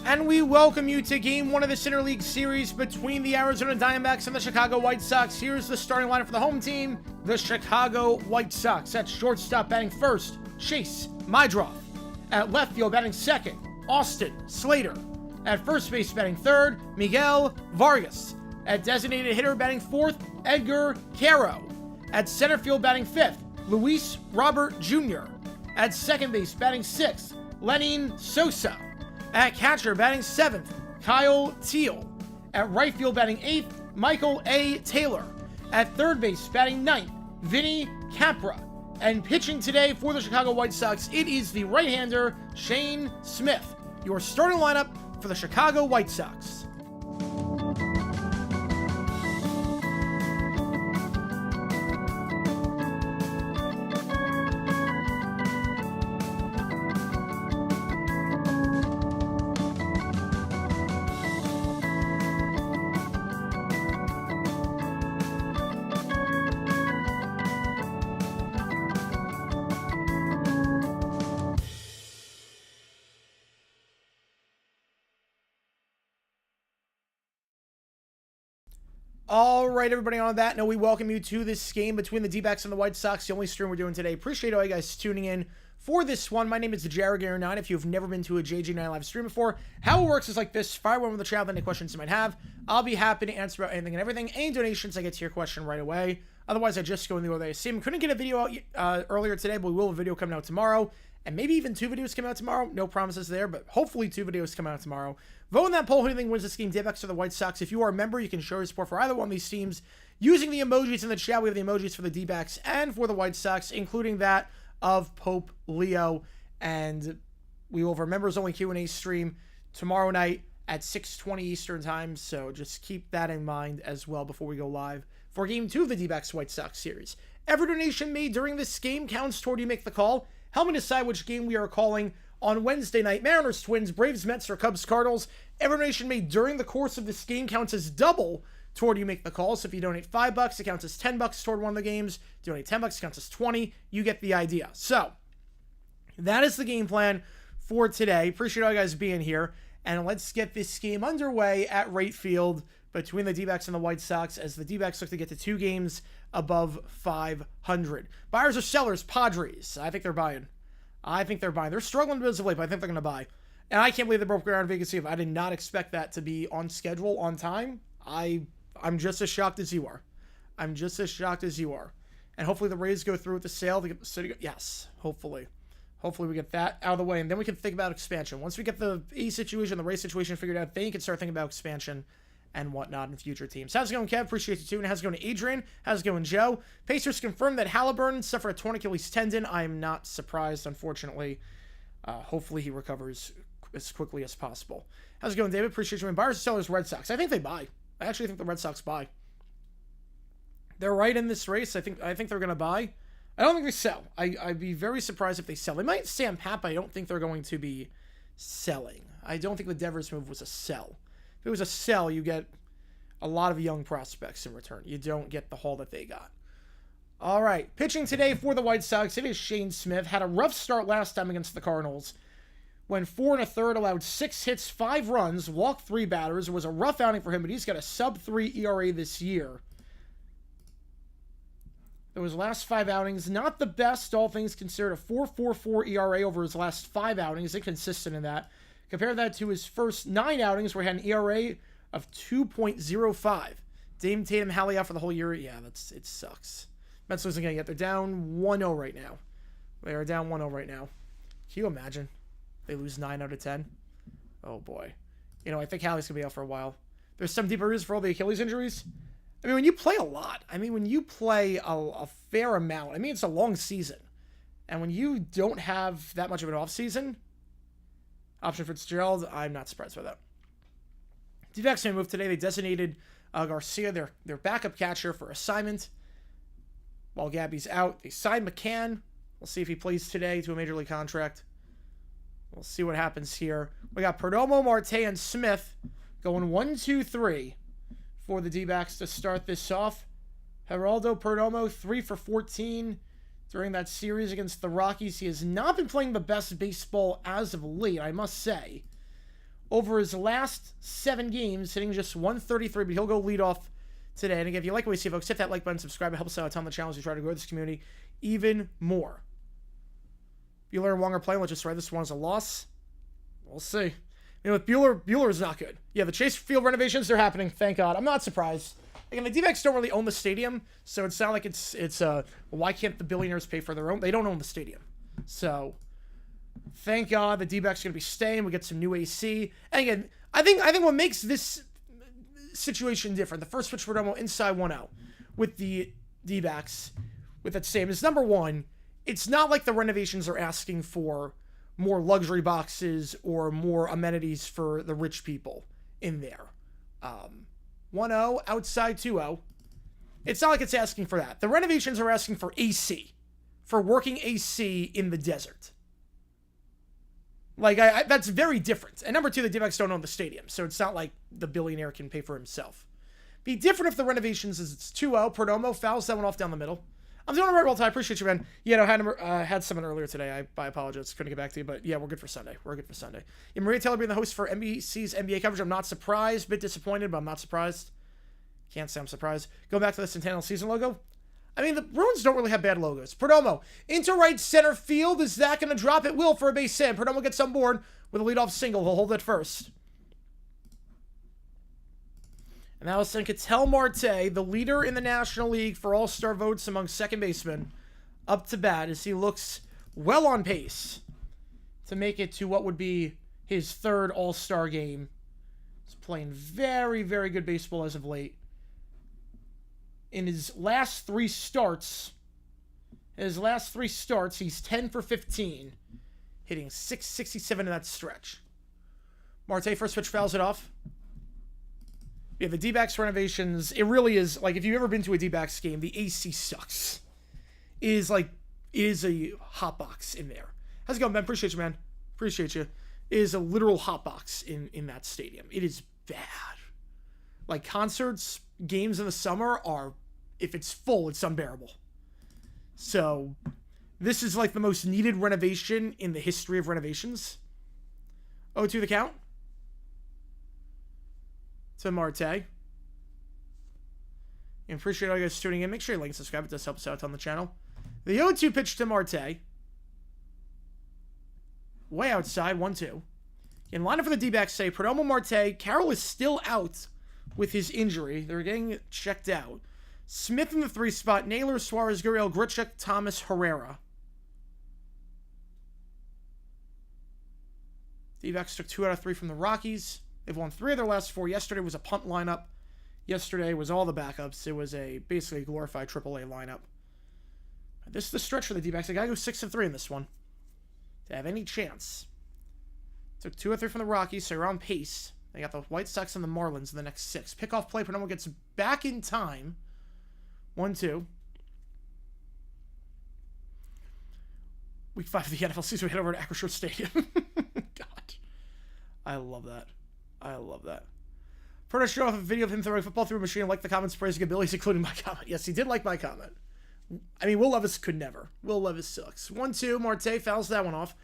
And we welcome you to Game 1 of this Interleague Series between the Arizona Diamondbacks and the Chicago White Sox. Here's the starting lineup for the home team, the Chicago White Sox. At shortstop, batting first, Chase Mydroff. At left field, batting second, Austin Slater. At first base, batting third, Miguel Vargas. At designated hitter, batting fourth, Edgar Caro. At center field, batting fifth, Luis Robert Jr. At second base, batting sixth, Lenin Sosa. At catcher, batting seventh, Kyle Teal. At right field, batting eighth, Michael A. Taylor. At third base, batting ninth, Vinny Capra. And pitching today for the Chicago White Sox, it is the right-hander, Shane Smith. Your starting lineup for the Chicago White Sox. All right, everybody, on that note, we welcome you to this game between the Dbacks and the White Sox, the only stream we're doing today. Appreciate all you guys tuning in for this one. My name is cgiulianihpu. If you've never been to a JG9 live stream before, how it works is like this. Fire one with the chat with any questions you might have. I'll be happy to answer about anything and everything. Any donations, I get to your question right away. Otherwise, I just go in the order I see them. Couldn't get a video out earlier today, but we will have a video coming out tomorrow. And maybe even 2 videos come out tomorrow. No promises there, but hopefully 2 videos come out tomorrow. Vote in that poll. Who do you think wins this game, Dbacks or the White Sox? If you are a member, you can show your support for either one of these teams using the emojis in the chat. We have the emojis for the Dbacks and for the White Sox, including that of Pope Leo. And we will have our members-only Q&A stream tomorrow night at 6:20 Eastern Time. So just keep that in mind as well before we go live for Game 2 of the Dbacks White Sox series. Every donation made during this game counts toward you make the call. Help me decide which game we are calling on Wednesday night. Mariners, Twins, Braves, Mets, or Cubs, Cardinals. Every donation made during the course of this game counts as double toward you make the call. So if you donate $5, it counts as $10 toward one of the games. Donate $10, it counts as 20. You get the idea. So that is the game plan for today. Appreciate all you guys being here. And let's get this game underway at right field between the Dbacks and the White Sox as the Dbacks look to get to 2 games above 500. Buyers or sellers? Padres. I think they're buying. They're struggling as of late, but I think they're going to buy. And I can't believe they broke ground in Vegas. I did not expect that to be on schedule, on time. I'm just as shocked as you are. And hopefully the Rays go through with the sale to get the city. Yes, hopefully. Hopefully we get that out of the way, and then we can think about expansion. Once we get the A situation, the Rays situation figured out, then you can start thinking about expansion and whatnot in future teams. How's it going, Kev? Appreciate you too. And how's it going, Adrian? How's it going, Joe? Pacers confirmed that Halliburton suffered a torn Achilles tendon. I am not surprised, unfortunately. Hopefully he recovers as quickly as possible. How's it going, David? Appreciate you. And buyers and sellers, Red Sox. I think they buy. I actually think the Red Sox buy. They're right in this race. I think they're going to buy. I don't think they sell. I'd be very surprised if they sell. They might stand pat, but I don't think they're going to be selling. I don't think the Devers move was a sell. If it was a sell, you get a lot of young prospects in return. You don't get the haul that they got. All right. Pitching today for the White Sox, it is Shane Smith. Had a rough start last time against the Cardinals. Went 4 1/3, allowed 6 hits, 5 runs, walked 3 batters. It was a rough outing for him, but he's got a sub-3 ERA this year. His last 5 outings, not the best, all things considered. A 4.44 ERA over his last 5 outings, inconsistent in that. Compare that to his first 9 outings where he had an ERA of 2.05. Dame Tatum Hallie out for the whole year. Yeah, it sucks. Mets losing again yet. They're down 1-0 right now. They are down 1-0 right now. Can you imagine? They lose 9 out of 10. Oh boy. I think Hallie's gonna be out for a while. There's some deeper reasons for all the Achilles injuries. When you play a lot, when you play a fair amount, it's a long season. And when you don't have that much of an off season, option for Fitzgerald, I'm not surprised by that. Dbacks made a move today. They designated Garcia, their backup catcher, for assignment. While Gabby's out, they signed McCann. We'll see if he plays today to a major league contract. We'll see what happens here. We got Perdomo, Marte, and Smith going 1-2-3 for the Dbacks to start this off. Geraldo Perdomo, 3 for 14 during that series against the Rockies. He has not been playing the best baseball as of late, I must say. over his last 7 games, hitting just 133, but he'll go lead off today. And again, if you like what you see, folks, hit that like button, subscribe. It helps us out a ton on the channel as we try to grow this community even more. Buehler and Wong are playing. Let's just write this one as a loss. We'll see. You know, with Buehler is not good. Yeah, the Chase Field renovations, they're happening. Thank God. I'm not surprised. Again, the Dbacks don't really own the stadium, so it's not like it's why can't the billionaires pay for their own? They don't own the stadium. So, thank God the Dbacks are going to be staying. We get some new AC. And again, I think what makes this situation different, the first pitch for Perdomo inside 1-0 with the Dbacks, with that same, is number one, it's not like the renovations are asking for more luxury boxes or more amenities for the rich people in there. 1-0, outside 2-0. It's not like it's asking for that. The renovations are asking for AC, for working AC in the desert. Like, that's very different. And number two, the D-backs don't own the stadium, so it's not like the billionaire can pay for himself. Be different if the renovations is it's 2-0. Perdomo fouls that one off down the middle. I'm doing it right well, Ty. I appreciate you, man. Yeah, no, had someone earlier today. I apologize. Couldn't get back to you, but yeah, we're good for Sunday. We're good for Sunday. Yeah, Maria Taylor being the host for NBC's NBA coverage. I'm not surprised. Bit disappointed, but I'm not surprised. Can't say I'm surprised. Go back to the Centennial season logo. I mean, the Bruins don't really have bad logos. Perdomo into right center field. Is that going to drop? It will for a base hit. Perdomo gets on board with a leadoff single. He'll hold it first. And that was Ketel Marte, the leader in the National League for all-star votes among second basemen, up to bat as he looks well on pace to make it to what would be his third all-star game. He's playing very, very good baseball as of late. In his last 3 starts, he's 10 for 15, hitting .667 in that stretch. Marte first pitch fouls it off. Yeah, the D-backs renovations, it really is, like, if you've ever been to a D-backs game, the AC sucks. It is a hot box in there. How's it going, Ben? Appreciate you, man. Appreciate you. It is a literal hot box in that stadium. It is bad. Like, concerts, games in the summer are, if it's full, it's unbearable. So, this is like the most needed renovation in the history of renovations. 0-2 the count to Marte. And appreciate all you guys tuning in. Make sure you like and subscribe. It does help us out on the channel. The 0-2 pitch to Marte. Way outside, 1-2. In line up for the D-backs say Perdomo, Marte. Carroll is still out with his injury. They're getting checked out. Smith in the 3 spot. Naylor, Suarez, Gurriel, Grichuk, Thomas, Herrera. D-backs took 2 out of 3 from the Rockies. They've won 3 of their last 4. Yesterday was a punt lineup. Yesterday was all the backups. It was basically a glorified AAA lineup. This is the stretch for the D-backs. They got to go 6-3 in this one to have any chance. Took 2 or 3 from the Rockies, so you're on pace. They got the White Sox and the Marlins in the next 6. Pickoff play. Perdomo gets back in time. 1-2. Week 5 of the NFL season, we head over to Acrisure Stadium. God. I love that. I love that. First, show off a video of him throwing football through a machine. Like the comments praising abilities, including my comment. Yes, he did like my comment. I mean, Will Levis could never. Will Levis sucks. 1-2. Marte fouls that one off.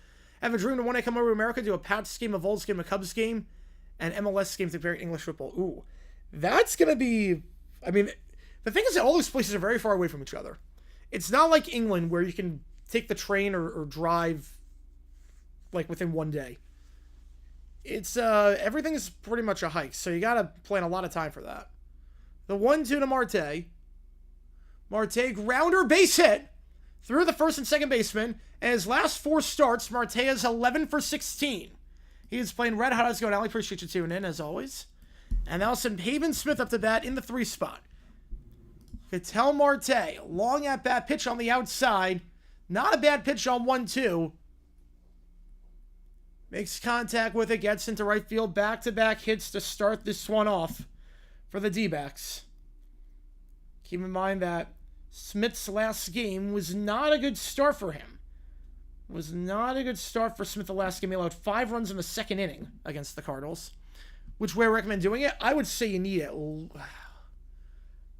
I have a dream to one day come over to America, do a Pats game, a Vols game, a Cubs game, and MLS game to compare English football. Ooh. That's going to be... I mean, the thing is that all those places are very far away from each other. It's not like England where you can take the train or drive like within one day. It's everything is pretty much a hike, so you gotta plan a lot of time for that. The 1-2 to Marte. Marte grounder base hit through the first and second baseman. And his last 4 starts, Marte is 11 for 16. He is playing red hot. How's it going, Ali? Appreciate you tuning in as always. And now send Paven Smith up to bat in the 3 spot. Ketel Marte, long at bat, pitch on the outside. Not a bad pitch on 1-2. Makes contact with it, gets into right field, back-to-back hits to start this one off for the D-backs. Keep in mind that Smith's last game was not a good start for him. Was not a good start for Smith the last game. He allowed 5 runs in the second inning against the Cardinals. Which way I recommend doing it? I would say you need it. You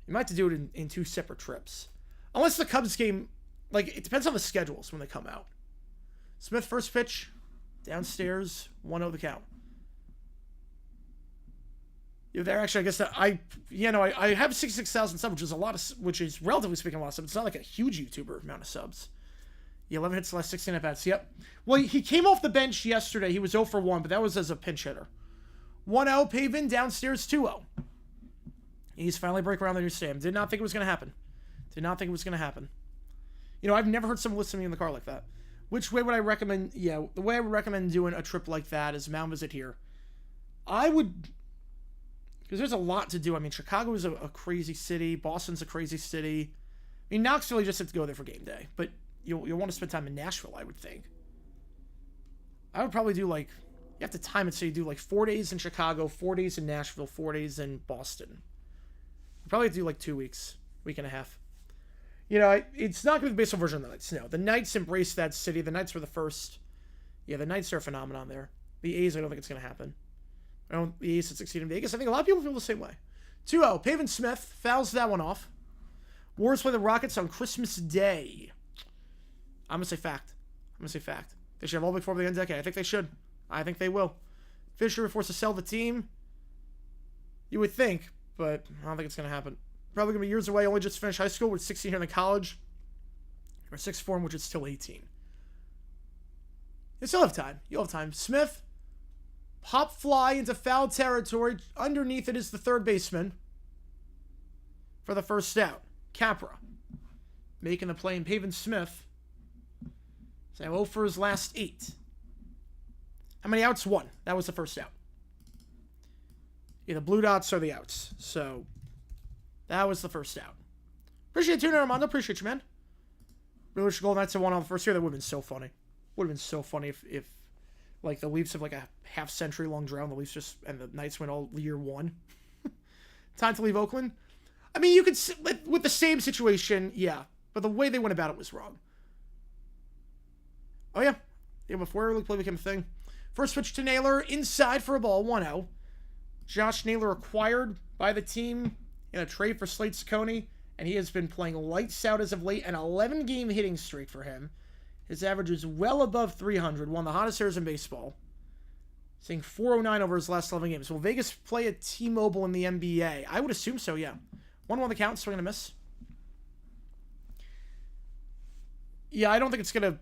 might have to do it in 2 separate trips. Unless the Cubs game, like, it depends on the schedules when they come out. Smith first pitch. Downstairs, 1-0 the count. They're actually, I guess that I have 66,000 subs, which is a lot of, which is relatively speaking a lot of subs. It's not like a huge YouTuber amount of subs. 11 hits last 16 at bats. Yep. Well, he came off the bench yesterday. He was 0 for 1, but that was as a pinch hitter. 1-0, Paven, downstairs 2-0. He's finally breaking around the new stadium. Did not think it was going to happen. Did not think it was going to happen. I've never heard someone listen to me in the car like that. Which way would I recommend? Yeah, the way I would recommend doing a trip like that is Mound Visit here. I would, because there's a lot to do. I mean, Chicago is a crazy city. Boston's a crazy city. I mean, Knoxville, you just have to go there for game day. But you'll want to spend time in Nashville, I would think. I would probably do you have to time it so you do 4 days in Chicago, 4 days in Nashville, 4 days in Boston. You probably have to do 2 weeks, week and a half. It's not going to be the baseball version of the Knights. No, the Knights embraced that city. The Knights were the first. Yeah, the Knights are a phenomenon there. The A's, I don't think it's going to happen. The A's had succeeded in Vegas. I think a lot of people feel the same way. 2-0. Paven Smith fouls that one off. Warriors play the Rockets on Christmas Day. I'm going to say fact. They should have all before the end of the decade. I think they should. I think they will. Fisher will be forced to sell the team. You would think, but I don't think it's going to happen. Probably going to be years away. Only just finished high school with 16 here in college. Or 6th form, which is still 18. You still have time. You'll have time. Smith, pop fly into foul territory. Underneath it is the third baseman for the first out. Capra making the play in Paven Smith. So 0 for his last 8. How many outs? 1. That was the first out. Yeah, the blue dots are the outs. So that was the first out. Appreciate you, Armando. Appreciate you, man. Really should Golden Knights have won on the first year. That would have been so funny. Would have been so funny if the Leafs have a half-century long drought, and the Leafs and the Knights went all year 1. Time to leave Oakland. I mean, you could, with the same situation, yeah. But the way they went about it was wrong. Oh, yeah. Yeah, before early play became a thing. First pitch to Naylor. Inside for a ball. 1-0. Josh Naylor acquired by the team in a trade for Slate Ciccone, and he has been playing lights out as of late. An 11-game hitting streak for him. His average is well above 300. One of the hottest hitters in baseball. Seeing 409 over his last 11 games. Will Vegas play at T-Mobile in the NBA? I would assume so, yeah. 1-1 the count, swing and a miss. Yeah, I don't think the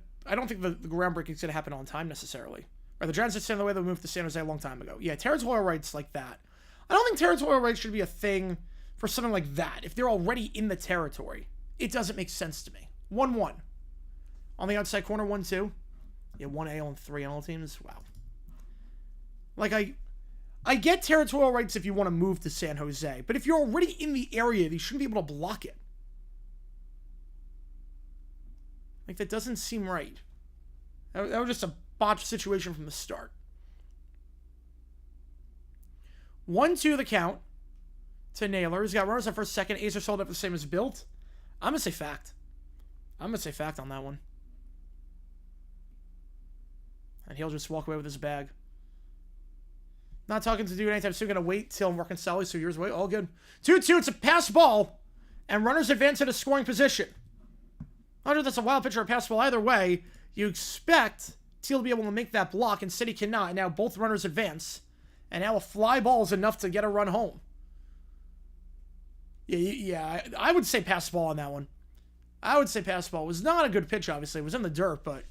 groundbreaking is going to happen on time necessarily. Or the Giants are standing the way they moved to San Jose a long time ago. Yeah, territorial rights like that. I don't think territorial rights should be a thing for something like that. If they're already in the territory, it doesn't make sense to me. 1-1. On the outside corner, 1-2. Yeah, 1A on 3 on all teams. Wow. I get territorial rights if you want to move to San Jose, but if you're already in the area, you shouldn't be able to block it. That doesn't seem right. That was just a botched situation from the start. 1-2 the count to Naylor. He's got runners on first, second. A's are sold up the same as built. I'm going to say fact. on that one. And he'll just walk away with his bag. Not talking to dude anytime soon. Going to wait till Mark and Sally, so years away. All good. 2-2. It's a pass ball. And runners advance in a scoring position. Not sure that's a wild pitch or a pass ball. Either way, you expect Teal to be able to make that block. Instead, he cannot. And now both runners advance. And now a fly ball is enough to get a run home. Yeah, I would say pass ball on that one. I would say pass ball. It was not a good pitch, obviously. It was in the dirt, but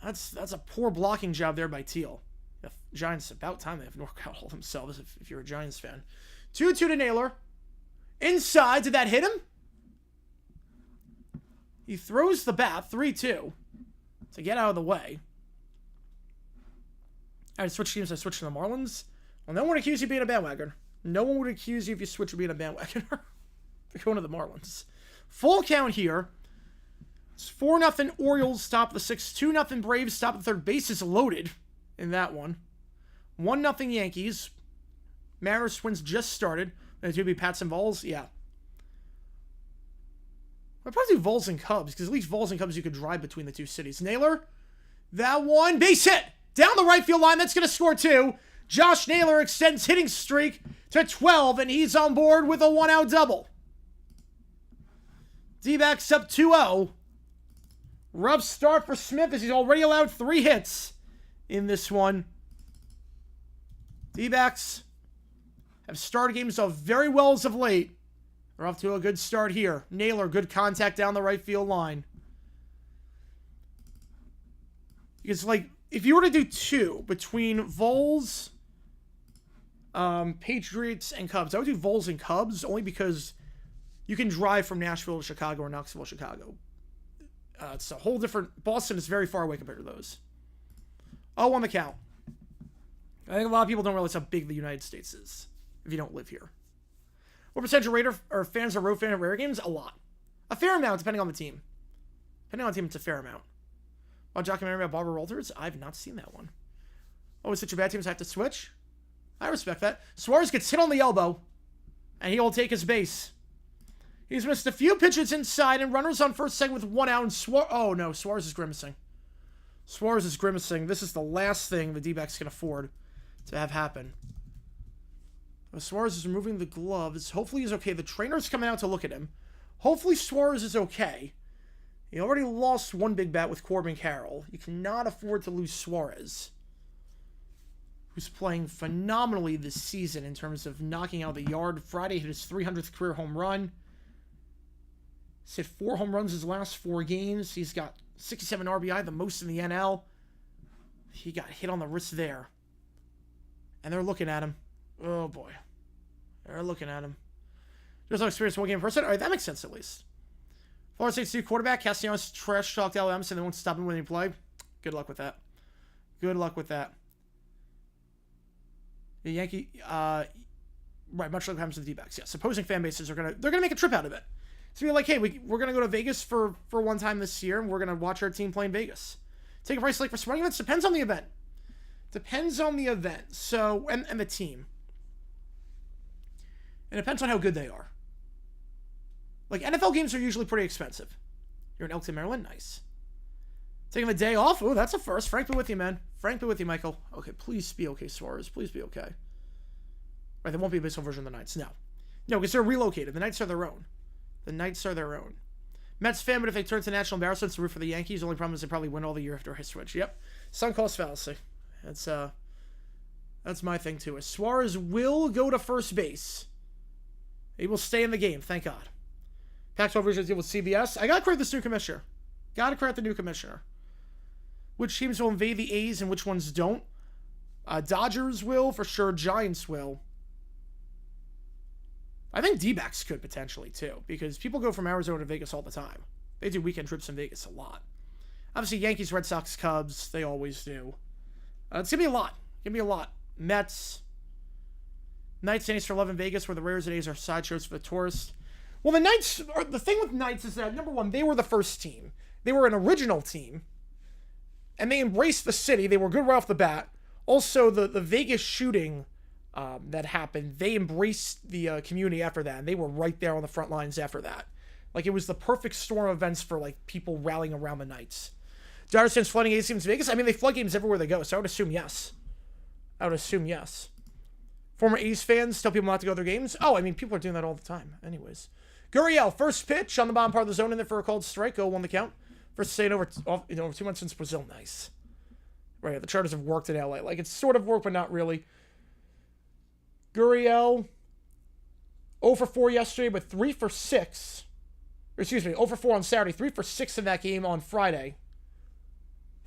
that's a poor blocking job there by Teal. The Giants, about time they have to work out all themselves if you're a Giants fan. 2-2 to Naylor. Inside. Did that hit him? He throws the bat. 3-2 to get out of the way. All right, switch teams. I switched to the Marlins. Well, no one would accuse you of being a bandwagoner. No one would accuse you if you switch to being a bandwagoner. They're going to the Marlins. Full count here. It's 4-0 Orioles top the 6th. 2-0 Braves top the 3rd. Bases loaded in that one. 1-0 Yankees. Mariners Twins just started. It's going to be Pats and Vols. Yeah. I'd probably do Vols and Cubs, because at least Vols and Cubs you could drive between the two cities. Naylor. That one. Base hit. Down the right field line. That's going to score 2. Josh Naylor extends hitting streak to 12, and he's on board with a 1-out double. Dbacks up 2-0. Rough start for Smith as he's already allowed 3 hits in this one. Dbacks have started games off very well as of late. They're off to a good start here. Naylor, good contact down the right field line. Because, like, if you were to do two between Vols, Patriots, and Cubs, I would do Vols and Cubs only because you can drive from Nashville to Chicago or Knoxville to Chicago. It's a whole different... Boston is very far away compared to those. 0 on the count. I think a lot of people don't realize how big the United States is if you don't live here. What percentage of Raider or fans are road fan at rare games? A lot. A fair amount, depending on the team. Depending on the team, it's a fair amount. A documentary about Barbara Walters? I've not seen that one. Oh, it's such a bad team, so I have to switch? I respect that. Suarez gets hit on the elbow, and he will take his base. He's missed a few pitches inside, and runners on first, second with 1 out, and oh, no, Suarez is grimacing. Suarez is grimacing. This is the last thing the D-backs can afford to have happen. Suarez is removing the gloves. Hopefully he's okay. The trainer's coming out to look at him. Hopefully Suarez is okay. He already lost one big bat with Corbin Carroll. You cannot afford to lose Suarez, who's playing phenomenally this season in terms of knocking out the yard. Friday hit his 300th career home run. He's hit 4 home runs his last 4 games. He's got 67 RBI, the most in the NL. He got hit on the wrist there. And they're looking at him. Oh, boy. They're looking at him. There's no experience 1 game per person. All right, that makes sense at least. Florida State's new quarterback, Castellanos, trash talked Alabama, and they won't stop him when he play. Good luck with that. Good luck with that. The Yankee, right, much like what happens to the D-backs. Yes, opposing fan bases they're gonna make a trip out of it. So you're like, hey, we're gonna go to Vegas for one time this year, and we're gonna watch our team play in Vegas. Take a price like for sporting events. Depends on the event. Depends on the event. So and the team. It depends on how good they are. Like, NFL games are usually pretty expensive. You're in Elkton, Maryland? Nice. Taking the day off? Oh, that's a first. Frank, be with you, man. Frank, be with you, Michael. Okay, please be okay, Suarez. Please be okay. Right, there won't be a baseball version of the Knights. No. No, because they're relocated. The Knights are their own. The Knights are their own. Mets fan, but if they turn to national embarrassment, to root for the Yankees. The only problem is they probably win all the year after a switch. Yep. Sunk cost fallacy. That's my thing, too. Suarez will go to first base. He will stay in the game, thank God. Pac-12 regional deal with CBS. I gotta credit this new commissioner. Gotta credit the new commissioner. Which teams will invade the A's and which ones don't? Dodgers will, for sure. Giants will. I think D-backs could potentially, too. Because people go from Arizona to Vegas all the time. They do weekend trips in Vegas a lot. Obviously, Yankees, Red Sox, Cubs. They always do. It's gonna be a lot. Gonna be a lot. Mets. Knights and A's for love in Vegas, where the Rares and A's are sideshows for the tourists. Well, the Knights, the thing with Knights is that, number one, they were the first team. They were an original team. And they embraced the city. They were good right off the bat. Also, the Vegas shooting that happened, they embraced the community after that. And they were right there on the front lines after that. Like, it was the perfect storm of events for, like, people rallying around the Knights. Dodgers fans flooding A's teams in Vegas? I mean, they flood games everywhere they go, so I would assume yes. I would assume yes. Former A's fans tell people not to go to their games? Oh, I mean, people are doing that all the time. Anyways. Gurriel, first pitch on the bottom part of the zone in there for a called strike. 0-1 the count. First staying over 2 months since Brazil. Nice. Right, the Chargers have worked in LA. Like, it's sort of worked, but not really. Gurriel, 0 for 4 yesterday, but 3 for 6. Excuse me, 0 for 4 on Saturday. 3 for 6 in that game on Friday.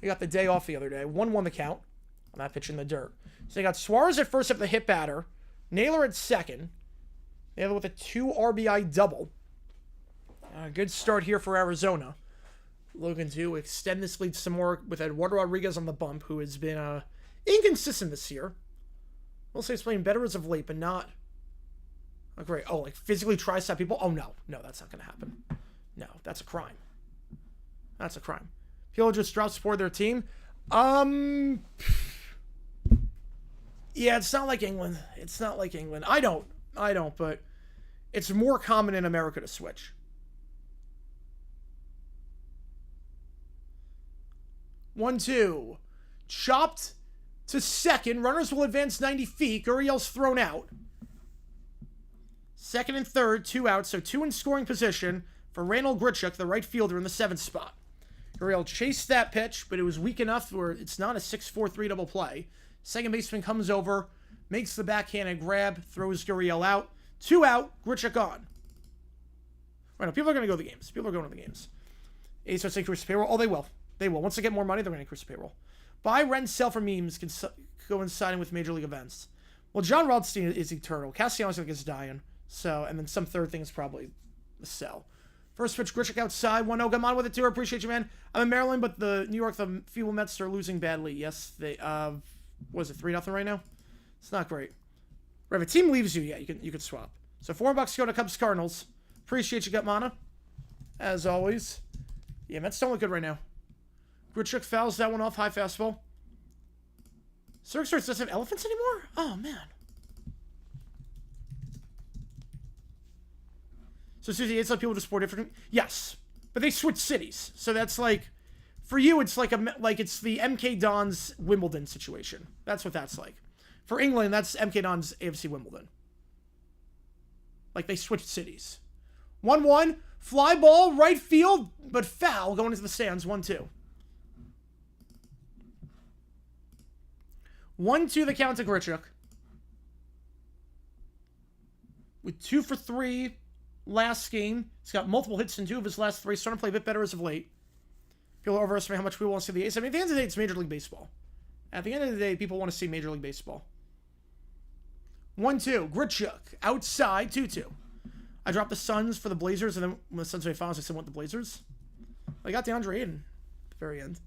He got the day off the other day. 1-1 the count on that pitch in the dirt. So they got Suarez at first up the hit batter. Naylor at second. Naylor with a 2 RBI double. Good start here for Arizona. Looking to extend this lead some more with Eduardo Rodriguez on the bump, who has been inconsistent this year. We'll say he's playing better as of late, but not great. Oh, like physically try to stop people? Oh, no. No, that's not going to happen. No, that's a crime. That's a crime. People just drop support their team. Yeah, it's not like England. It's not like England. I don't, but it's more common in America to switch. One, two. Chopped to second. Runners will advance 90 feet. Gurriel's thrown out. Second and third, 2 out. So 2 in scoring position for Randall Grichuk, the right fielder in the 7th spot. Gurriel chased that pitch, but it was weak enough where it's not a 6-4-3 double play. Second baseman comes over, Makes the backhanded grab. Throws Gurriel out. 2 out. Grichuk on. Right now, people are going to go to the games. People are going to the games. Ace starts to increase the payroll. Oh, they will. They will. Once they get more money, they're going to increase the payroll. Buy, rent, sell for memes coinciding with Major League events. Well, John Rodstein is eternal. Castellanos, I think, is dying. So, and then some third thing is probably the sell. First pitch, Grichuk outside. 1-0. Come on with it, too. I appreciate you, man. I'm in Maryland, but the New York, the Feeble Mets are losing badly. Yes, they, what is it, 3-0 right now? It's not great. If a team leaves you, yeah, you can swap. So $4 go to Cubs Cardinals. Appreciate you, Gutmana. As always. Yeah, Mets don't look good right now. Grichuk fouls that one off. High fastball. Cirque Sorts doesn't have elephants anymore? Oh, man. So, Susie, it's like people just support different... Yes. But they switch cities. So that's like... For you, it's like it's the MK Dons Wimbledon situation. That's what that's like. For England, that's MK Dons AFC Wimbledon. Like, they switched cities. 1-1. Fly ball, right field, but foul going into the stands. 1-2. 1-2 the count to Grichuk. With 2 for 3 last game. He's got multiple hits in 2 of his last 3. Starting to play a bit better as of late. People overestimate how much we want to see the Ace. I mean, at the end of the day, it's Major League Baseball. At the end of the day, people want to see Major League Baseball. 1-2. Grichuk. Outside. 2-2. I dropped the Suns for the Blazers, and then when the Suns made finals, I still want the Blazers. I got DeAndre Ayton at the very end.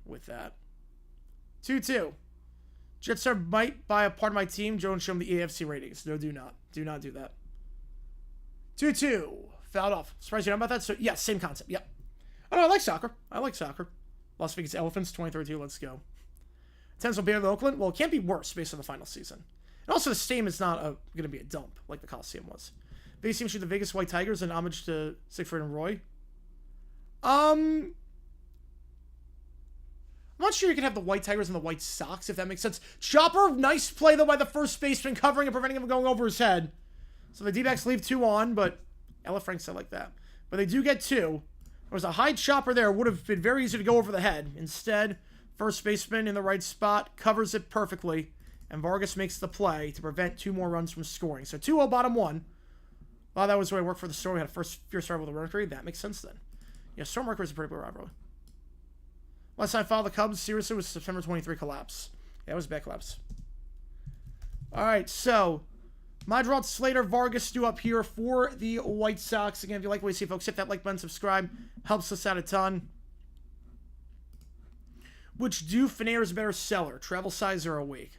With that. 2-2. Jetstar might buy a part of my team. Don't show them the AFC ratings. No, do not. Do not do that. 2-2. Fouled off. Surprised you know about that? So, yeah, same concept. Yep. Oh, no, I like soccer. I like soccer. Las Vegas Elephants, 2032. Let's go. Tens will be in Oakland. Well, it can't be worse based on the final season. And also, the stadium is not going to be a dump like the Coliseum was. They seem to shoot the Vegas White Tigers in homage to Siegfried and Roy. I'm not sure you can have the White Tigers and the White Sox, if that makes sense. Chopper, nice play, though, by the first baseman, covering and preventing him from going over his head. So the D-backs leave 2 on, but Ella Frank said like that. But they do get 2. There was a high chopper there. Would have been very easy to go over the head. Instead, first baseman in the right spot, covers it perfectly. And Vargas makes the play to prevent 2 more runs from scoring. So 2-0 bottom 1. Well, that was the way it worked for the Storm. We had a fierce rival with the Mercury. That makes sense then. Yeah, Storm Mercury is a pretty big rivalry. Last time I followed the Cubs, seriously, was September 23 collapse. Yeah, it was a bad collapse. All right, so Madrot, Slater, Vargas do up here for the White Sox. Again, if you like what you see, folks, hit that like button, subscribe. Helps us out a ton. Which do Finnair is a better seller? Travel size or awake?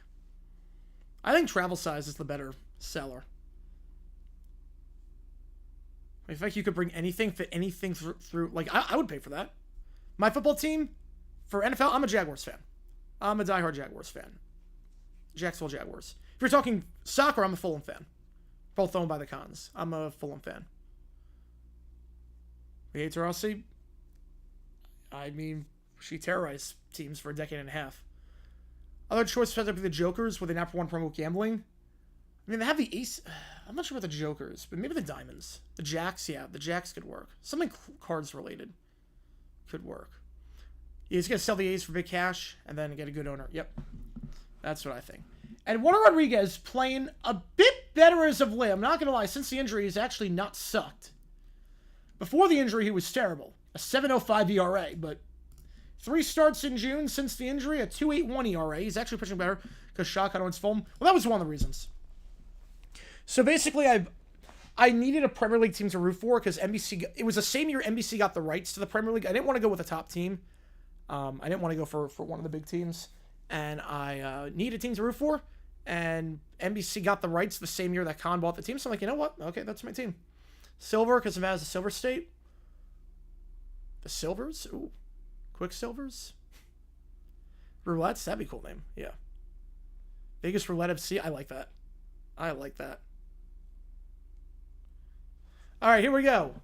I think travel size is the better seller. I think you could bring anything, fit anything through. Like, I would pay for that. My football team, for NFL, I'm a Jaguars fan. I'm a diehard Jaguars fan. Jacksonville Jaguars. If you're talking soccer, I'm a Fulham fan. Both owned by the Cons. I'm a Fulham fan. Beatriz Rossi, I mean, she terrorized teams for a decade and a half. Other choices would be the Jokers, where they now want to promote gambling. I mean, they have the Ace. I'm not sure about the Jokers, but maybe the Diamonds. The Jacks, yeah. The Jacks could work. Something cards related could work. Yeah, he's going to sell the A's for big cash and then get a good owner. Yep. That's what I think. And Warner Rodriguez playing a bit better as of late. I'm not going to lie. Since the injury, he's actually not sucked. Before the injury, he was terrible. A 7.05 ERA, but 3 starts in June since the injury, a 2.81 ERA. He's actually pitching better because Shotgun owns Fulham. Well, that was one of the reasons. So basically, I needed a Premier League team to root for because NBC. It was the same year NBC got the rights to the Premier League. I didn't want to go with a top team. I didn't want to go for one of the big teams, and I needed a team to root for. And NBC got the rights the same year that Khan bought the team. So I'm like, you know what? Okay, that's my team. Silver, because Nevada's a Silver State. The Silvers? Ooh. Quicksilvers? Roulettes? That'd be a cool name. Yeah. Vegas Roulette FC? I like that. I like that. All right, here we go.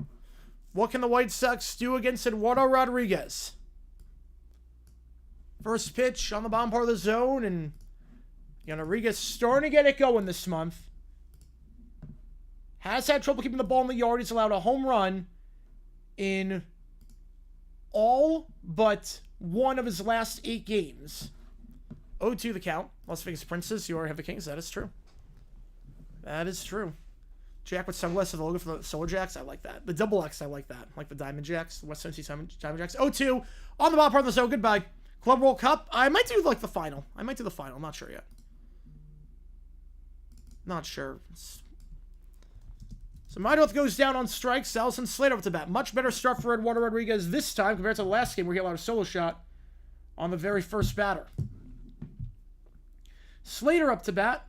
What can the White Sox do against Eduardo Rodriguez? First pitch on the bottom part of the zone, and Rodriguez starting to get it going this month. Has had trouble keeping the ball in the yard. He's allowed a home run in all but one of his last 8 games. 0-2 the count. Las Vegas Princes, you already have the Kings. That is true. That is true. Jack with sunglasses, the logo for the Solar Jacks. I like that. The double X, I like that. Like the Diamondbacks, the West Tennessee Diamondbacks. 0-2 on the bottom part of the zone. Goodbye. Club World Cup. I might do like the final. I'm not sure yet. Not sure. So Marte goes down on strikes. Allison Slater up to bat. Much better start for Eduardo Rodriguez this time compared to the last game where he allowed a solo shot on the very first batter. Slater up to bat.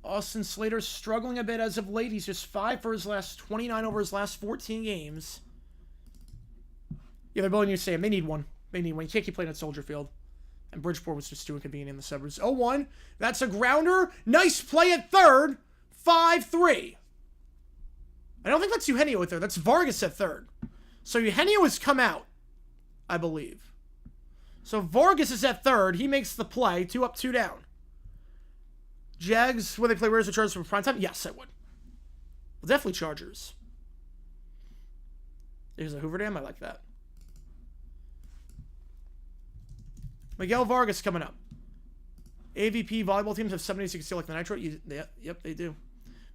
Austin Slater struggling a bit as of late. He's just 5 for his last 29 over his last 14 games. Yeah, they're building a new stadium. They need one. They need one. You can't keep playing at Soldier Field. And Bridgeport was just too inconvenient in the suburbs. 0-1. That's a grounder. Nice play at third. 5-3. I don't think that's Eugenio at third. That's Vargas at third. So Eugenio has come out, I believe. So Vargas is at third. He makes the play. 2 up, 2 down. Jags, will they play Raiders or Chargers for prime time? Yes, I would. Well, definitely Chargers. There's a Hoover Dam. I like that. Miguel Vargas coming up. AVP volleyball teams have 76 still like the Nitro. Yep, they do.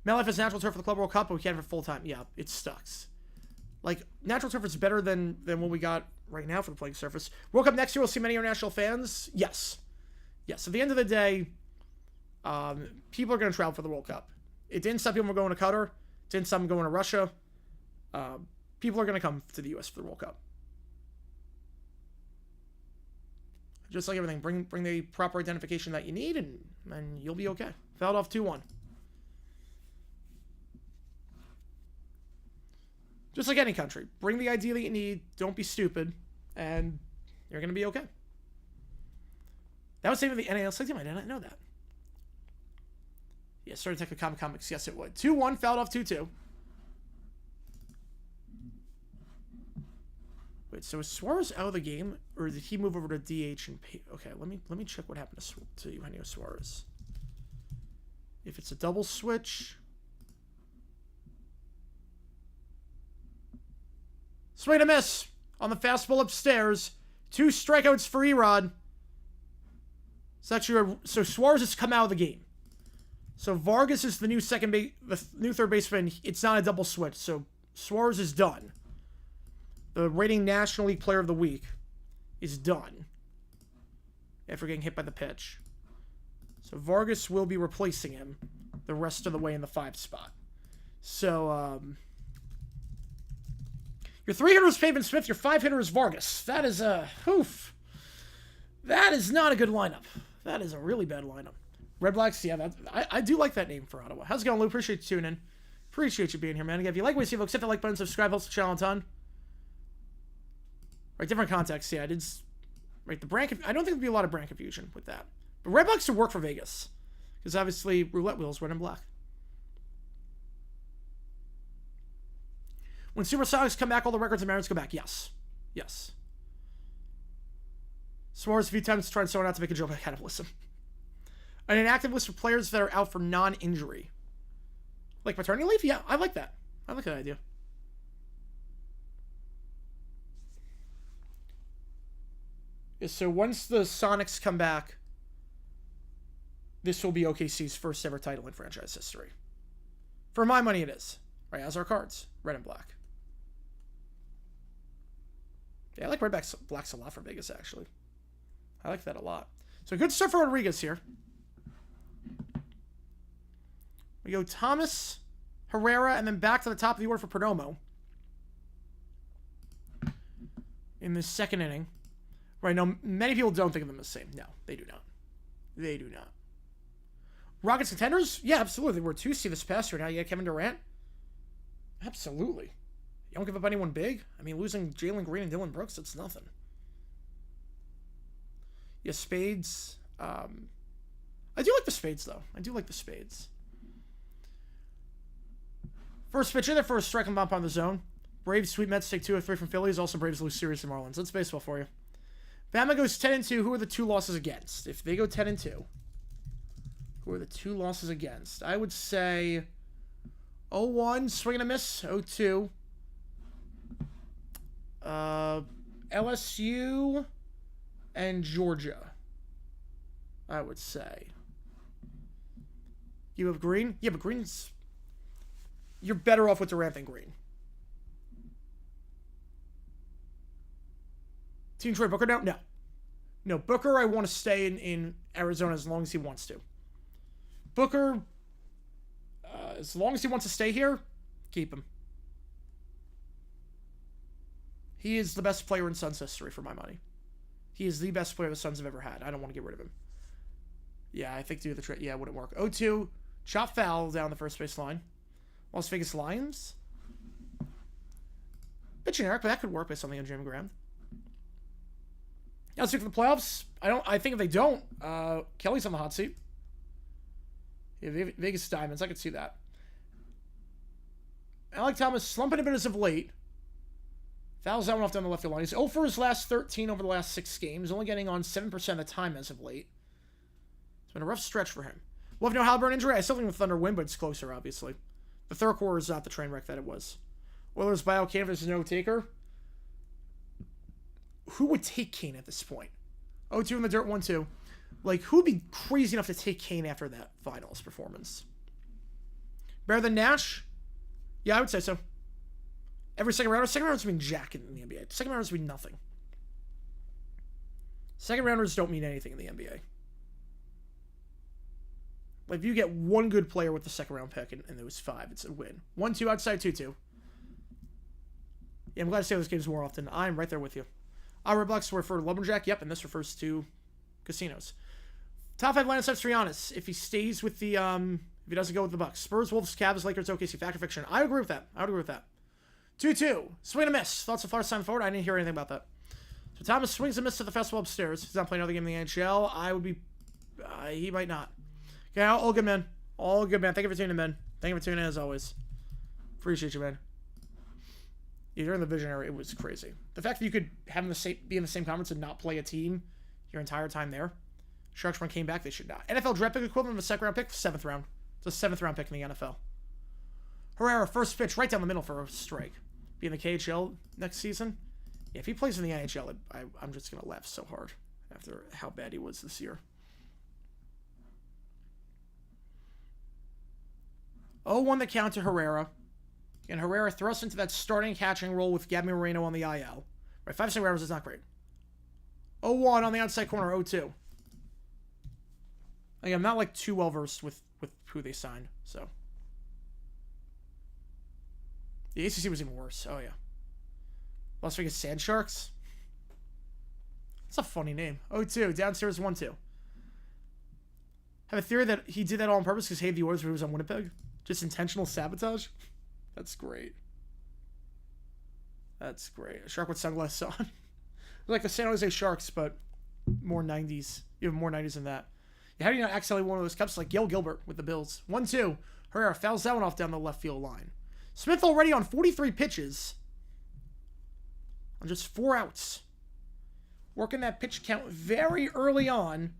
MetLife has natural turf for the Club World Cup, but we can't have it full time. Yeah, it sucks. Like, natural turf is better than what we got right now for the playing surface. World Cup next year, we'll see many international fans. Yes. Yes, at the end of the day, people are going to travel for the World Cup. It didn't stop people from going to Qatar. It didn't stop them going to Russia. People are going to come to the U.S. for the World Cup. Just like everything, bring the proper identification that you need, and you'll be okay. Fouled off 2-1. Just like any country. Bring the ID that you need, don't be stupid, and you're going to be okay. That was saving the NAL team. I did not know that. Yeah, started to take the comics. Yes, it would. 2-1, fouled off 2-2. Wait, so is Suarez out of the game, or did he move over to DH and pay? Okay, let me check what happened to Eugenio Suarez. If it's a double switch, swing and a miss on the fastball upstairs. 2 strikeouts for Erod. So Suarez has come out of the game. So Vargas is the new new third baseman. It's not a double switch, so Suarez is done. The reigning National League Player of the Week is done after getting hit by the pitch. So Vargas will be replacing him the rest of the way in the 5 spot. So, your 3 hitter is Paven Smith, your 5 hitter is Vargas. That is oof. That is not a good lineup. That is a really bad lineup. Red Blacks, yeah, I do like that name for Ottawa. How's it going, Lou? Appreciate you tuning in. Appreciate you being here, man. Again, if you like what you see, folks, hit that like button, subscribe, helps the channel a ton. Right, different context. Yeah, I did. Right, the brand. I don't think there'd be a lot of brand confusion with that. But Red Blacks should work for Vegas, because obviously roulette wheels red and black. When Supersonics come back, all the records and merits go back. Yes, yes. Suarez a few times trying so not to make a joke about cannibalism. An inactive list of players that are out for non-injury, like paternity leave. Yeah, I like that. I like that idea. So once the Sonics come back, this will be OKC's first ever title in franchise history. For my money, it is. Right, as our cards, red and black. Yeah, I like red blacks a lot for Vegas, actually. I like that a lot. So good stuff for Rodriguez here. We go Thomas, Herrera, and then back to the top of the order for Perdomo in the second inning. Right, now, many people don't think of them as the same. No, they do not. They do not. Rockets contenders? Yeah, absolutely. We're 2 seed this past year. Now you got Kevin Durant? Absolutely. You don't give up anyone big? I mean, losing Jalen Green and Dylan Brooks, that's nothing. Yeah, Spades. I do like the Spades, though. I do like the Spades. First pitch in there for a strike and bump on the zone. Braves sweep Mets take 2 of 3 from Phillies. Also, Braves lose series to Marlins. That's baseball for you. Bama goes 10-2. Who are the 2 losses against? If they go 10-2, who are the 2 losses against? I would say 0-1, swing and a miss. 0-2. LSU and Georgia, I would say. You have Green? Yeah, but Green's... You're better off with Durant than Green. Team Troy Booker now? No. No, Booker, I want to stay in Arizona as long as he wants to. Booker, as long as he wants to stay here, keep him. He is the best player in Suns history for my money. He is the best player the Suns have ever had. I don't want to get rid of him. Yeah, I think do the trade. Yeah, it wouldn't work. 0-2, chop foul down the first base line. Las Vegas Lions. Bit generic, but that could work by something on Jimmy Graham. Yeah, let's see for the playoffs. I think if they don't, Kelly's on the hot seat. Yeah, Vegas Diamonds. I could see that. Alec Thomas slumping a bit as of late. Fouls that one off down the left field line. He's 0 for his last 13 over the last 6 games, only getting on 7% of the time as of late. It's been a rough stretch for him. We'll have no Halliburton injury. I still think the Thunder win, but it's closer, obviously. The third quarter is not the train wreck that it was. Oilers buyout Kane is no taker. Who would take Kane at this point? 0-2 in the dirt, 1-2. Like, who would be crazy enough to take Kane after that finals performance? Better than Nash? Yeah, I would say so. Every second rounders mean jack in the NBA. Second rounders mean nothing. Second rounders don't mean anything in the NBA. Like, if you get one good player with the second round pick and there was 5, it's a win. 1-2 outside, 2-2. Yeah, I'm glad to say those games more often. I'm right there with you. Our Roblox refer to Lumberjack. Yep, and this refers to casinos. Top 5 lineup sets for Giannis. If he stays with the, if he doesn't go with the Bucks. Spurs, Wolves, Cavs, Lakers, OKC, Fact or Fiction. I agree with that. 2-2. Swing and a miss. Thoughts of Florida time forward? I didn't hear anything about that. So Thomas swings and misses to the festival upstairs. He's not playing another game in the NHL. I would be... he might not. Okay, all good, man. All good, man. Thank you for tuning in, man. Thank you for tuning in, as always. Appreciate you, man. Yeah, during the Visionary, it was crazy. The fact that you could have be in the same conference and not play a team your entire time there. Sharks, when came back, they should not. NFL draft pick equivalent of a second round pick, 7th round. It's a 7th round pick in the NFL. Herrera, first pitch right down the middle for a strike. Be in the KHL next season. Yeah, if he plays in the NHL, I'm just going to laugh so hard after how bad he was this year. 0-1 the count to Herrera. And Herrera thrusts into that starting catching role with Gabby Moreno on the IL. Right, 5-second rounders is not great. 0-1 on the outside corner, 0-2. Again, I'm not like too well versed with who they signed, so. The ACC was even worse. Oh, yeah. Las Vegas Sand Sharks. That's a funny name. 0-2. Downstairs 1-2. Have a theory that he did that all on purpose because he hated the Oilers when he was on Winnipeg. Just intentional sabotage. That's great. That's great. A shark with sunglasses on. Like the San Jose Sharks, but more 90s. You have more 90s than that. Yeah, how do you not accidentally win one of those cups like Gail Gilbert with the Bills? 1-2. Herrera fouls that one off down the left field line. Smith already on 43 pitches. On just 4 outs. Working that pitch count very early on.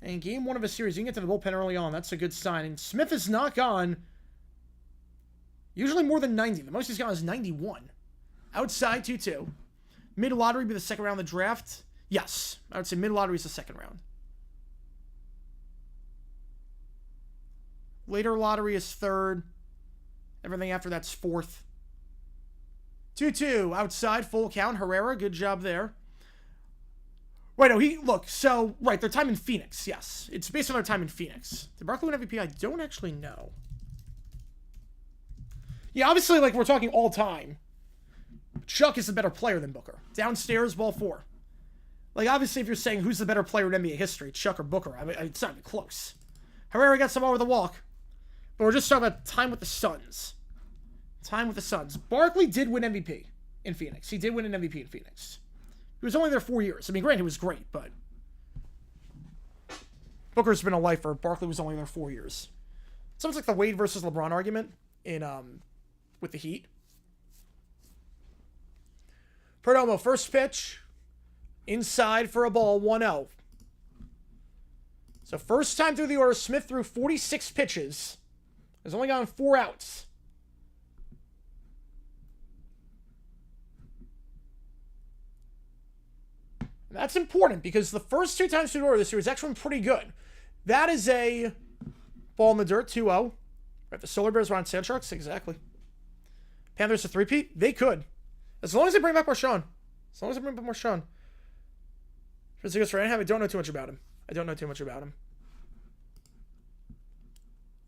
And game 1 of a series, you can get to the bullpen early on. That's a good sign. And Smith is not gone usually more than 90. The most he's gone is 91. Outside, 2-2. Mid-lottery be the second round of the draft? Yes. I would say mid-lottery is the second round. Later lottery is third. Everything after that's fourth. 2-2. Outside, full count. Herrera, good job there. Wait, no, right, their time in Phoenix, yes. It's based on their time in Phoenix. Did Barkley win MVP? I don't actually know. Yeah, obviously, like, we're talking all time. Chuck is the better player than Booker. Downstairs, ball 4. Like, obviously, if you're saying who's the better player in NBA history, Chuck or Booker, I mean, it's not even close. Herrera got some over the walk. But we're just talking about time with the Suns. Time with the Suns. Barkley did win MVP in Phoenix. He did win an MVP in Phoenix. He was only there 4 years. I mean, granted, he was great, but Booker's been a lifer. Barkley was only there 4 years. Sounds like the Wade versus LeBron argument in with the Heat. Perdomo, first pitch. Inside for a ball, 1-0. So first time through the order, Smith threw 46 pitches. Has only gotten 4 outs. That's important because the first 2 times through the order this year has actually been pretty good. That is a ball in the dirt, 2-0. Right, the Solar Bears are on Sand Sharks, exactly. Panthers a 3-peat? They could. As long as they bring back Marshawn. As long as they bring back Marshawn. I don't know too much about him.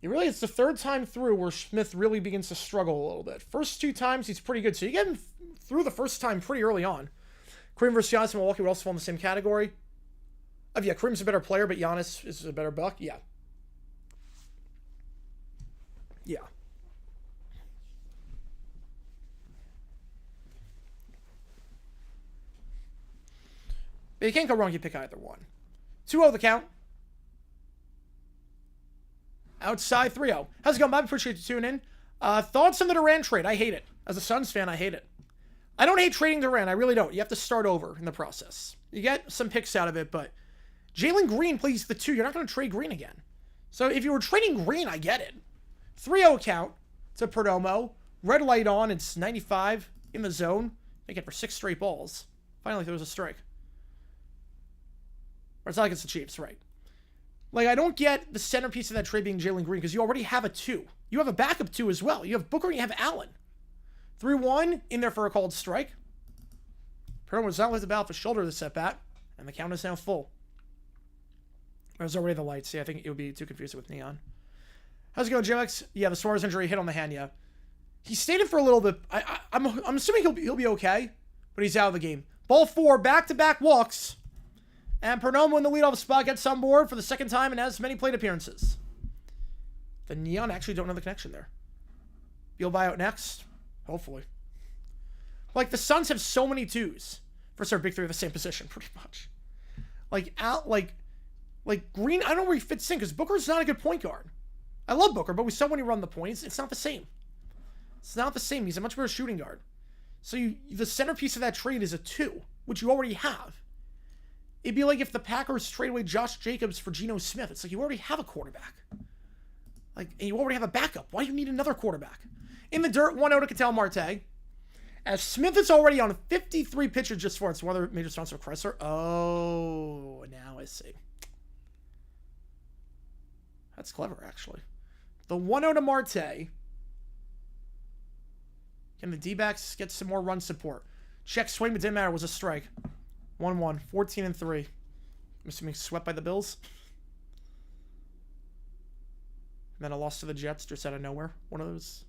It's the 3rd time through where Smith really begins to struggle a little bit. First 2 times, he's pretty good. So you get him through the first time pretty early on. Kareem versus Giannis in Milwaukee would also fall in the same category. Yeah, Kareem's a better player, but Giannis is a better buck. Yeah. Yeah. But you can't go wrong if you pick either one. 2-0 the count. Outside 3-0. How's it going, Bob? Appreciate you tuning in. Thoughts on the Durant trade? I hate it. As a Suns fan, I hate it. I don't hate trading Durant. I really don't. You have to start over in the process. You get some picks out of it, but Jalen Green plays the 2. You're not going to trade Green again. So if you were trading Green, I get it. 3-0 count to Perdomo. Red light on. It's 95 in the zone. Make it for 6 straight balls. Finally, there was a strike. Or it's not against the Chiefs, right? Like, I don't get the centerpiece of that trade being Jalen Green because you already have a 2. You have a backup 2 as well. You have Booker and you have Allen. 3-1 in there for a called strike. Perdomo was not with the bat off his shoulder this at-bat, and the count is now full. There's already the lights. Yeah, I think it would be too confusing with neon. How's it going, Dbacks? Yeah, the Suarez injury hit on the hand, yeah. He stayed in for a little bit. I'm assuming he'll be okay, but he's out of the game. Ball 4, back-to-back walks. And Perdomo in the leadoff spot gets on board for the 2nd time and has many plate appearances. The neon actually don't know the connection there. Beal buyout next. Hopefully. Like, the Suns have so many 2s. First our big 3 of the same position, pretty much. Like Green, I don't know where he fits in, because Booker's not a good point guard. I love Booker, but we saw when he run the points, it's not the same. It's not the same. He's a much better shooting guard. So the centerpiece of that trade is a 2, which you already have. It'd be like if the Packers trade away Josh Jacobs for Geno Smith. It's like you already have a quarterback. Like, and you already have a backup. Why do you need another quarterback? In the dirt, 1-0 to Marte. As Smith is already on 53 pitches just for it. So other major sponsor, Chrysler. Oh, now I see. That's clever, actually. The 1-0 to Marte. Can the Dbacks get some more run support? Check swing, but didn't matter. It was a strike. 1-1. 14-3. I'm assuming swept by the Bills. And then a loss to the Jets just out of nowhere. One of those.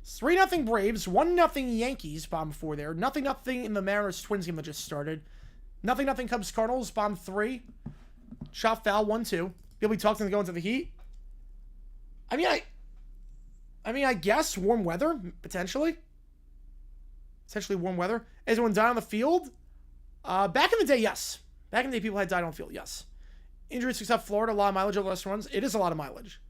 3-0 Braves. 1-0 Yankees. Bottom 4 there. 0-0 in the Mariners Twins game that just started. 0-0 Cubs Cardinals. Bottom 3. Shot foul. 1-2. You'll be talking to go into the Heat. I mean, I guess warm weather, potentially. Essentially warm weather. Has anyone died on the field? Back in the day, yes. Back in the day, people had died on the field, yes. Injuries except Florida, a lot of mileage over the last runs. It is a lot of mileage.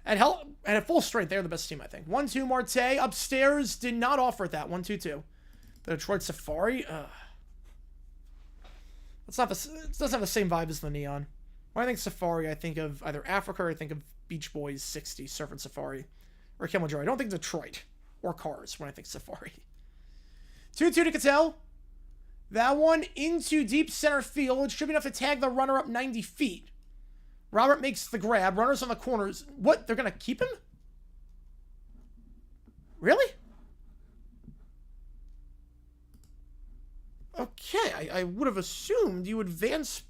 At full strength, they're the best team, I think. 1-2 Marte. Upstairs did not offer it that. 1-2-2. The Detroit Safari. It doesn't have the same vibe as the Neon. When I think Safari, I think of either Africa or I think of Beach Boys 60, Surfing Safari. Or Kilimanjaro. I don't think Detroit or Cars when I think Safari. 2-2 to Cattell. That one into deep center field. It should be enough to tag the runner up 90 feet. Robert makes the grab. Runners on the corners. What? They're going to keep him? Really? Okay. I would have assumed you would advance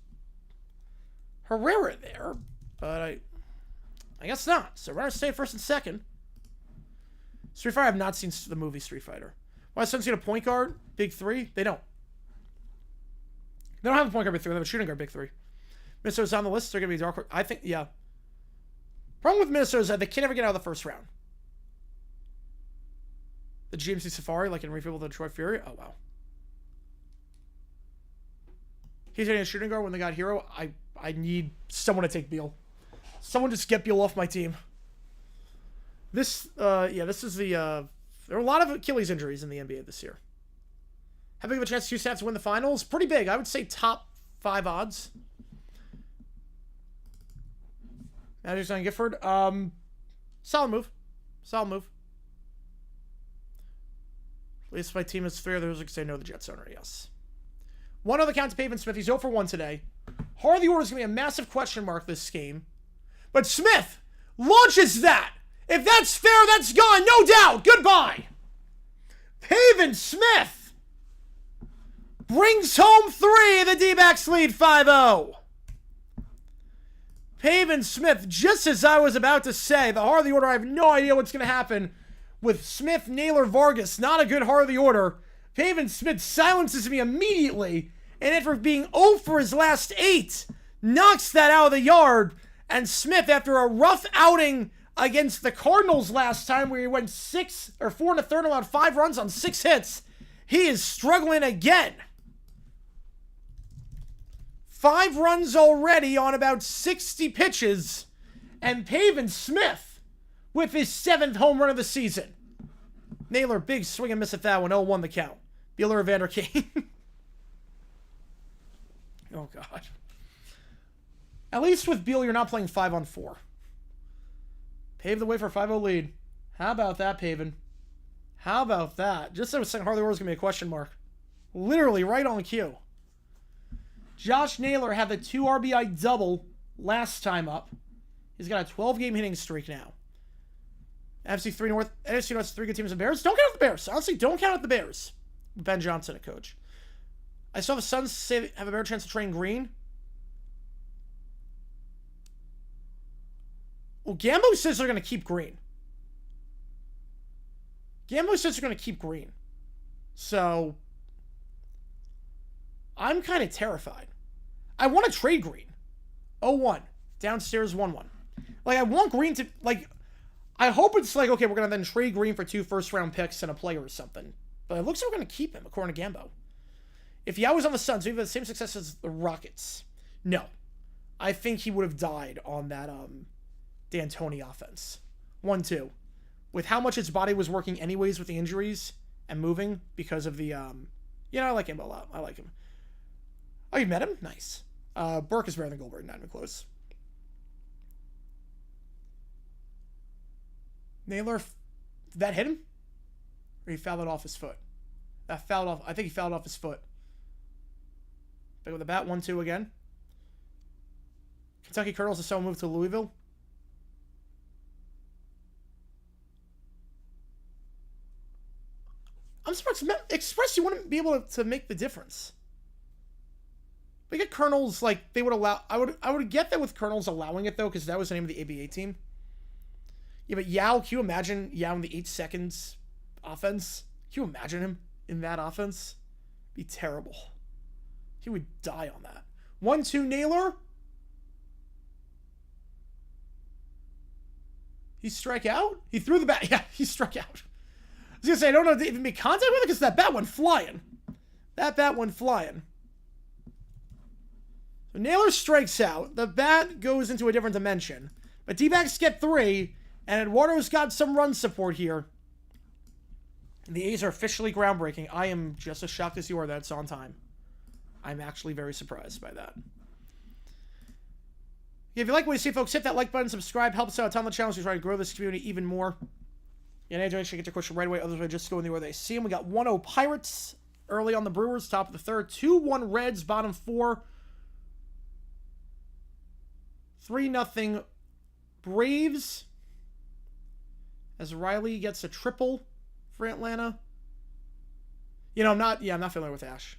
Herrera there. But I guess not. So runners stay first and second. Street Fighter, I have not seen the movie Street Fighter. Why Suns get a point guard? Big 3? They don't. They don't have a point guard big 3. They have a shooting guard big 3. Minnesota's on the list. They're going to be dark horse. I think, yeah. Problem with Minnesota is that they can't ever get out of the first round. The GMC Safari, like in Refill with the Detroit Fury. Oh, wow. He's hitting a shooting guard when they got Hero. I need someone to take Beal. Someone just get Beal off my team. This is the, there are a lot of Achilles injuries in the NBA this year. How big of a chance do you have to win the finals? Pretty big. I would say top 5 odds. Magic on Gifford. Solid move. Solid move. At least my team is 3 others who say no to the Jets owner, yes. 1 on the count to Paven Smith. He's 0 for 1 today. Heart of the order is going to be a massive question mark this game. But Smith launches that. If that's fair, that's gone. No doubt. Goodbye. Paven Smith brings home 3. The D-backs lead 5-0. Paven Smith, just as I was about to say, the heart of the order, I have no idea what's going to happen with Smith, Naylor, Vargas. Not a good heart of the order. Paven Smith silences me immediately, and after being 0 for his last 8, knocks that out of the yard. And Smith, after a rough outing against the Cardinals last time, where he went 4 1/3 and allowed 5 runs on 6 hits, he is struggling again. 5 runs already on about 60 pitches, and Paven Smith with his 7th home run of the season. Naylor, big swing and miss at that one. 0-1 the count. Buehler, Evander Kane. Oh, God. At least with Buehler, you're not playing 5-on-4. Pave the way for a 5-0 lead. How about that, Paven? How about that? Just so I was saying, Harley Orr's going to be a question mark. Literally right on cue. Josh Naylor had the 2 RBI double last time up. He's got a 12-game hitting streak now. NFC North 3 good teams and Bears. Don't count out the Bears. Honestly, don't count out the Bears. Ben Johnson, a coach. I saw the Suns say they have a better chance to train Green. Well, Gambo says they're going to keep Green. Gambo says they're going to keep Green. So, I'm kind of terrified. I want to trade Green. 0-1. Downstairs 1-1. Like, I want Green to, like, I hope it's like, okay, we're going to then trade Green for 2 first-round picks and a player or something. But it looks like we're going to keep him, according to Gambo. If Yao was on the Suns, we'd have the same success as the Rockets. No. I think he would have died on that D'Antoni offense. 1-2. With how much his body was working anyways with the injuries and moving because of the, I like him a lot. I like him. Oh, you met him? Nice. Burke is better than Goldberg, not even close. Naylor, did that hit him? Or he fouled it off his foot? I think he fouled off his foot. Back with the bat, 1-2 again. Kentucky Colonels is so moved to Louisville. I'm surprised Express you wouldn't be able to make the difference. We get Colonels, like, they would allow... I would get that with Colonels allowing it, though, because that was the name of the ABA team. Yeah, but Yao, can you imagine Yao in the 8 seconds offense? Can you imagine him in that offense? It'd be terrible. He would die on that. 1-2 Naylor. He struck out? He threw the bat. Yeah, he struck out. I was going to say, I don't know if they even make contact with it because that bat went flying. That bat went flying. So Naylor strikes out. The bat goes into a different dimension. But D-backs get 3, and Eduardo's got some run support here. And the A's are officially groundbreaking. I am just as shocked as you are that it's on time. I'm actually very surprised by that. If you like what you see, folks, hit that like button, subscribe, help us out a ton on the channel as we try to grow this community even more. Yeah, any donation get your question right away. Others will just go in the order they see them. We got 1-0 Pirates early on the Brewers, top of the 3rd. 2-1 Reds, bottom 4. 3-0 Braves. As Riley gets a triple for Atlanta. You know, I'm not familiar with Ash.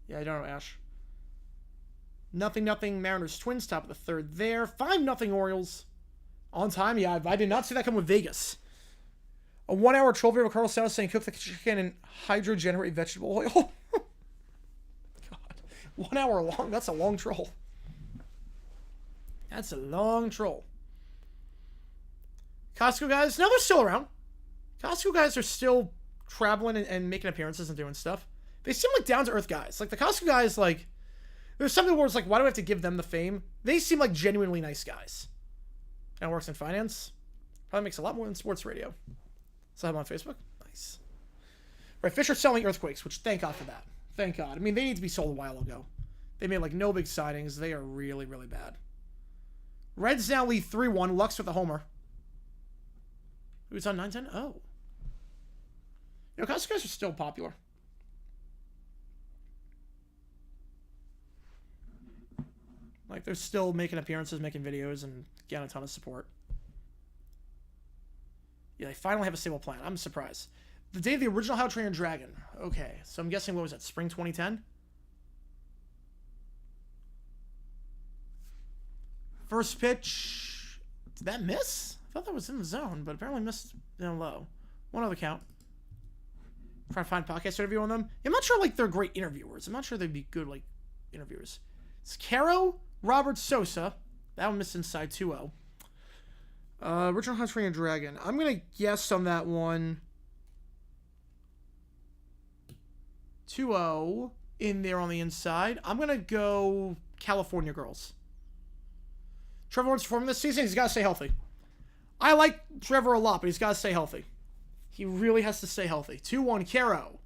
Yeah, I don't know Ash. 0-0 Mariners Twins, top of the 3rd there. 5-0 Orioles. On time, yeah, I did not see that come with Vegas. A 1-hour troll video of Carl South saying cook the chicken in hydrogenerate vegetable oil. God. 1 hour long? That's a long troll. That's a long troll. Costco guys, no, they're still around. Costco guys are still traveling and making appearances and doing stuff. They seem like down-to-earth guys. Like, the Costco guys, like, there's something where it's like, why do I have to give them the fame? They seem like genuinely nice guys. Now works in finance. Probably makes a lot more than sports radio. So I'm on Facebook. Nice. Right, Fish are selling Earthquakes, which thank God for that. Thank God. I mean, they need to be sold a while ago. They made, like, no big signings. They are really, really bad. Reds now lead 3-1. Lux with a homer. Who's on 9-10? Oh. You know, Costco guys are still popular. Like, they're still making appearances, making videos, and getting a ton of support. Yeah, they finally have a stable plan. I'm surprised. The day of the original How to Train Your Dragon. Okay, so I'm guessing, what was that, spring 2010? First pitch. Did that miss? I thought that was in the zone, but apparently missed down low. One other count. Trying to find podcast interview on them. I'm not sure, like, they're great interviewers. I'm not sure they'd be good, like, interviewers. It's Caro, Robert Sosa. That one missed inside 2-0. Original How to Train Your Dragon. I'm going to guess on that one 2-0 in there on the inside. I'm going to go California Girls. Trevor Lawrence performing this season. He's got to stay healthy. I like Trevor a lot, but he's got to stay healthy. He really has to stay healthy. 2-1, Caro.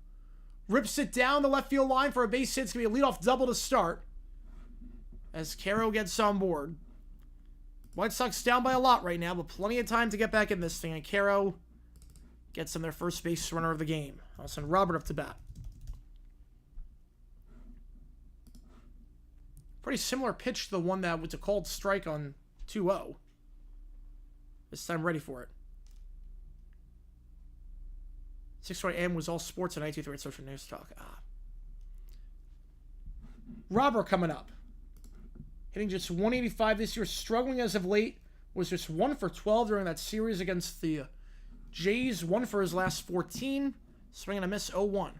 Rips it down the left field line for a base hit. It's going to be a leadoff double to start. As Caro gets on board. White Sox down by a lot right now, but plenty of time to get back in this thing. And Caro gets them their first base runner of the game. I'll send Robert up to bat. Pretty similar pitch to the one that was a called strike on 2-0. This time ready for it. 6:20 AM was all sports on 92.3 Social News Talk. Robert coming up. Hitting just 185 this year. Struggling as of late. Was just 1 for 12 during that series against the Jays. 1 for his last 14. Swing and a miss, 0-1.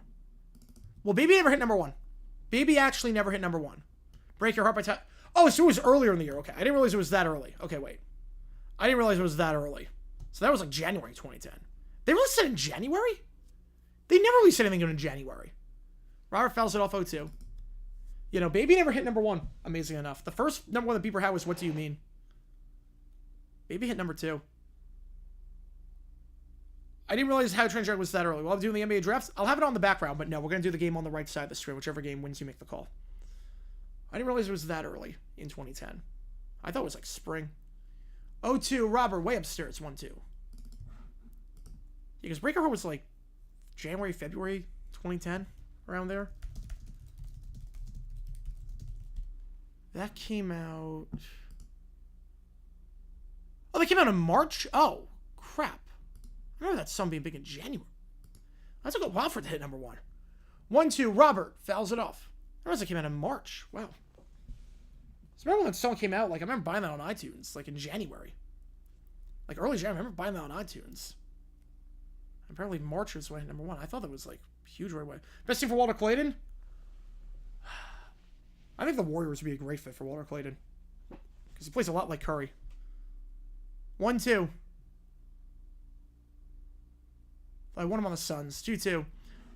Well, Baby never hit number 1. Baby actually never hit number 1. Break Your Heart by Oh, so it was earlier in the year. Okay, I didn't realize it was that early. Okay, wait. I didn't realize it was that early. So that was like January 2010. They released it in January? They never released anything in January. Robert fouls it off 0-2. You know, Baby never hit number 1, amazing enough. The first number 1 that Bieber had was What Do You Mean? Baby hit number 2. I didn't realize How to Train Your Dragon was that early. While I'm doing the NBA drafts, I'll have it on the background, but no, we're going to do the game on the right side of the screen. Whichever game wins, you make the call. I didn't realize it was that early in 2010. I thought it was like spring. 0-2, Robert, way upstairs, 1-2. Yeah, because Breaker Heart was like January, February 2010, around there. That came out... Oh, they came out in March? Oh, crap. I remember that song being big in January. That took a while for it to hit number 1. 1-2, Robert fouls it off. I realized it came out in March. Wow. So remember when that song came out? Like, I remember buying that on iTunes, like in January. Like early January, I remember buying that on iTunes. Apparently March was way number 1. I thought that was like huge right away. Best team for Walter Clayton? I think the Warriors would be a great fit for Walter Clayton. Because he plays a lot like Curry. 1-2. I won him on the Suns. 2-2.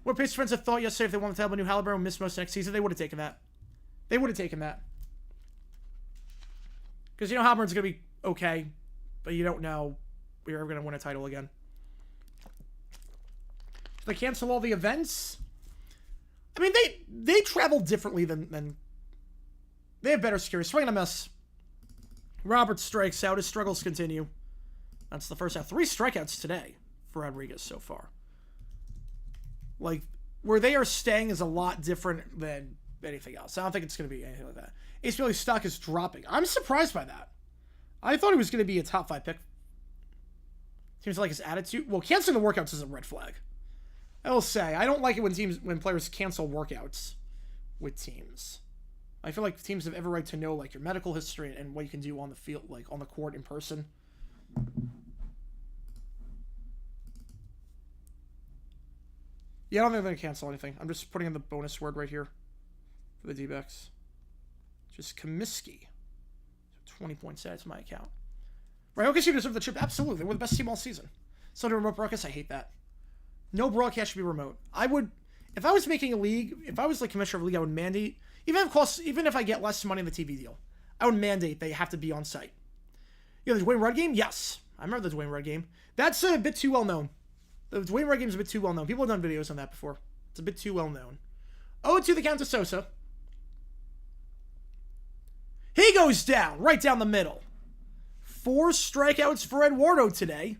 What Pacers fans have thought yesterday if they wanted to have a new Halliburton miss most next season, they would have taken that. They would have taken that. Because you know Halliburton's going to be okay, but you don't know if you're ever going to win a title again. They cancel all the events. I mean, they travel differently than they have better security. Swing and a miss. Robert strikes out. His struggles continue. That's the first out. 3 strikeouts today for Rodriguez so far. Like, where they are staying is a lot different than anything else. I don't think it's going to be anything like that. Ace Bailey's stock is dropping. I'm surprised by that. I thought he was going to be a top 5 pick. Seems like his attitude. Well, canceling the workouts is a red flag. I will say, I don't like it when players cancel workouts with teams. I feel like teams have every right to know like your medical history and what you can do on the field, like on the court in person. Yeah, I don't think they're going to cancel anything. I'm just putting in the bonus word right here for the Dbacks. Just Comiskey. 20 points added to my account. Right, okay, so you deserve the chip. Absolutely. We're the best team all season. So to remote broadcast, I hate that. No broadcast should be remote. I would, if I was making a league, if I was like commissioner of a league, I would mandate, even if I get less money in the TV deal, I would mandate they have to be on site. You know, the Dwayne Rudd game? Yes. I remember the Dwayne Rudd game. That's a bit too well known. The Dwayne Rudd game is a bit too well known. People have done videos on that before. It's a bit too well known. 0-2 the count to Sosa. He goes down, right down the middle. 4 strikeouts for Eduardo today.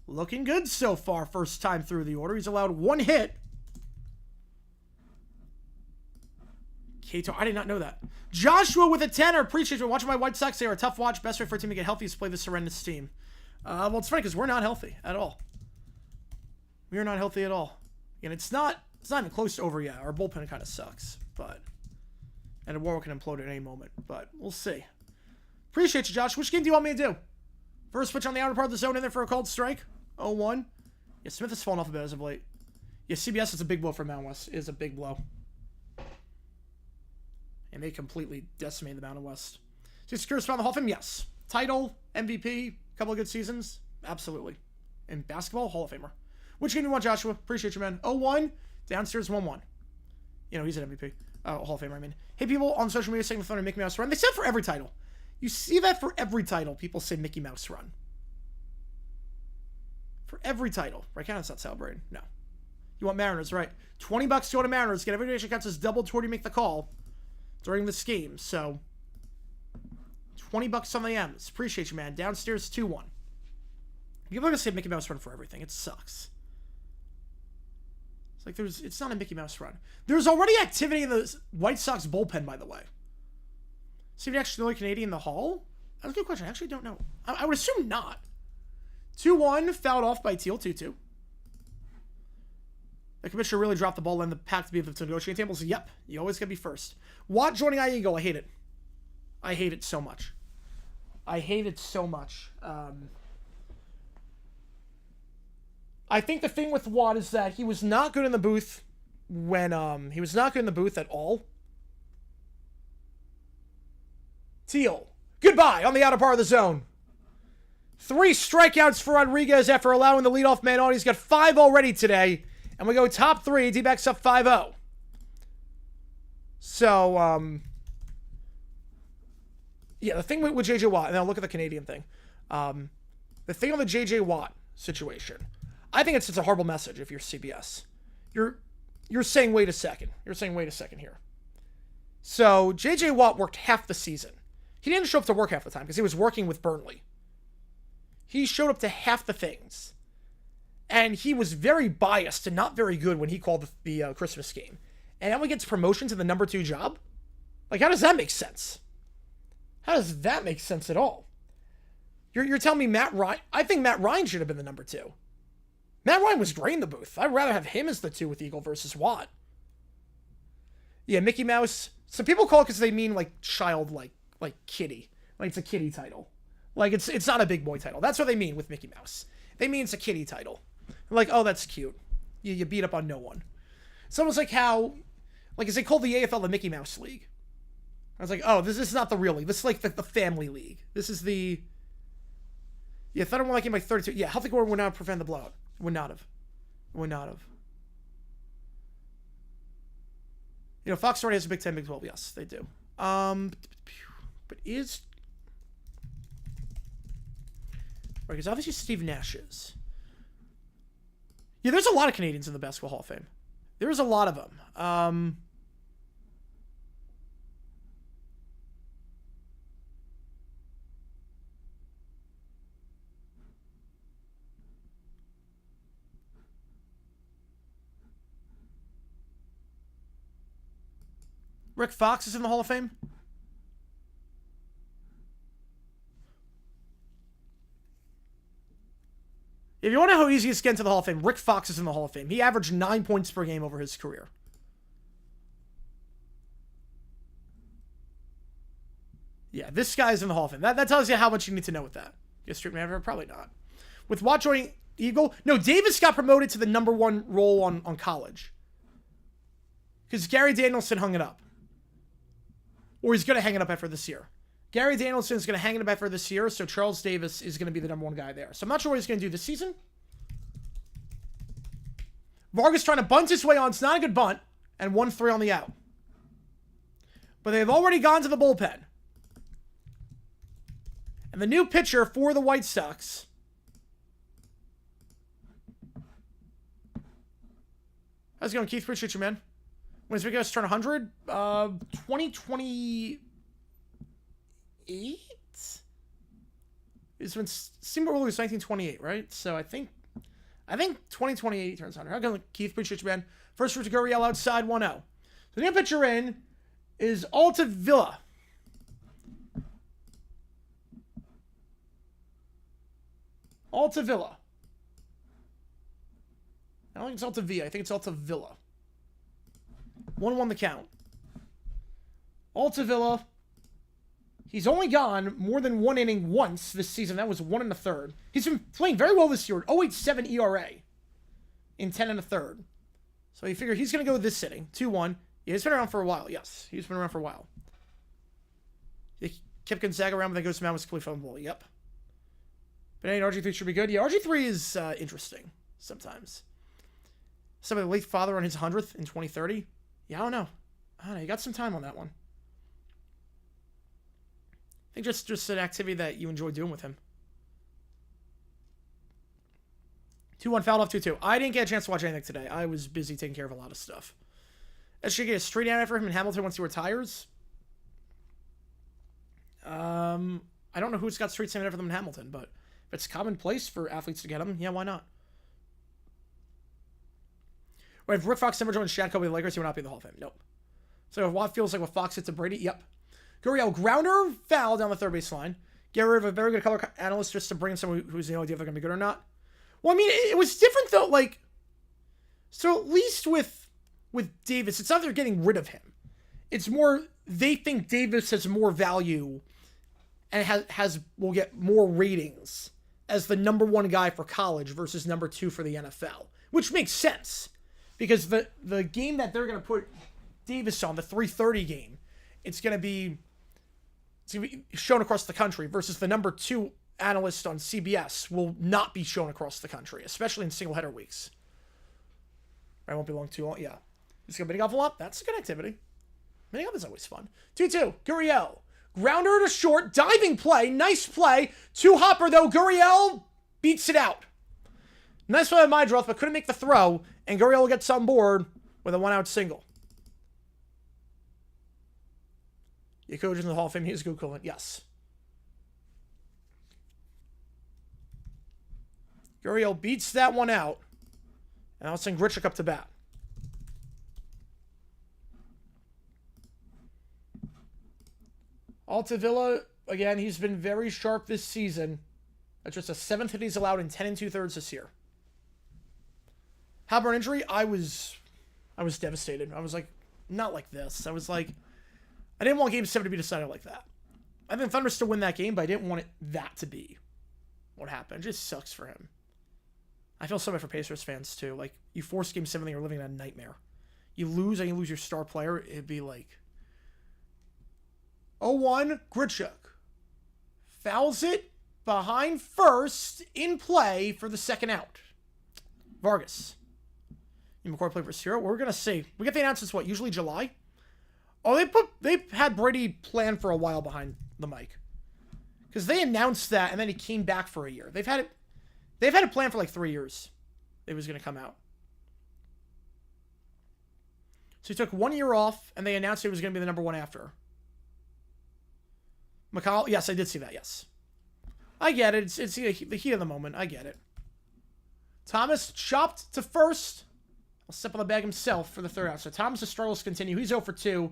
Looking good so far, first time through the order. He's allowed 1 hit. Kato, I did not know that. Joshua with a 10. Appreciate you watching my White Sox. They are a tough watch. Best way for a team to get healthy is to play this horrendous team. Well, it's funny because we're not healthy at all. We are not healthy at all. And it's not even close to over yet. Our bullpen kind of sucks. And Warwick can implode at any moment. But we'll see. Appreciate you, Josh. Which game do you want me to do? First pitch on the outer part of the zone in there for a called strike. 0-1. Yeah, Smith has fallen off a bit as of late. Yeah, CBS is a big blow for Mountain West. It is a big blow. And they completely decimated the Mountain West. So secures found the Hall of Fame? Yes. Title, MVP, couple of good seasons? Absolutely. In basketball, Hall of Famer. Which game do you want, Joshua? Appreciate you, man. 0-1. Downstairs 1-1. You know, he's an MVP. Hall of Famer, I mean. Hey, people on social media saying the phone and Mickey Mouse Run. They said for every title. You see that for every title, people say Mickey Mouse Run. For every title. Right now, it's not celebrating. No. You want Mariners, right? $20 to go to Mariners. Get every donation counts as double toward you make the call during this game. So, $20 on the M's. Appreciate you, man. Downstairs 2-1. People are going to say Mickey Mouse Run for everything. It sucks. It's like it's not a Mickey Mouse Run. There's already activity in the White Sox bullpen, by the way. See if you actually know Canadian in the Hall? That's a good question. I actually don't know. I would assume not. 2-1, fouled off by Teal, 2-2. The commissioner really dropped the ball in the pack to be able to negotiate tables. Yep, you always gotta be first. Watt joining Iego, I hate it. I hate it so much. I hate it so much. I think the thing with Watt is that he was not good in the booth when he was not good in the booth at all. Teal, goodbye on the outer part of the zone. 3 strikeouts for Rodriguez after allowing the leadoff man on. He's got 5 already today. And we go top 3. Dbacks up 5-0. So, yeah, the thing with J.J. Watt, and I'll look at the Canadian thing. The thing on the J.J. Watt situation, I think it's a horrible message if you're CBS. You're saying, wait a second. You're saying, wait a second here. So, J.J. Watt worked half the season. He didn't show up to work half the time because he was working with Burnley. He showed up to half the things. And he was very biased and not very good when he called the Christmas game. And now he gets promotion to the number 2 job? Like, how does that make sense? How does that make sense at all? You're telling me Matt Ryan... I think Matt Ryan should have been the number 2. Matt Ryan was great in the booth. I'd rather have him as the 2 with Eagle versus Watt. Yeah, Mickey Mouse... Some people call it because they mean, like, child, like kitty. Like, it's a kitty title. Like, it's not a big boy title. That's what they mean with Mickey Mouse. They mean it's a kitty title. Like, oh, that's cute. You beat up on no one. It's almost like how, like, is they called the AFL the Mickey Mouse League? I was like, oh, this is not the real league. This is like the family league. This is the... Yeah, Thunder won that game by 32. Yeah, Healthy Core would not have prevented the blowout. Would not have. Would not have. You know, Fox already has a Big 10, Big 12. Yes, they do. But is... Right, because obviously Steve Nash is. Yeah, there's a lot of Canadians in the Basketball Hall of Fame. There's a lot of them. Rick Fox is in the Hall of Fame. If you want to know how easy it is to get into the Hall of Fame, Rick Fox is in the Hall of Fame. He averaged 9 points per game over his career. Yeah, this guy's in the Hall of Fame. That tells you how much you need to know with that. Yes, Street Manager? Probably not. With Watt joining Eagle? No, Davis got promoted to the number 1 role on college. Because Gary Danielson hung it up. Or he's going to hang it up after this year. Gary Danielson is going to hang it up after this year, so Charles Davis is going to be the number 1 guy there. So I'm not sure what he's going to do this season. Vargas trying to bunt his way on. It's not a good bunt. And 1-3 on the out. But they've already gone to the bullpen. And the new pitcher for the White Sox. How's it going, Keith? Appreciate you, man. When is Vegas turn 100? 2028? It's been Steamboat Willie was 1928, right? So I think 2028 turns 100. How come Keith? Appreciate you, man. First route to go yell outside 1-0. So the new pitcher in is Altavilla. Altavilla. I don't think it's Altavilla. I think it's Altavilla. 1-1 the count. Altavilla. He's only gone more than 1 inning once this season. That was 1 1/3. He's been playing very well this year. 0.87 ERA in 10 1/3. So you figure he's going to go this inning. 2-1. Yeah, he's been around for a while. Yes, he's been around for a while. He kept Gonzaga around, but then goes to Mound with complete fumble. Yep. But anyway, RG3 should be good. Yeah, RG3 is interesting sometimes. Somebody late father on his 100th in 2030. Yeah, I don't know. You got some time on that one. I think just an activity that you enjoy doing with him. 2-1 fouled off 2-2. I didn't get a chance to watch anything today. I was busy taking care of a lot of stuff. Should get a straight out after him in Hamilton once he retires. I don't know who's got straight stand after them in Hamilton, but if it's commonplace for athletes to get them, yeah, why not? Wait, if Rick Fox never joined Shad Kobe the Lakers, he would not be in the Hall of Fame. Nope. So if Watt feels like what Fox hit to Brady, yep. Gurriel, grounder, foul down the third base line. Get rid of a very good color analyst just to bring in someone who's no idea if they're going to be good or not. Well, I mean, it was different, though. Like, so at least with Davis, it's not they're getting rid of him. It's more they think Davis has more value and will get more ratings as the number 1 guy for college versus number 2 for the NFL, which makes sense because the game that they're going to put Davis on, the 3:30 game, it's going to be shown across the country versus the number 2 analyst on CBS will not be shown across the country, especially in single header weeks. I won't be long too long. Yeah. Just going to mini golf a lot. That's a good activity. Mini golf is always fun. 2-2. Gurriel. Grounder to short. Diving play. Nice play. 2-hopper though. Gurriel beats it out. Nice play by Mydroth, but couldn't make the throw. And Gurriel gets on board with a 1-out single. Your coach in the Hall of Fame. He's Googling. Yes. Gurriel beats that one out. And I'll send Grichuk up to bat. Altavilla, again, he's been very sharp this season. That's just a 7th hit he's allowed in 10 2/3 this year. Halburn injury, I was devastated. I was like, not like this. I was like, I didn't want Game 7 to be decided like that. I think Thunder still win that game, but I didn't want that to be what happened. It just sucks for him. I feel so bad for Pacers fans, too. Like, you force Game 7 and you're living in a nightmare. You lose and you lose your star player, it'd be like... 0-1, Grichuk. Fouls it behind first, in play for the second out. Vargas. McCoy play for Sierra. We're going to see. We get the announcements, what, usually July? Oh, they had Brady plan for a while behind the mic. Because they announced that, and then he came back for a year. They've had it planned for like 3 years. It was going to come out. So he took 1 year off, and they announced it was going to be the number 1 after. McCall, yes, I did see that, yes. I get it. It's the heat of the moment. I get it. Thomas chopped to first. I'll step on the bag himself for the third out. So Thomas' struggles continue. He's 0 for 2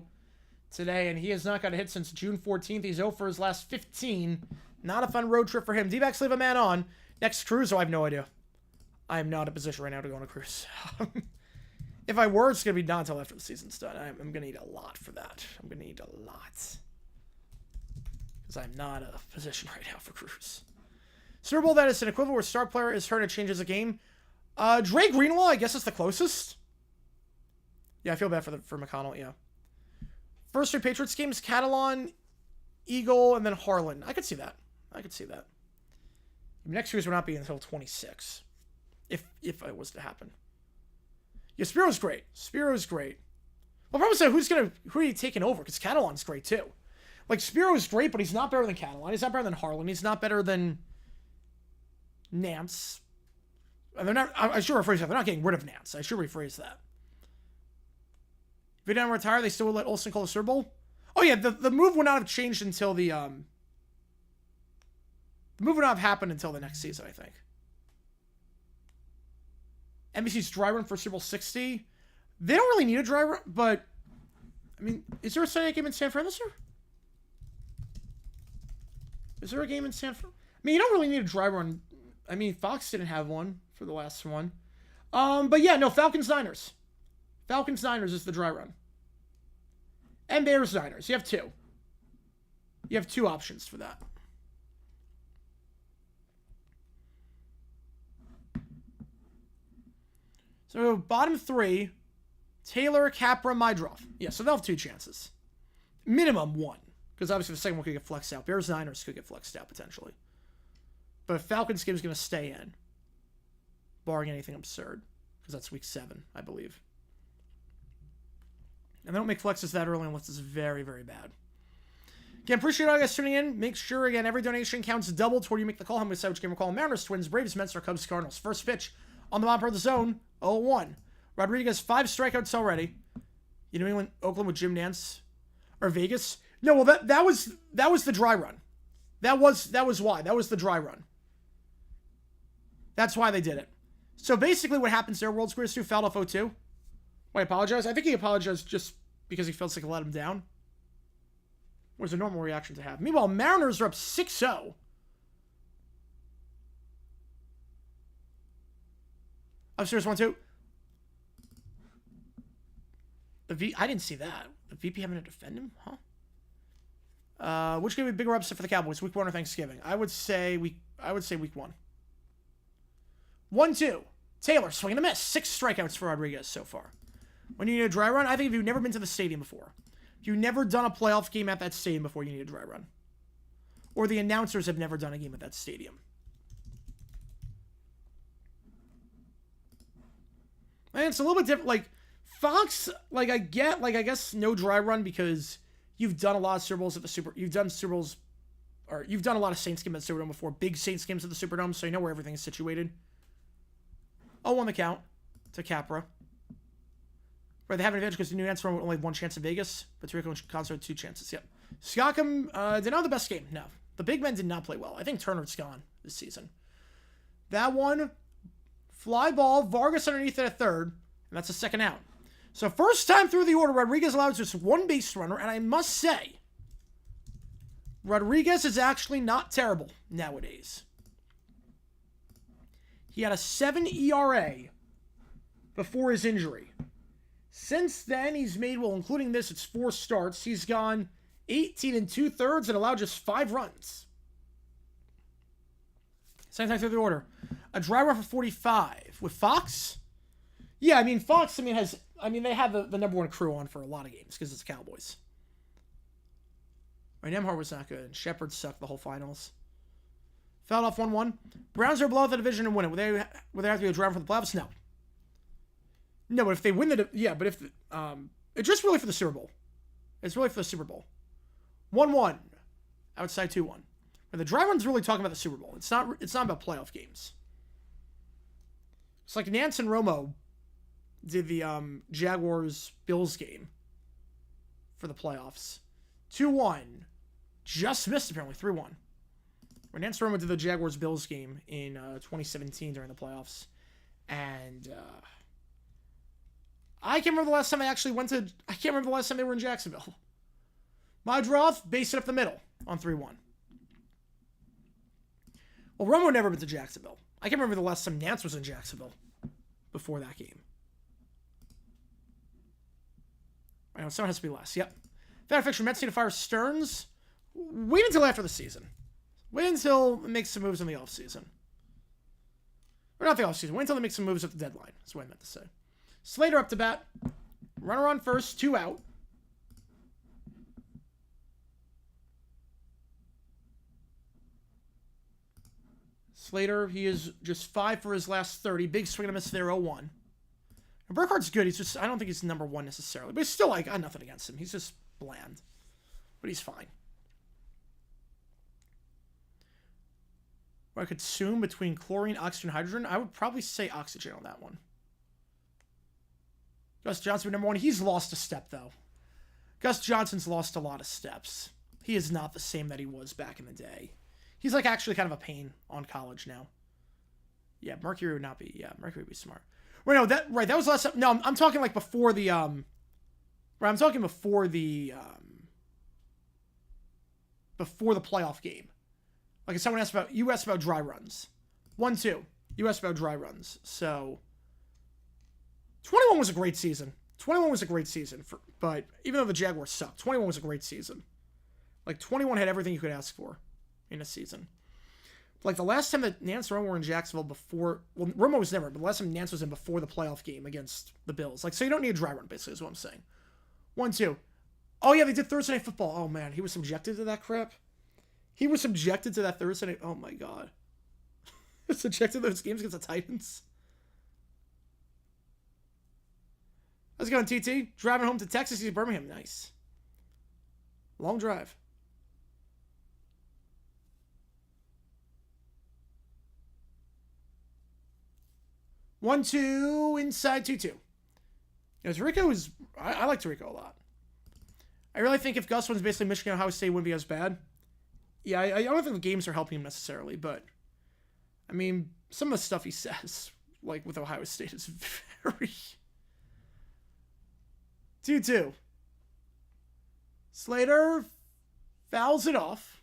today, and he has not got a hit since June 14th. He's 0 for his last 15. Not a fun road trip for him. Dbacks leave a man on. Next cruise, I have no idea. I am not in a position right now to go on a cruise. If I were, it's going to be not until after the season's done. I'm going to need a lot for that. I'm going to need a lot. Because I'm not in a position right now for cruise. Super Bowl, that is an equivalent where star player is hurt and changes the game. Dre Greenlaw, I guess, is the closest. Yeah, I feel bad for McConnell, yeah. First 3 Patriots games, Catalan, Eagle, and then Harlan. I could see that. Next cruise will not be until 26. If it was to happen. Yeah, Spiro's great. Well, probably say who are you taking over? Because Catalan's great too. Like, Spiro's great, but he's not better than Catalan. He's not better than Harlan. He's not better than Nance. And they're not, I should rephrase that. They're not getting rid of Nance. I should rephrase that. If he didn't retire, they still would let Olsen call the Super Bowl. Oh yeah, the move would not have changed until the move would not have happened until the next season, I think. NBC's dry run for Super Bowl 60. They don't really need a dry run, but I mean, is there a Sunday night game in San Fran this year? Is there a game in San Fran? I mean, you don't really need a dry run. I mean, Fox didn't have one for the last one. But yeah, no, Falcons-Niners. Falcons-Niners is the dry run. And Bears-Niners. You have two. You have two options for that. So, bottom three, Taylor, Capra, Mydroff. Yeah, so they'll have two chances. Minimum one. Because obviously the second one could get flexed out. Bears-Niners could get flexed out, potentially. But Falcons game is going to stay in. Barring anything absurd. Because that's week 7, I believe. And they don't make flexes that early unless it's very, very bad. Again, appreciate all you guys tuning in. Make sure, again, every donation counts double toward you make the call. I'm going to say which game we're calling. Mariners, Twins, Braves, Mets, or Cubs, Cardinals. First pitch on the bottom part of the zone. 0-1. Rodriguez, 5 strikeouts already. You New England, Oakland with Jim Nance. Or Vegas. No, well, that was the dry run. That was why. That was the dry run. That's why they did it. So basically what happens there, World Series 2 fouled off 0-2. Why apologize? I think he apologized just because he felt like it let him down. Was a normal reaction to have. Meanwhile, Mariners are up 6-0. Upstairs 1-2. I didn't see that. The VP having to defend him? Huh? Which game would be bigger upset for the Cowboys? Week 1 or Thanksgiving? I would say week 1. 1-2. Taylor, swing and a miss. 6 strikeouts for Rodriguez so far. When you need a dry run, I think if you've never been to the stadium before, if you've never done a playoff game at that stadium before, you need a dry run. Or the announcers have never done a game at that stadium. And it's a little bit different. Like, Fox, like, I guess no dry run because you've done a lot of Super Bowls at the you've done Super Bowls, or you've done a lot of Saints games at the Superdome before, big Saints games at the Superdome, so you know where everything is situated. 0-1 the count to Capra. Right, they have an advantage because the New Answer only have 1 chance in Vegas, but Tirico and Concert 2 chances. Yep. Siakam did not have the best game. No. The big men did not play well. I think Turner's gone this season. That one, fly ball, Vargas underneath at a third, and that's a second out. So first time through the order, Rodriguez allows just 1 base runner, and I must say, Rodriguez is actually not terrible nowadays. He had a 7 ERA before his injury. Since then, he's made, well, including this, it's 4 starts. He's gone 18 2/3 and allowed just 5 runs. Second time through the order. A dry run for 45. With Fox? Yeah, I mean, Fox, they have the number 1 crew on for a lot of games because it's Cowboys. Right, Nemhart was not good. Shepard sucked the whole finals. Fouled off 1-1. Browns are below the division and win it. Would they have to be a dry run for the playoffs? No. No, but if they win it's just really for the Super Bowl. It's really for the Super Bowl. 1-1. Outside 2-1. But the dry run's really talking about the Super Bowl. It's not about playoff games. It's like Nance and Romo did the Jaguars-Bills game for the playoffs. 2-1. Just missed, apparently. 3-1. Where Nance Romo did the Jaguars-Bills game in 2017 during the playoffs. And I can't remember the last time they actually I can't remember the last time they were in Jacksonville. Mydroff, base it up the middle on 3-1. Well, Romo never been to Jacksonville. I can't remember the last time Nance was in Jacksonville before that game. I know, someone has to be less. Yep. Fact fiction, Mets need to fire Stearns. Wait until after the season. Wait until it makes some moves in the offseason. Or not the offseason. Wait until they make some moves at the deadline. That's what I meant to say. Slater up to bat. Runner on first, 2 out. Slater, he is just 5 for his last 30. Big swing and a miss there, 0-1. And Burkhart's good. He's just, I don't think he's number 1 necessarily. But he's still, I got nothing against him. He's just bland. But he's fine. Or I could consume between chlorine, oxygen, hydrogen. I would probably say oxygen on that one. Gus Johnson, number 1. He's lost a step, though. Gus Johnson's lost a lot of steps. He is not the same that he was back in the day. He's like actually kind of a pain on college now. Yeah, Mercury would not be. Yeah, Mercury would be smart. Wait, no, that was last time. No, I'm talking like before the But I'm talking before the playoff game. Like if someone asked about, you asked about dry runs. 1-2. You asked about dry runs. So 21 was a great season. 21 was a great season, but even though the Jaguars sucked, 21 was a great season. Like 21 had everything you could ask for in a season. Like the last time that Nance and Romo were in Jacksonville before, well, Romo was never, but the last time Nance was in before the playoff game against the Bills. Like, so you don't need a dry run, basically, is what I'm saying. 1-2. Oh, yeah, they did Thursday Night Football. Oh, man, he was subjected to that crap. He was subjected to that Thursday night. Oh, my God. He was subjected to those games against the Titans. How's it going, TT? Driving home to Texas, he's Birmingham. Nice. Long drive. One, two, inside 2-2. You know, Tirico is... I like Tirico a lot. I really think if Gus wins basically Michigan, Ohio State wouldn't be as bad. Yeah, I don't think the games are helping him necessarily, but... I mean, some of the stuff he says, like with Ohio State, is very... 2-2. Slater fouls it off.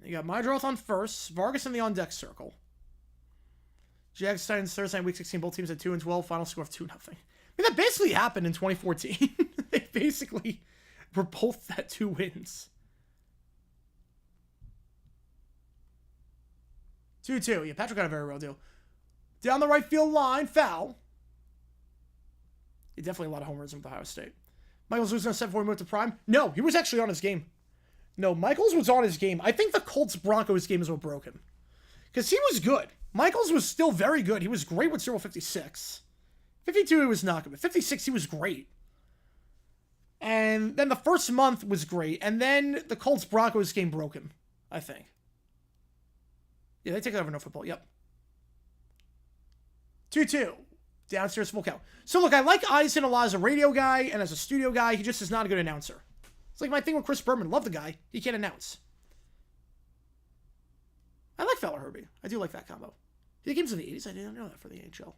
You got Mydroth on first. Vargas in the on-deck circle. Jags, Titans, Thursday night, Week 16. Both teams at 2-12. Final score of 2-0. I mean, that basically happened in 2014. They basically were both at 2 wins. 2-2. Yeah, Patrick got a very real deal. Down the right field line. Foul. Yeah, definitely a lot of homers with Ohio State. Michael's losing a 7-4 move to prime. No, he was actually on his game. No, Michaels was on his game. I think the Colts-Broncos game is what broke him. Because he was good. Michaels was still very good. He was great with 56. 52, he was not good. But 56, he was great. And then the first month was great. And then the Colts-Broncos game broke him, I think. Yeah, they take it over no football. Yep. 2-2. Downstairs full count. So look, I like Eisen a lot as a radio guy and as a studio guy. He just is not a good announcer. It's like my thing with Chris Berman. Love the guy. He can't announce. I like Fowler Herbie. I do like that combo. He games in the 80s. I didn't know that for the NHL.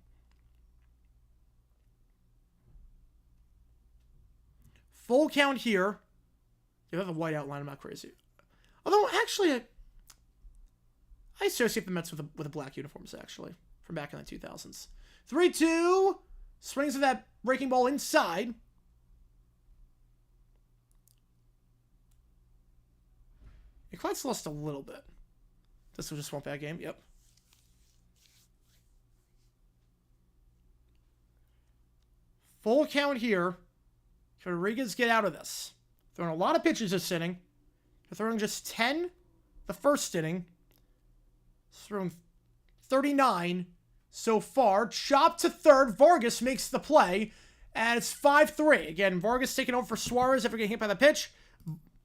Full count here. You have a white outline. I'm not crazy. Although, actually, I associate the Mets with the black uniforms, actually, from back in the 2000s. 3-2. Swings of that breaking ball inside. Clyde's lost a little bit. This was just one bad game. Yep. Full count here. Can Rodriguez get out of this? Throwing a lot of pitches this inning. They're throwing just 10 the first inning. Throwing 39 so far. Chop to third. Vargas makes the play. And it's 5-3. Again, Vargas taking over for Suarez after getting hit by the pitch.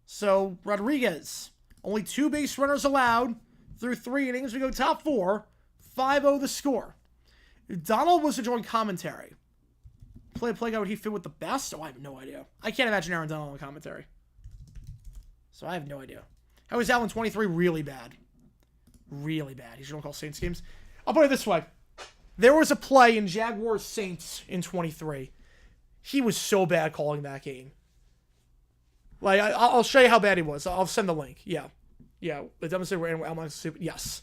So, Rodriguez... Only 2 base runners allowed through 3 innings. We go top 4. 5-0 the score. Donald was enjoying commentary. Play guy, would he fit with the best? Oh, I have no idea. I can't imagine Aaron Donald on commentary. So I have no idea. How is Allen 23? Really bad. Really bad. He should don't call Saints games. I'll put it this way. There was a play in Jaguars Saints in 23. He was so bad calling that game. Like, I'll show you how bad he was. I'll send the link. Yeah. Yeah. The demonstrator where Almon's stupid. Yes.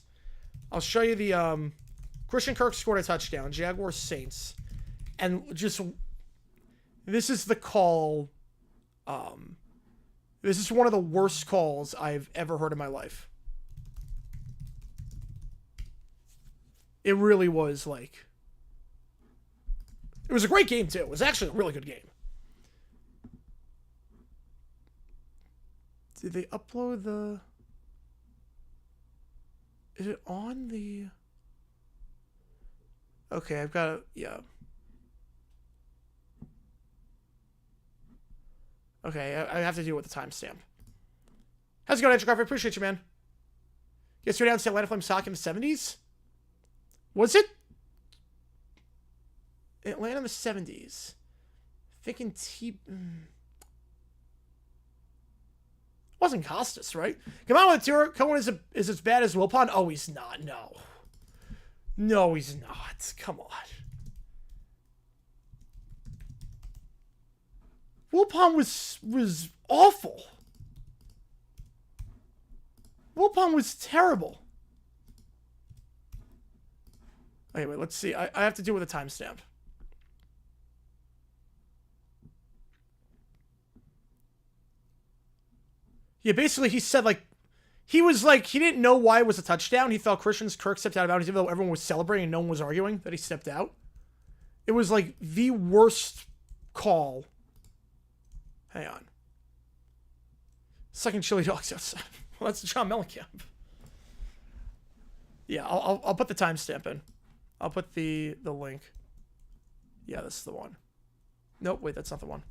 I'll show you the, Christian Kirk scored a touchdown. Jaguars Saints. And just, this is the call. This is one of the worst calls I've ever heard in my life. It really was like, it was a great game too. It was actually a really good game. Did they upload the... Is it on the... Okay, I've got it. Yeah. Okay, I have to deal with the timestamp. How's it going, Andrew Garfield? I appreciate you, man. You guys go down to Atlanta Flames stock in the 70s? Was it? Atlanta in the 70s. Thinking wasn't Costas, right? Come on with Tiro. Cohen is as bad as Wilpon? Oh, he's not. No. No, he's not. Come on. Wilpon was awful. Wilpon was terrible. Anyway, let's see. I have to do it with a timestamp. Yeah, basically he said, like, he was like, he didn't know why it was a touchdown. He thought Kirk stepped out of bounds, even though everyone was celebrating and no one was arguing that he stepped out. It was like the worst call. Hang on. Second chili dogs outside. Well, that's John Mellencamp. Yeah, I'll put the timestamp in. I'll put the link. Yeah, this is the one. Nope, wait, that's not the one.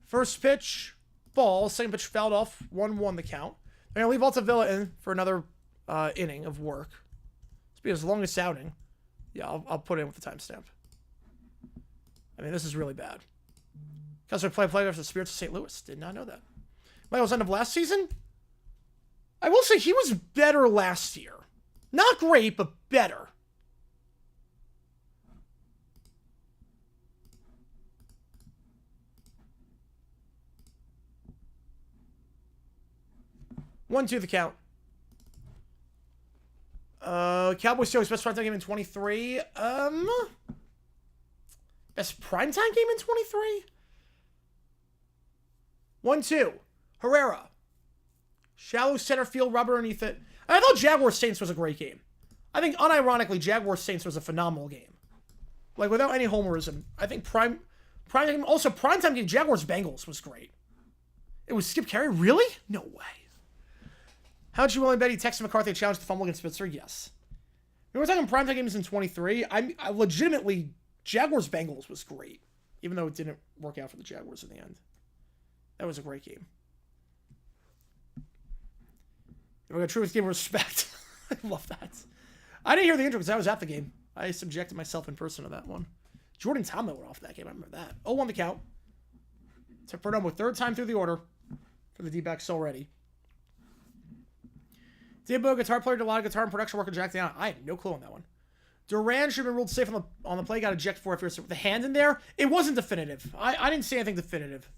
First pitch, ball. Second pitch fouled off. 1-1 the count. They're going to leave Altavilla in for another inning of work. It's be his longest outing. Yeah, I'll put it in with the timestamp. I mean, this is really bad. Custer played after the Spirits of St. Louis. Did not know that. Michael's end of last season? I will say he was better last year. Not great, but better. One, two, the count. Cowboys Steelers best primetime game in 23. Best primetime game in 23? 1-2. Herrera. Shallow center field, rubber underneath it. I thought Jaguars Saints was a great game. I think, unironically, Jaguars Saints was a phenomenal game. Like, without any homerism. I think primetime game, Jaguars Bengals was great. It was Skip Carey? Really? No way. How'd you willing bet he texted McCarthy a challenge to fumble against Pittsburgh? Yes. We're talking primetime games in 23. I legitimately, Jaguars Bengals was great. Even though it didn't work out for the Jaguars in the end. That was a great game. We're going to true with game of respect. I love that. I didn't hear the intro because I was at the game. I subjected myself in person to that one. Jordan Tomlin went off that game. I remember that. 0-1 the count. To Perdomo, third time through the order for the D-backs already. Debo, guitar player, did a lot of guitar and production work with Jack Down. I have no clue on that one. Duran should have been ruled safe on the play. Got ejected for it. With the hand in there, it wasn't definitive. I didn't see anything definitive.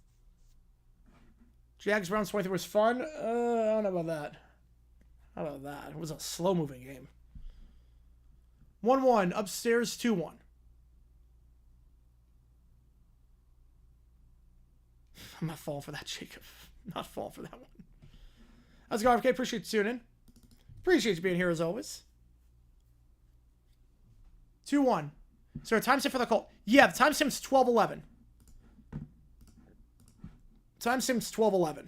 Jags Browns 23 was fun. I don't know about that. How about that? It was a slow-moving game. 1-1. Upstairs 2-1. I'm not falling for that, Jacob. Not falling for that one. How's it going, RFK? Appreciate you tuning in. Appreciate you being here as always. 2-1. Is there a timestamp for the call? Yeah, the timestamp's 12:11. Timestamp's 12:11.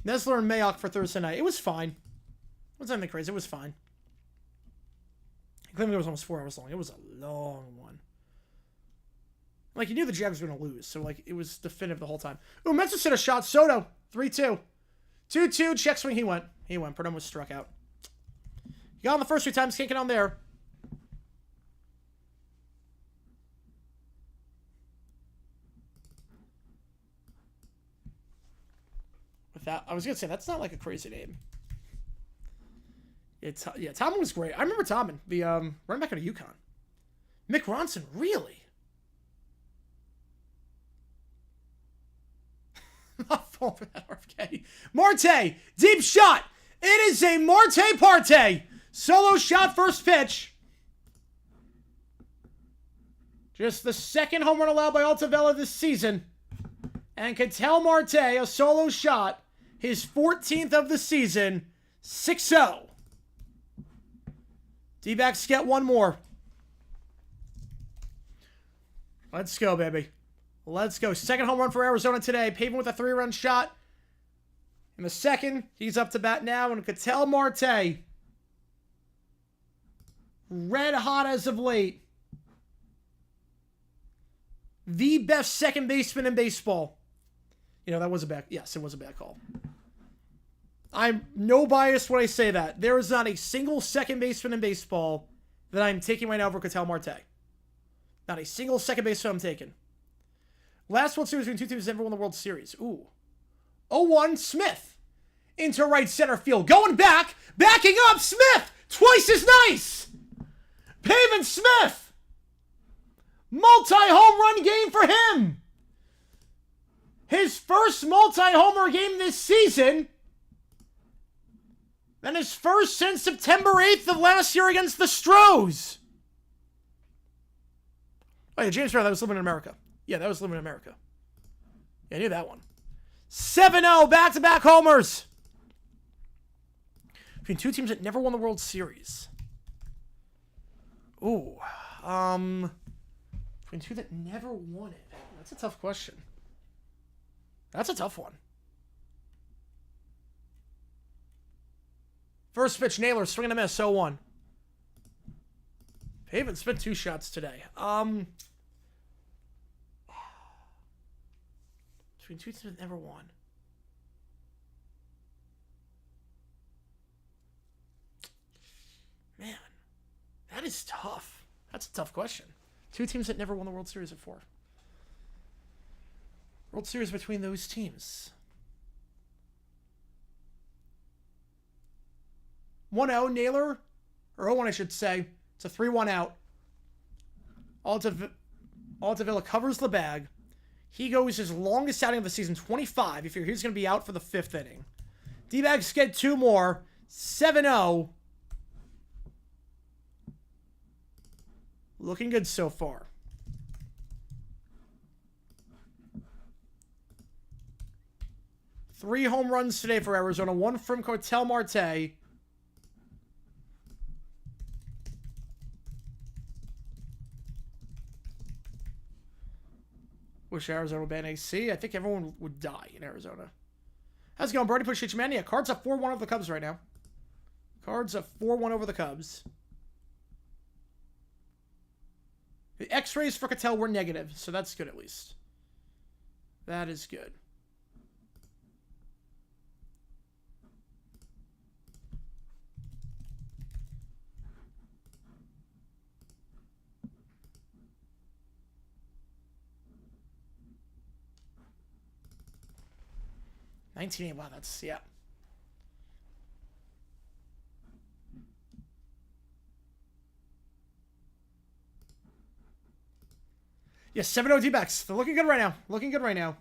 Nesler and Mayock for Thursday night. It was fine. It wasn't anything crazy. It was fine. I claimed it was almost 4 hours long. It was a long one. Like, you knew the Jags were going to lose, so, like, it was definitive the whole time. Ooh, Mensa hit a shot. Soto, 3-2. 2-2, check swing, he went. Perdomo was struck out. He got on the first 3 times, can't get on there. With that, I was going to say, that's not like a crazy name. Yeah, Tomlin was great. I remember Tomlin, the running back out of UConn. Mick Ronson, really? Not falling for that, RFK. Marte, deep shot. It is a Marte parte. Solo shot, first pitch. Just the second home run allowed by Altavella this season. And Ketel Marte, a solo shot. His 14th of the season. 6-0. D-backs get one more. Let's go, baby. Let's go. Second home run for Arizona today. Paven with a 3-run shot. In the second, he's up to bat now. And Ketel Marte, red hot as of late. The best second baseman in baseball. You know, that was a bad... Yes, it was a bad call. I'm no bias when I say that. There is not a single second baseman in baseball that I'm taking right now over Ketel Marte. Not a single second baseman I'm taking. Last World Series between two teams never won the World Series. Ooh. 0-1, Smith. Into right center field. Going back. Backing up. Smith. Twice as nice. Paven Smith. Multi-home run game for him. His first multi-homer game this season. And his first since September 8th of last year against the Stros. Oh yeah, James Brown, that was living in America. Yeah, that was living in America. Yeah, I knew that one. 7-0, back-to-back homers. Between two teams that never won the World Series. Ooh. Between two that never won it. That's a tough question. That's a tough one. First pitch, Naylor, swing and a miss, 0-1. Paven Smith 2 shots today. Between two teams that never won. Man, that is tough. That's a tough question. Two teams that never won the World Series before. World Series between those teams. 1-0, Naylor. Or 0-1, I should say. It's a 3-1 out. Altavilla covers the bag. He goes his longest outing of the season, 25. You figure he's going to be out for the 5th inning. Dbacks get 2 more. 7-0. Looking good so far. Three home runs today for Arizona. 1 from Cartel Marte. Wish Arizona would ban AC. I think everyone would die in Arizona. How's it going, Brody? Appreciate you, man. Yeah, Cards up 4-1 over the Cubs right now. Cards up 4-1 over the Cubs. The X-rays for Cattell were negative, so that's good at least. That is good. Wow, that's, yeah. Yeah, 7-0 Dbacks. They're looking good right now. Looking good right now.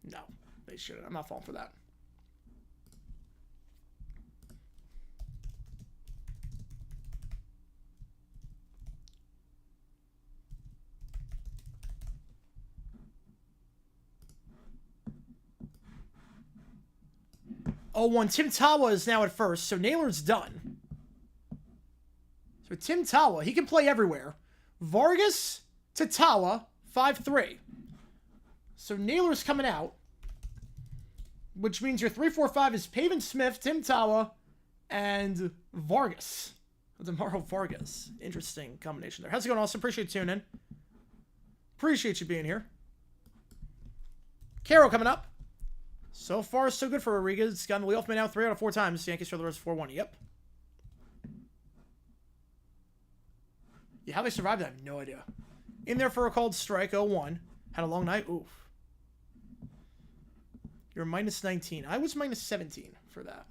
No, they shouldn't. I'm not falling for that. Oh, 1. Tim Tawa is now at first, so Naylor's done. So Tim Tawa, he can play everywhere. Vargas to Tawa, 5-3. So Naylor's coming out, which means your 3-4-5 is Paven Smith, Tim Tawa, and Vargas. DeMauro Vargas. Interesting combination there. How's it going, Austin? Appreciate you tuning in. Appreciate you being here. Caro coming up. So far, so good for Rodriguez. It's gotten the leadoff man now 3 out of 4 times. Yankees for the rest 4-1. Yep. Yeah, how they survived that, I have no idea. In there for a called strike, 0-1. Had a long night. Oof. You're minus 19. I was minus 17 for that.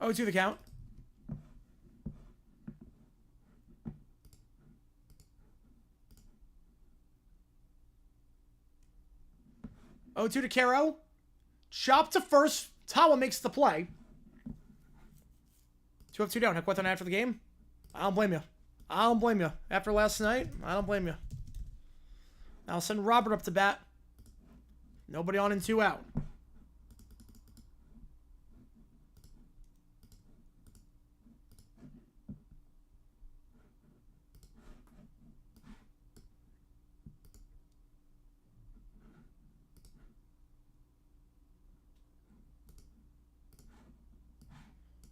Oh, to the count. Oh, 2 to Caro. Chop to first. Tawa makes the play. 2 up, 2 down. Heck, after the game? I don't blame you. I don't blame you. After last night, I don't blame you. I'll send Robert up to bat. Nobody on and 2 out.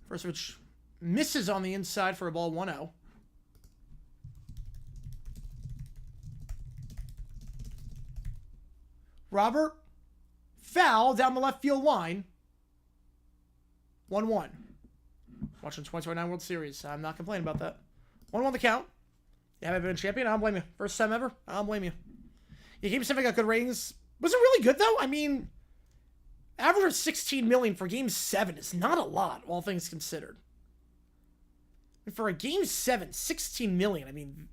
First pitch misses on the inside for a ball 1-0. Robert, foul down the left field line. 1-1. Watching 2029 World Series. I'm not complaining about that. 1-1 the count. You haven't been a champion? I don't blame you. First time ever? I don't blame you. Yeah, Game 7 got good ratings. Was it really good, though? I mean, average of 16 million for Game 7 is not a lot, all things considered. And for a Game 7, 16 million, I mean,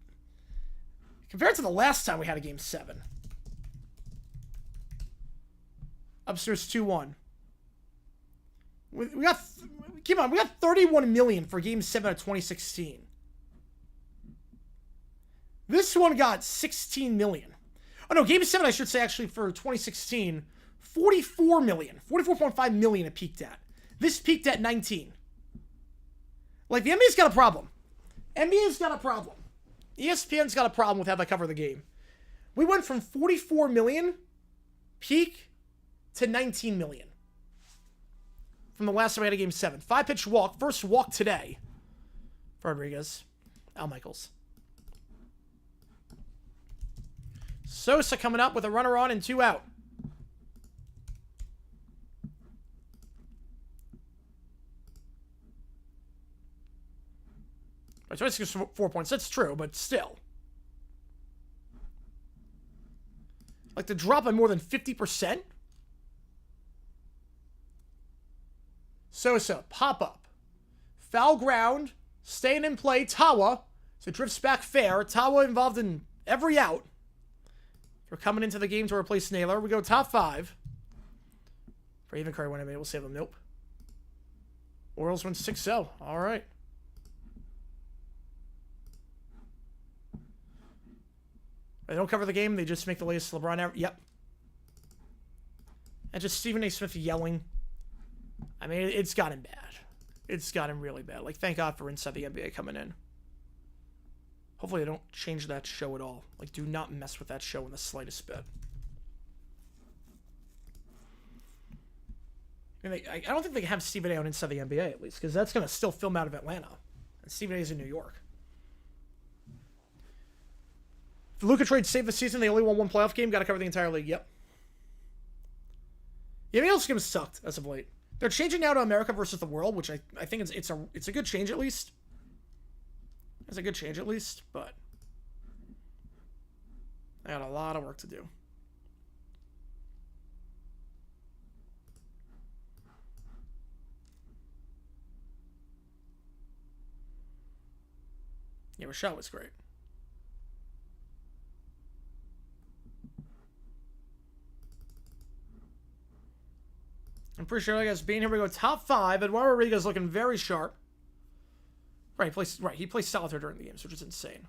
compared to the last time we had a Game 7. Upstairs 2-1. We got, keep on, we got 31 million for Game 7 of 2016. This one got 16 million. Oh no, Game 7, I should say, actually, for 2016, 44 million. 44.5 million it peaked at. This peaked at 19. Like, the NBA's got a problem. NBA's got a problem. ESPN's got a problem with how they cover the game. We went from 44 million peak to 19 million from the last time we had a Game 7. 5-pitch walk. First walk today for Rodriguez. Al Michaels. Sosa coming up with a runner on and 2 out. Right, so it's 4 points. That's true, but still. Like, to drop by more than 50%? Sosa, pop up. Foul ground. Staying in play. Tawa. So it drifts back fair. Tawa involved in every out. We're coming into the game to replace Naylor. We go top 5. For even Curry winning, we'll save them. Nope. Orioles win 6-0. All right. They don't cover the game. They just make the latest LeBron ever. Yep. And just Stephen A. Smith yelling. I mean, it's gotten bad. It's gotten really bad. Like, thank God for Inside the NBA coming in. Hopefully they don't change that show at all. Like, do not mess with that show in the slightest bit. I don't think they can have Stephen A. on Inside the NBA, at least, because that's going to still film out of Atlanta. And Stephen A. is in New York. If the Luka trade saved the season, they only won one playoff game. Got to cover the entire league. Yep. Yeah, else game sucked as of late. They're changing now to America versus the world, which I think it's a good change at least. It's a good change at least, but I got a lot of work to do. Yeah, Rochelle was great. I'm pretty sure I guess being here we go top 5. Eduardo Rodriguez looking very sharp. Right, he plays solitaire during the games, which is insane.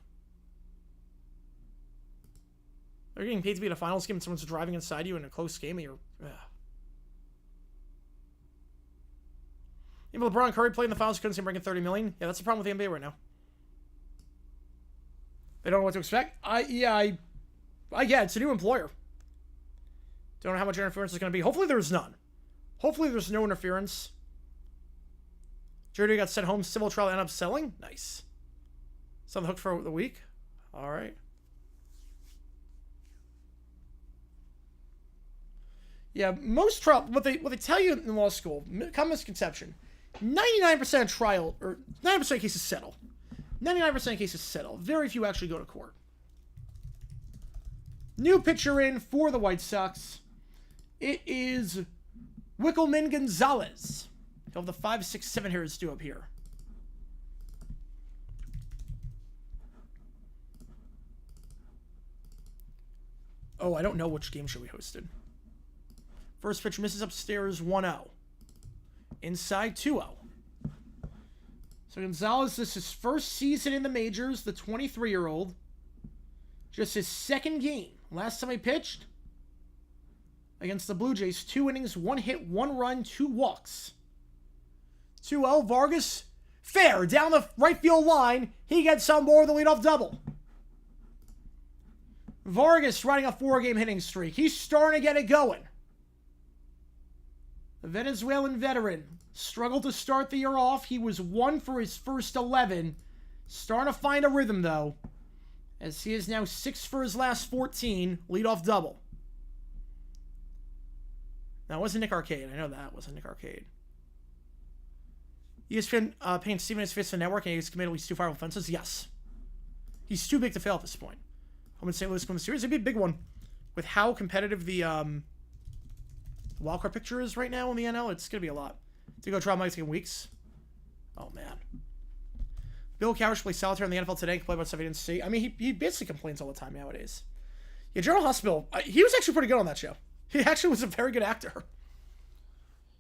They're getting paid to be in a finals game and someone's driving inside you in a close game and you're... Even LeBron Curry played in the finals, couldn't see him breaking 30 million. Yeah, that's the problem with the NBA right now. They don't know what to expect. Yeah, it's a new employer. Don't know how much interference is going to be. Hopefully there's none. Hopefully there's no interference. Jordy got sent home. Civil trial ended up selling. Nice. It's on the hook for the week. All right. Yeah, most trial, what they tell you in law school, common misconception, 99% of trial, or 99% of cases settle. 99% of cases settle. Very few actually go to court. New pitcher in for the White Sox. It is Wickelman Gonzalez. He'll have the 5, 6, 7 hitters due up here. Oh, I don't know which game show we hosted. First pitch misses upstairs 1-0. Inside 2-0. So Gonzalez, this is his first season in the majors, the 23-year-old. Just his second game. Last time he pitched against the Blue Jays, 2 innings, 1 hit, 1 run, 2 walks. 2-0, Vargas, fair, down the right field line. He gets on board with the leadoff double. Vargas riding a 4-game hitting streak. He's starting to get it going. The Venezuelan veteran Struggled to start the year off. He was 1 for his first 11. Starting to find a rhythm, though, as he is now 6 for his last 14. Leadoff double. Now, it wasn't Nick Arcade. I know that wasn't Nick Arcade. ESPN paying Steven his face for network, and he's committed at least 2 fireable fences. Yes. He's too big to fail at this point. Home in St. Louis win the series. It'd be a big one. With how competitive the wildcard picture is right now in the NL, it's going to be a lot. To go try Mike's in weeks. Oh, man. Bill Cowers plays solitaire in the NFL today. Complained about stuff he didn't see. I mean, he basically complains all the time nowadays. Yeah, General Hospital, he was actually pretty good on that show. He actually was a very good actor.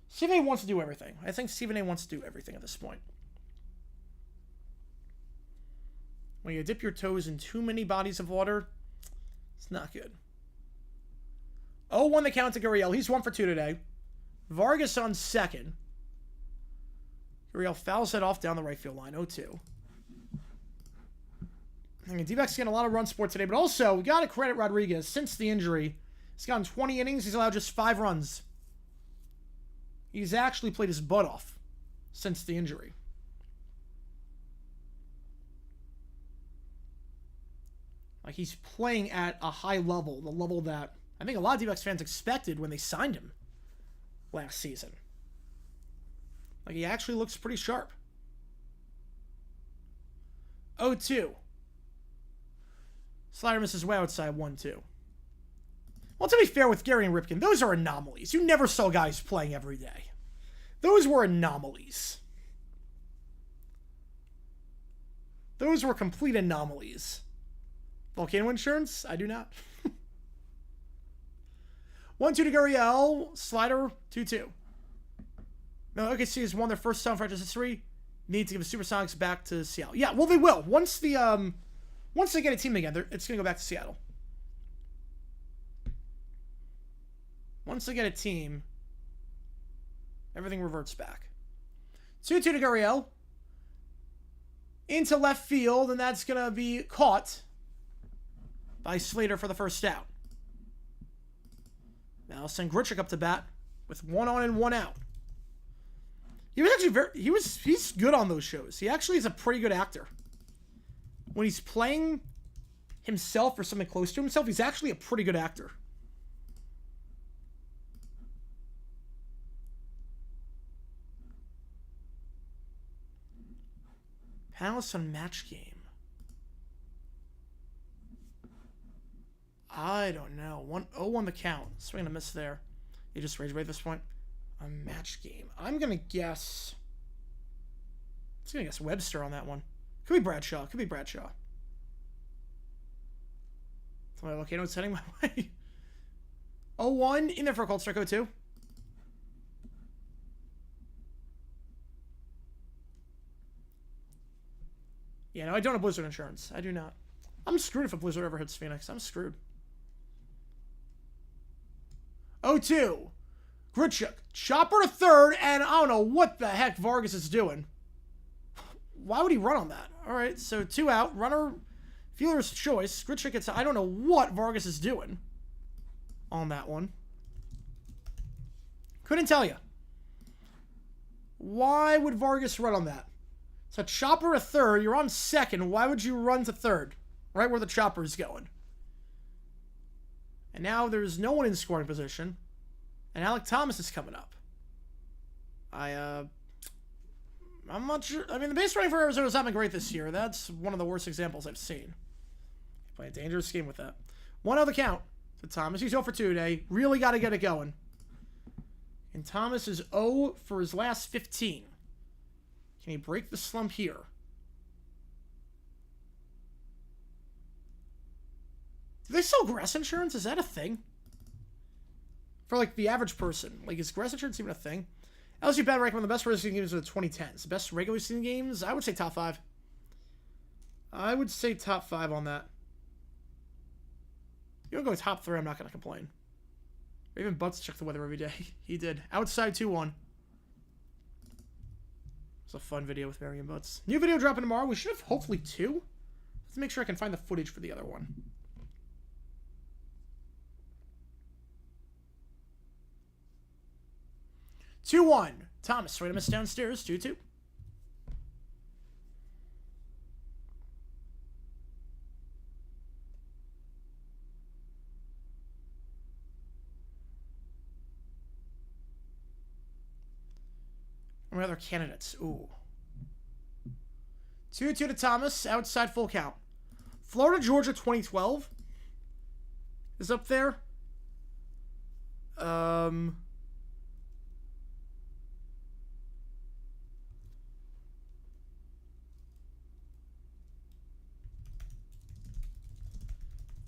Stephen A. wants to do everything. I think Stephen A. wants to do everything at this point. When you dip your toes in too many bodies of water, it's not good. 0-1 the count to Gurriel. He's 1 for 2 today. Vargas on second. Gurriel fouls it off down the right field line. 0-2. Dbacks getting a lot of run support today, but also we got to credit Rodriguez. Since the injury, he's gotten 20 innings. He's allowed just 5 runs. He's actually played his butt off since the injury. Like, he's playing at a high level, the level that I think a lot of D-backs fans expected when they signed him last season. Like, he actually looks pretty sharp. 0-2. Slider misses way outside 1-2. Well, to be fair with Gary and Ripken, those are anomalies. You never saw guys playing every day. Those were anomalies. Those were complete anomalies. Volcano insurance? I do not. 1-2 to Gurriel. Slider, 2-2. Now, OKC has won their first time franchise history. Need to give the Supersonics back to Seattle. Yeah, well, they will. Once they get a team again, it's going to go back to Seattle. Once they get a team, everything reverts back. 2-2 to Gurriel. Into left field, and that's going to be caught by Slater for the first out. Now I'll send Grichuk up to bat with 1 on and 1 out. He was actually he's good on those shows. He actually is a pretty good actor. When he's playing himself or something close to himself, he's actually a pretty good actor. Palace on match game. I don't know. 0-1 the count. Swing and a miss there. You just rage away at this point. A match game. I'm going to guess... I'm going to guess Webster on that one. Could be Bradshaw. Could be Bradshaw. So my volcano's heading my way. 0-1 in there for a cold strike. 0-2. Yeah, no, I don't have Blizzard insurance. I do not. I'm screwed if a Blizzard ever hits Phoenix. I'm screwed. 0-2. Grichuk. Chopper to third, and I don't know what the heck Vargas is doing. Why would he run on that? All right, so 2 out. Runner, fielder's choice. Grichuk gets... I don't know what Vargas is doing on that one. Couldn't tell you. Why would Vargas run on that? So chopper to third. You're on second. Why would you run to third? Right where the chopper is going. And now there's no one in scoring position. And Alec Thomas is coming up. I'm not sure. I mean, the base running for Arizona's not been great this year. That's one of the worst examples I've seen. Play a dangerous game with that. 1-0 the count to Thomas. He's 0 for 2 today. Really got to get it going. And Thomas is 0 for his last 15. Can he break the slump here? Do they sell grass insurance? Is that a thing? For, like, the average person. Like, is grass insurance even a thing? LSU bad rank one of the best regular season games of the 2010s. The best regular season games? I would say top 5. I would say top 5 on that. You don't go top 3, I'm not going to complain. Even Butts check the weather every day. He did. Outside 2-1. It's a fun video with Marion Butts. New video dropping tomorrow. We should have hopefully 2. Let's make sure I can find the footage for the other one. 2-1. Thomas, right, I missed downstairs, 2-2. Any other candidates? Ooh. 2-2 to Thomas, outside full count. Florida, Georgia, 2012 is up there.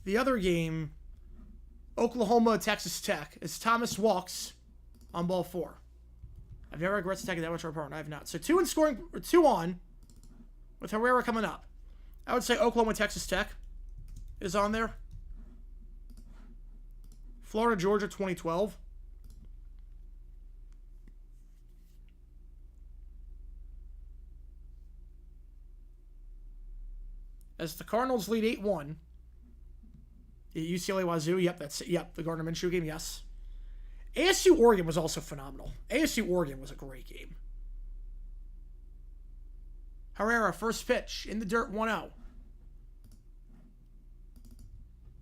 The other game, Oklahoma, Texas Tech, is Thomas walks on ball 4. I've never regrets taking that much of a part. I have not. So 2 in scoring, or 2 on, with Herrera coming up. I would say Oklahoma, Texas Tech is on there. Florida, Georgia, 2012. As the Cardinals lead 8-1. UCLA Wazoo, yep, that's it. Yep, the Gardner Minshew game, yes. ASU Oregon was also phenomenal. ASU Oregon was a great game. Herrera, first pitch, in the dirt, 1-0.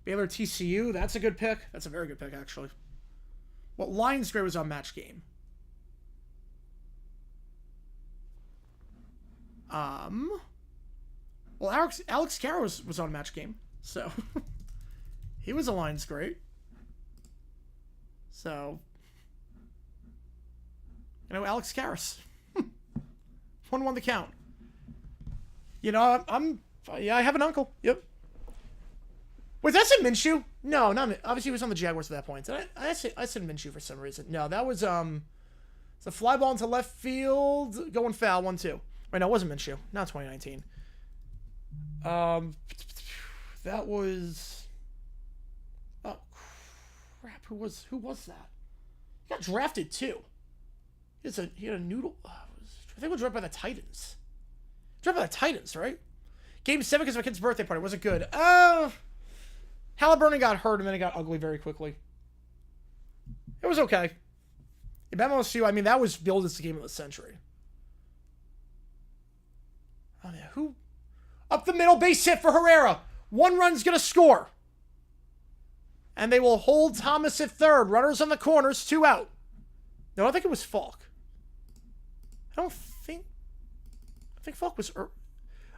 Baylor TCU, that's a good pick. That's a very good pick, actually. Well, Lions Gray was on Match Game. Well, Alex Caro was on Match Game, so he was a Lions Great. So, Alex Karras. 1-1 the count. I have an uncle. Yep. Wait, that's in Minshew? No, not obviously he was on the Jaguars at that point. I said Minshew for some reason. No, that was it's a fly ball into left field, going foul, 1-2. Wait, no, it wasn't Minshew. Not 2019. That was, oh crap, who was that? He got drafted too. He had a noodle. I think it was drafted by the Titans. Drafted by the Titans, right? Game 7 because of my kid's birthday party. Wasn't good. Halliburton got hurt and then it got ugly very quickly. It was okay. In MLB, I mean, that was billed as the game of the century. Oh yeah, who? Up the middle, base hit for Herrera. 1 run's gonna score. And they will hold Thomas at third. Runners on the corners, 2 out. No, I think it was Falk. I think Falk was... Oh,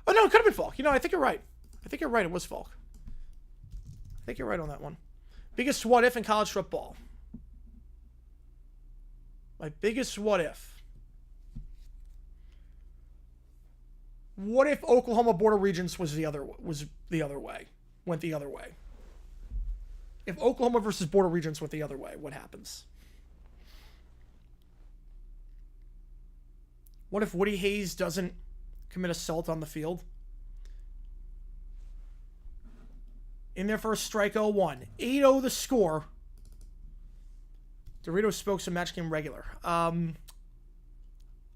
no, it could have been Falk. I think you're right. It was Falk. I think you're right on that one. Biggest what if in college football? My biggest what if. What if Oklahoma Board of Regents was the other way? Went the other way. If Oklahoma versus Board of Regents went the other way, what happens? What if Woody Hayes doesn't commit assault on the field? In their first strike, 0-1. 8-0 the score. Doritos spokesman, match game regular. I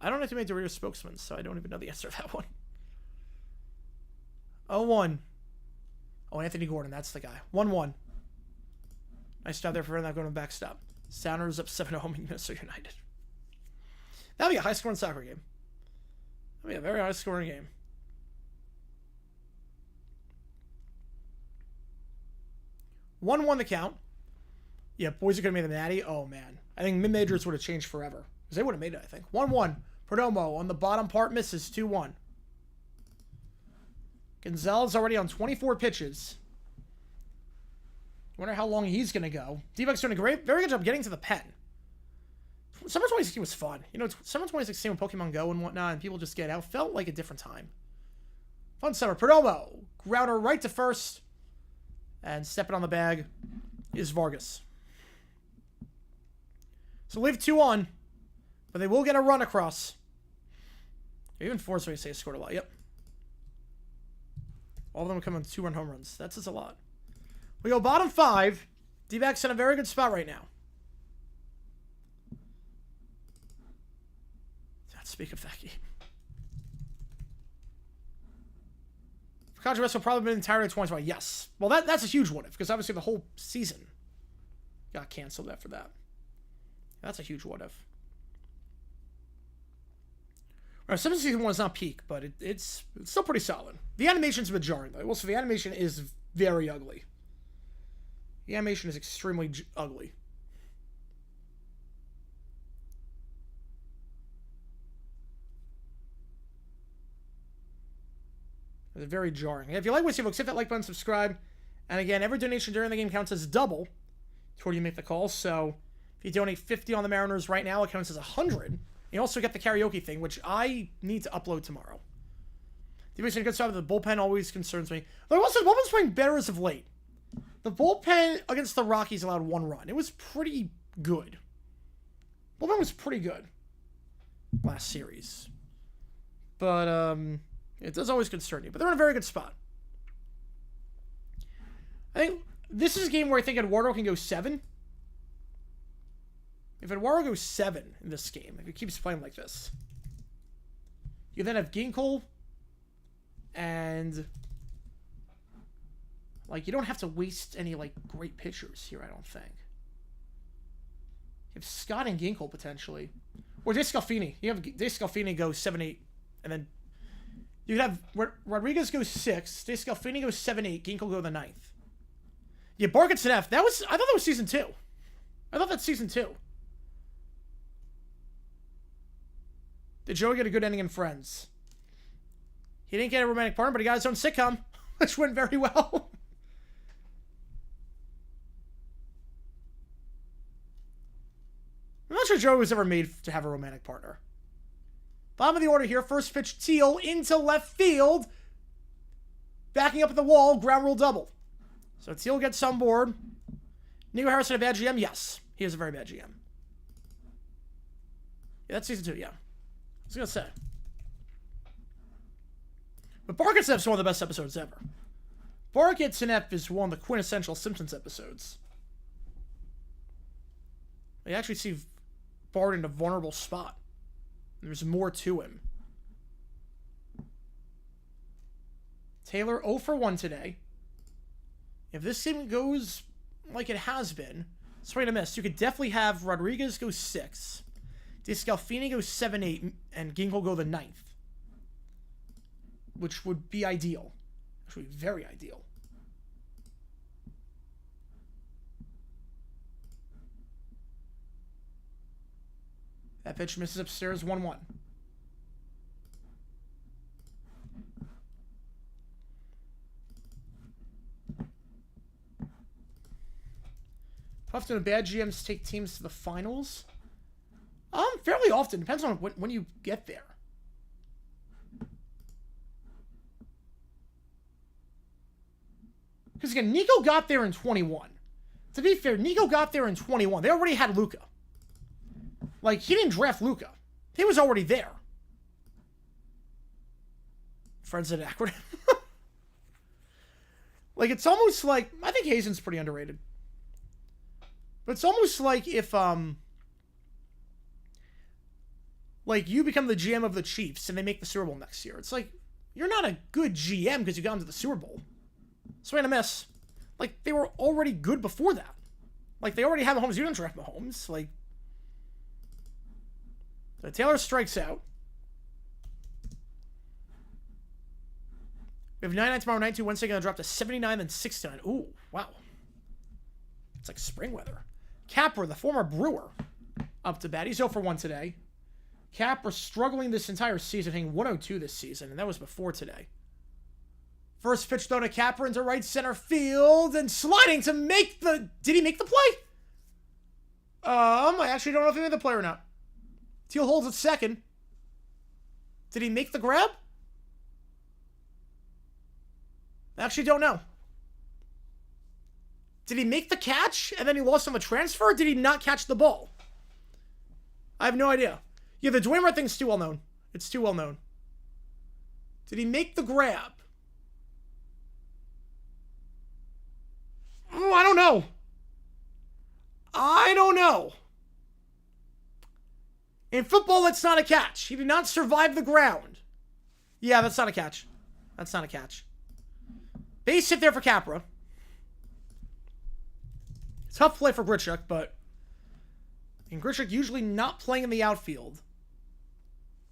don't have to make Doritos spokesman, so I don't even know the answer to that one. 0-1. Oh, Anthony Gordon, that's the guy. 1-1. Nice job there for not going to backstop. Sounders up 7-0 in Minnesota United. That'll be a high-scoring soccer game. That'll be a very high-scoring game. One the count. Yeah, boys are going to make the natty. Oh, man. I think mid-majors would have changed forever. Because they would have made it, I think. 1-1. Perdomo on the bottom part misses. 2-1. Gonzalez already on 24 pitches. Wonder how long he's going to go. Dbacks doing a very good job getting to the pen. Summer 2016 was fun. Summer 2016 with Pokemon Go and whatnot, and people just get out. Felt like a different time. Fun summer. Perdomo. Grounder right to first. And stepping on the bag is Vargas. So leave 2 on. But they will get a run across. Even Force say scored a lot. Yep. All of them come on 2-run home runs. That says a lot. We go bottom 5. D-backs in a very good spot right now. Let's speak of that game. Controversial will probably been entirely 2020. Yes. Well, that's a huge what if, because obviously the whole season got canceled after that. That's a huge what if. Season 1 is not peak, but it's still pretty solid. The animation's a bit jarring, though. Also, the animation is very ugly. The animation is extremely ugly. It's very jarring. If you like what you see, folks, hit that like button, subscribe. And again, every donation during the game counts as double toward you make the call. So if you donate 50 on the Mariners right now, it counts as 100. You also get the karaoke thing, which I need to upload tomorrow. The good side of the bullpen always concerns me. Though also, the bullpen's playing better as of late. The bullpen against the Rockies allowed 1 run. It was pretty good. Bullpen was pretty good last series. But, it does always concern you. But they're in a very good spot. I think this is a game where I think Eduardo can go 7. If Eduardo goes 7 in this game, if he keeps playing like this, you then have Ginkel, and like you don't have to waste any like great pitchers here. I don't think. You have Scott and Ginkel potentially, or Jay Scalfini. You have Jay Scalfini go 7-8, and then you have Rodriguez go 6, Jay Scalfini goes 7-8, Ginkel go the 9th. Yeah, Barkett and F. I thought that was season 2. I thought that's season 2. Did Joey get a good ending in Friends? He didn't get a romantic partner, but he got his own sitcom, which went very well. I'm not sure Joey was ever made to have a romantic partner. Bottom of the order here. First pitch, Teal into left field. Backing up at the wall, ground rule double. So Teal gets on board. Nico Harrison a bad GM? Yes. He is a very bad GM. Yeah, that's season 2, yeah. I was going to say. But Barkett Snap is one of the best episodes ever. Barkett Snap is one of the quintessential Simpsons episodes. They actually see Bart in a vulnerable spot. There's more to him. Taylor 0 for 1 today. If this game goes like it has been, swing and a miss. You could definitely have Rodriguez go 6. Scalfini go 7-8, and Ginkel go the 9th. Which would be ideal. Which would be very ideal. That pitch misses upstairs 1-1. Often bad GMs take teams to the finals. Fairly often. Depends on when you get there. Because again, Nico got there in 21. To be fair, Nico got there in 21. They already had Luka. Like, he didn't draft Luka. He was already there. Friends at acronym. Like, it's almost like... I think Hazen's pretty underrated. But it's almost like if, like, you become the GM of the Chiefs and they make the Super Bowl next year. It's like, you're not a good GM because you got into the Super Bowl. Swing and a miss. Like, they were already good before that. Like, they already have Mahomes. You didn't draft Mahomes. Like, so Taylor strikes out. We have 99 tomorrow, 92 Wednesday, going to drop to 79 and 69. Ooh, wow. It's like spring weather. Capra, the former Brewer, up to bat. He's 0 for 1 today. Capra struggling this entire season, hitting 102 this season, and that was before today. First pitch throw to Capra into right center field, and sliding to make the... Did he make the play? I actually don't know if he made the play or not. Teal holds at second. Did he make the grab? I actually don't know. Did he make the catch and then he lost on the transfer, or did he not catch the ball? I have no idea. Yeah, the Dwayne Red thing's too well known. It's too well known. Did he make the grab? Oh, I don't know. I don't know. In football, that's not a catch. He did not survive the ground. Yeah, that's not a catch. That's not a catch. Base hit there for Capra. Tough play for Grichuk, but... And Grichuk usually not playing in the outfield.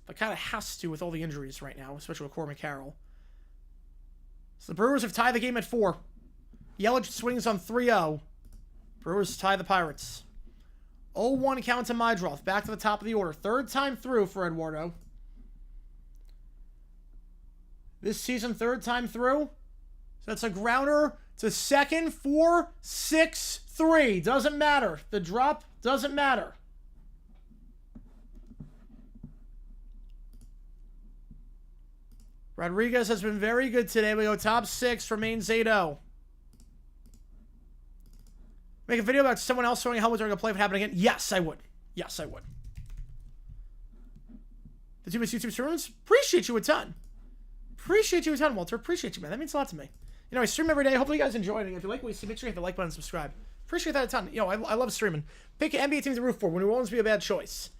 But kind of has to with all the injuries right now, especially with Corbin Carroll. So the Brewers have tied the game at 4. Yelich swings on 3-0. Brewers tie the Pirates. 0-1 count to Mydroth. Back to the top of the order. Third time through for Eduardo. This season, third time through. So that's a grounder to second. 4-6-3. Doesn't matter. The drop doesn't matter. Rodriguez has been very good today. We go top 6, remains 8-0. Make a video about someone else throwing a helmet during a play if it happened again? Yes, I would. Yes, I would. The two YouTube streamers, appreciate you a ton. Appreciate you a ton, Walter. Appreciate you, man. That means a lot to me. You know, I stream every day. Hopefully you guys enjoy it. And if you like what you see, make sure you hit the like button and subscribe. Appreciate that a ton. You know, I love streaming. Pick an NBA team to root for when it will always be a bad choice.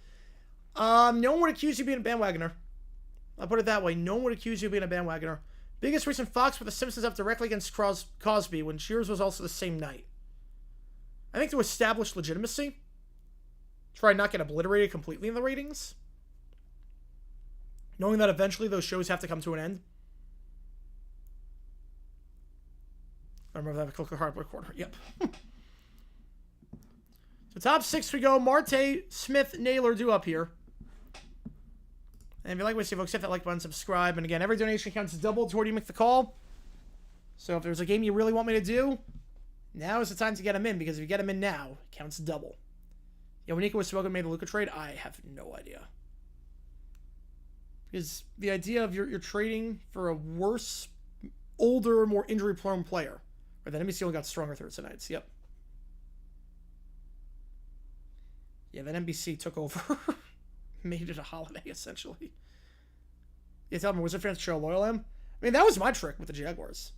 No one would accuse you of being a bandwagoner. I'll put it that way. No one would accuse you of being a bandwagoner. Biggest recent Fox with the Simpsons up directly against Cosby when Cheers was also the same night. I think to establish legitimacy, try not get obliterated completely in the ratings, knowing that eventually those shows have to come to an end. I remember that click a hardware corner. Yep. So top 6 we go. Marte, Smith, Naylor do up here. And if you like what you see, folks, hit that like button, subscribe. And again, every donation counts double toward you make the call. So if there's a game you really want me to do, now is the time to get him in, because if you get him in now, it counts double. Yeah, when Nico was spoken made the Luka trade, I have no idea. Because the idea of you're trading for a worse, older, more injury-prone player. Or that NBC only got stronger Thursday nights. Yep. Yeah, that NBC took over. Made it a holiday, essentially. Yeah, tell me, Wizard fans show loyal am? I mean, that was my trick with the Jaguars.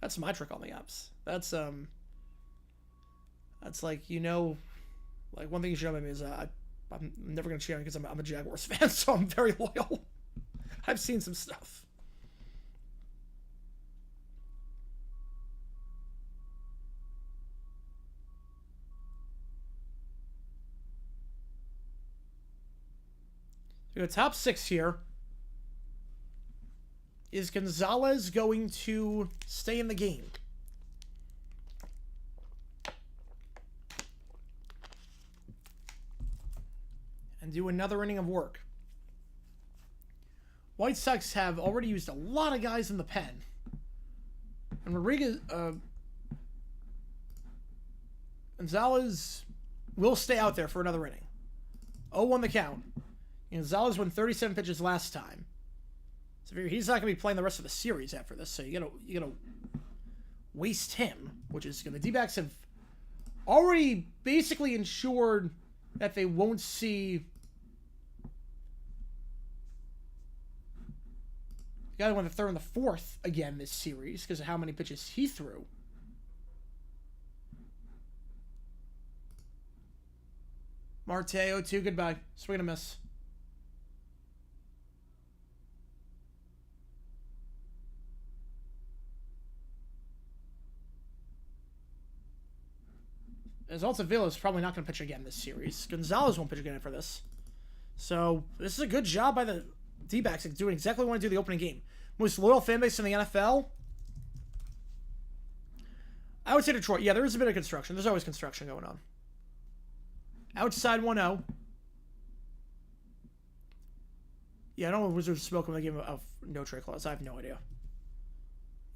That's my trick on the apps. That's like, you know, like one thing you should know about me is I'm never going to cheer because I'm a Jaguars fan, so I'm very loyal. I've seen some stuff. So we go top 6 here. Is Gonzalez going to stay in the game? And do another inning of work. White Sox have already used a lot of guys in the pen. And Rodriguez, Gonzalez will stay out there for another inning. 0-1 the count. Gonzalez won 37 pitches last time. So he's not going to be playing the rest of the series after this, so you gotta waste him, which is going to... The Dbacks have already basically ensured that they won't see... The guy that won the 3rd and the 4th again this series because of how many pitches he threw. Marte, 0-2, goodbye. Swing and a miss. As Altavilla is probably not going to pitch again this series. Gonzalez won't pitch again after this. So, this is a good job by the D-backs doing exactly what they want to do the opening game. Most loyal fan base in the NFL? I would say Detroit. Yeah, there is a bit of construction. There's always construction going on. Outside 1-0. Yeah, I don't know what Wizards spoke when they gave him a no trade clause. I have no idea.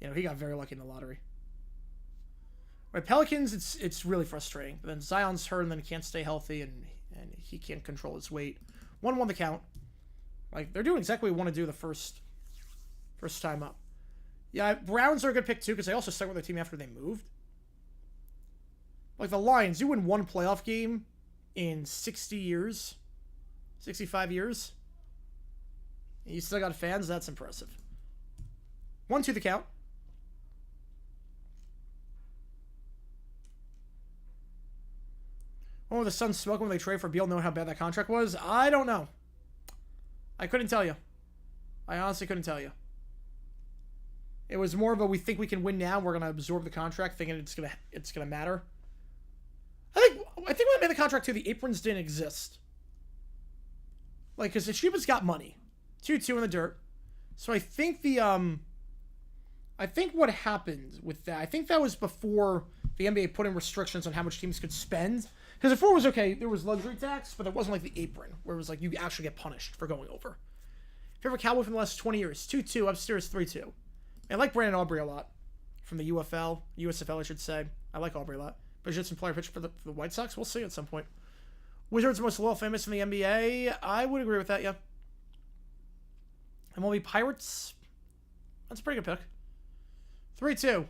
You know, he got very lucky in the lottery. Right, Pelicans, it's really frustrating. But then Zion's hurt and then he can't stay healthy and he can't control his weight. 1-1 the count. Like, they're doing exactly what we want to do the first time up. Yeah, Browns are a good pick too because they also stuck with their team after they moved. Like the Lions, you win one playoff game in 60 years, 65 years. And you still got fans. That's impressive. 1-2 the count. Oh, the Suns smoking when they trade for Beal, knowing how bad that contract was? I don't know. I couldn't tell you. I honestly couldn't tell you. It was more of a we think we can win now. We're gonna absorb the contract, thinking it's gonna matter. I think when I made the contract too, the aprons didn't exist. Like, because Ishiba's got money. 2-2 in the dirt. So I think I think what happened with that, I think that was before the NBA put in restrictions on how much teams could spend. Because before it was okay, there was luxury tax, but there wasn't like the apron, where it was like you actually get punished for going over. Favorite Cowboy from the last 20 years, 2-2, upstairs 3-2. I like Brandon Aubrey a lot. From the USFL, I should say. I like Aubrey a lot. But he's just some player pitch for the White Sox. We'll see at some point. Wizards most loyal famous in the NBA. I would agree with that, yeah. MLB Pirates. That's a pretty good pick. 3-2.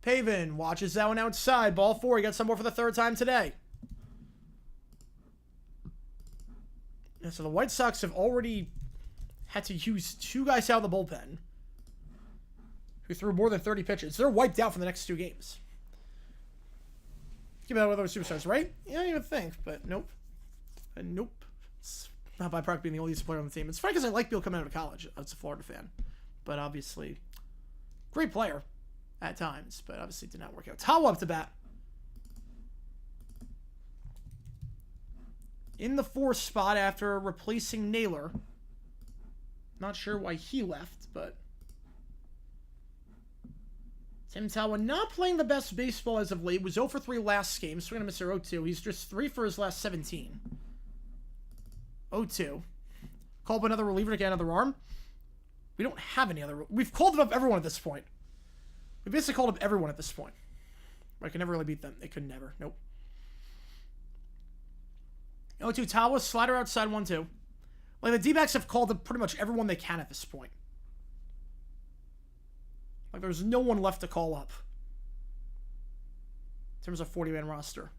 Paven watches that one outside. Ball 4. He got some more for the third time today. And so the White Sox have already had to use 2 guys out of the bullpen who threw more than 30 pitches. They're wiped out for the next 2 games. Give that with other superstars, right? Yeah, you would think, but nope. Nope. It's not by product being the only player on the team. It's funny because I like Bill coming out of college. I was a Florida fan. But obviously, great player at times, but obviously did not work out. Tawa up to bat. In the 4th spot after replacing Naylor. Not sure why he left, but Tim Tawa not playing the best baseball as of late. Was 0 for 3 last game. Swinging a Mr. 0-2. He's just 3 for his last 17. 0-2. Call up another reliever to get another arm. We don't have any other. We've called up everyone at this point. We basically called up everyone at this point. I can never really beat them. They could never. Nope. 0-2 Tawa. Slider outside 1-2. Like, the Dbacks have called up pretty much everyone they can at this point. Like, there's no one left to call up in terms of 40-man roster.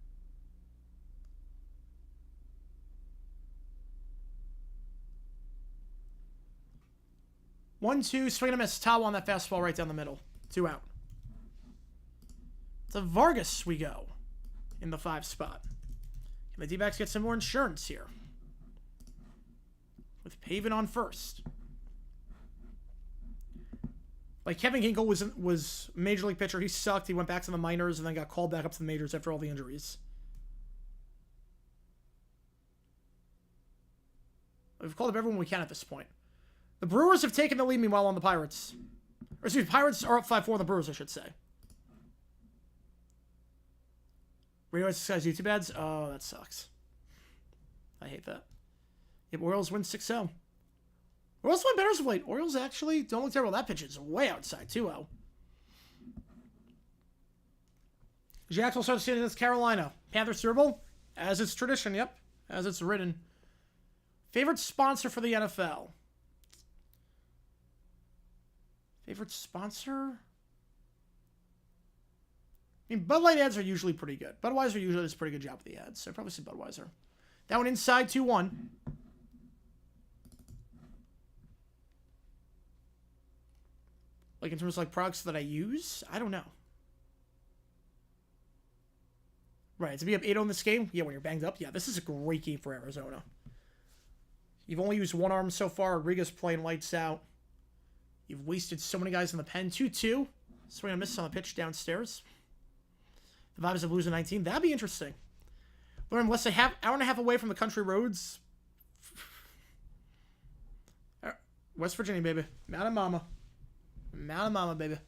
One, two, swing and a miss. Tawa on that fastball right down the middle. 2 out. To Vargas we go in the 5 spot. Can the D-backs get some more insurance here? With Paven on first. Like, Kevin Hinkle was major league pitcher. He sucked. He went back to the minors and then got called back up to the majors after all the injuries. We've called up everyone we can at this point. The Brewers have taken the lead, meanwhile, on the Pirates. Or, excuse me, Pirates are up 5-4 on the Brewers, I should say. Radio Skies YouTube ads? Oh, that sucks. I hate that. Yep, Orioles win 6-0. Orioles win better as of late. Orioles actually don't look terrible. That pitch is way outside, 2-0. Jacks will start seeing against Carolina. Panthers Super Bowl? As it's tradition, yep. As it's written. Favorite sponsor for the NFL? Favorite sponsor? I mean, Bud Light ads are usually pretty good. Budweiser usually does a pretty good job with the ads, so I'd probably say Budweiser. That one inside, 2-1. Like, in terms of, like, products that I use? I don't know. Right, to be up 8-0 in this game? Yeah, when you're banged up? Yeah, this is a great game for Arizona. You've only used one arm so far. Rodriguez playing lights out. You've wasted so many guys in the pen. 2-2. Swing and miss on the pitch downstairs. The Vibes of losing 19. That'd be interesting. Learn less than hour and a half away from the country roads. West Virginia, baby. Mountain Mama. Mountain Mama, baby.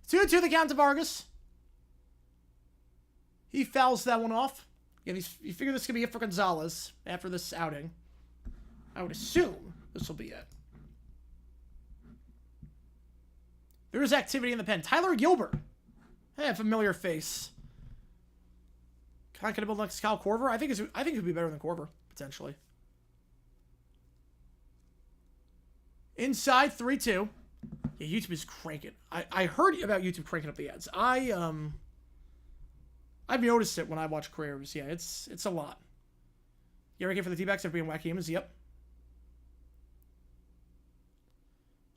2-2 the count to Vargas. He fouls that one off. Yeah, you figure this could be it for Gonzalez after this outing. I would assume this will be it. There is activity in the pen. Tyler Gilbert. Hey, a familiar face. Kind of build next to Kyle Korver. I think it would be better than Korver, potentially. Inside, 3-2. Yeah, YouTube is cranking. I heard about YouTube cranking up the ads. I've noticed it when I watch careers. Yeah, it's a lot. You ready for the D-backs of being wacky games? Yep.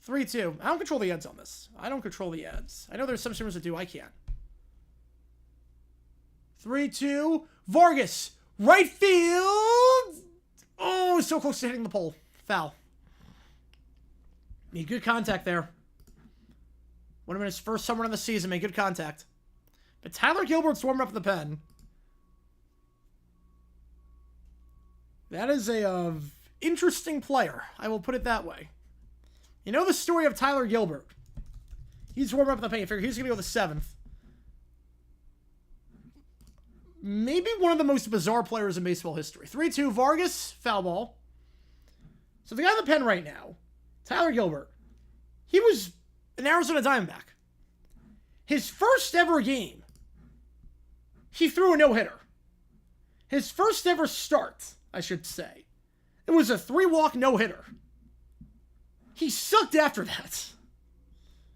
3-2. I don't control the ads on this. I don't control the ads. I know there's some streamers that do. I can't. 3-2. Vargas. Right field. Oh, so close to hitting the pole. Foul. Made good contact there. Would have been his first home run of the season. Made good contact. But Tyler Gilbert's warming up the pen. That is a interesting player. I will put it that way. You know the story of Tyler Gilbert. He's warming up in the paint. I figure he's going to go the 7th. Maybe one of the most bizarre players in baseball history. 3-2, Vargas, foul ball. So the guy in the pen right now, Tyler Gilbert, he was an Arizona Diamondback. His first ever game, he threw a no-hitter. His first ever start, I should say, it was a 3-walk no-hitter. He sucked after that.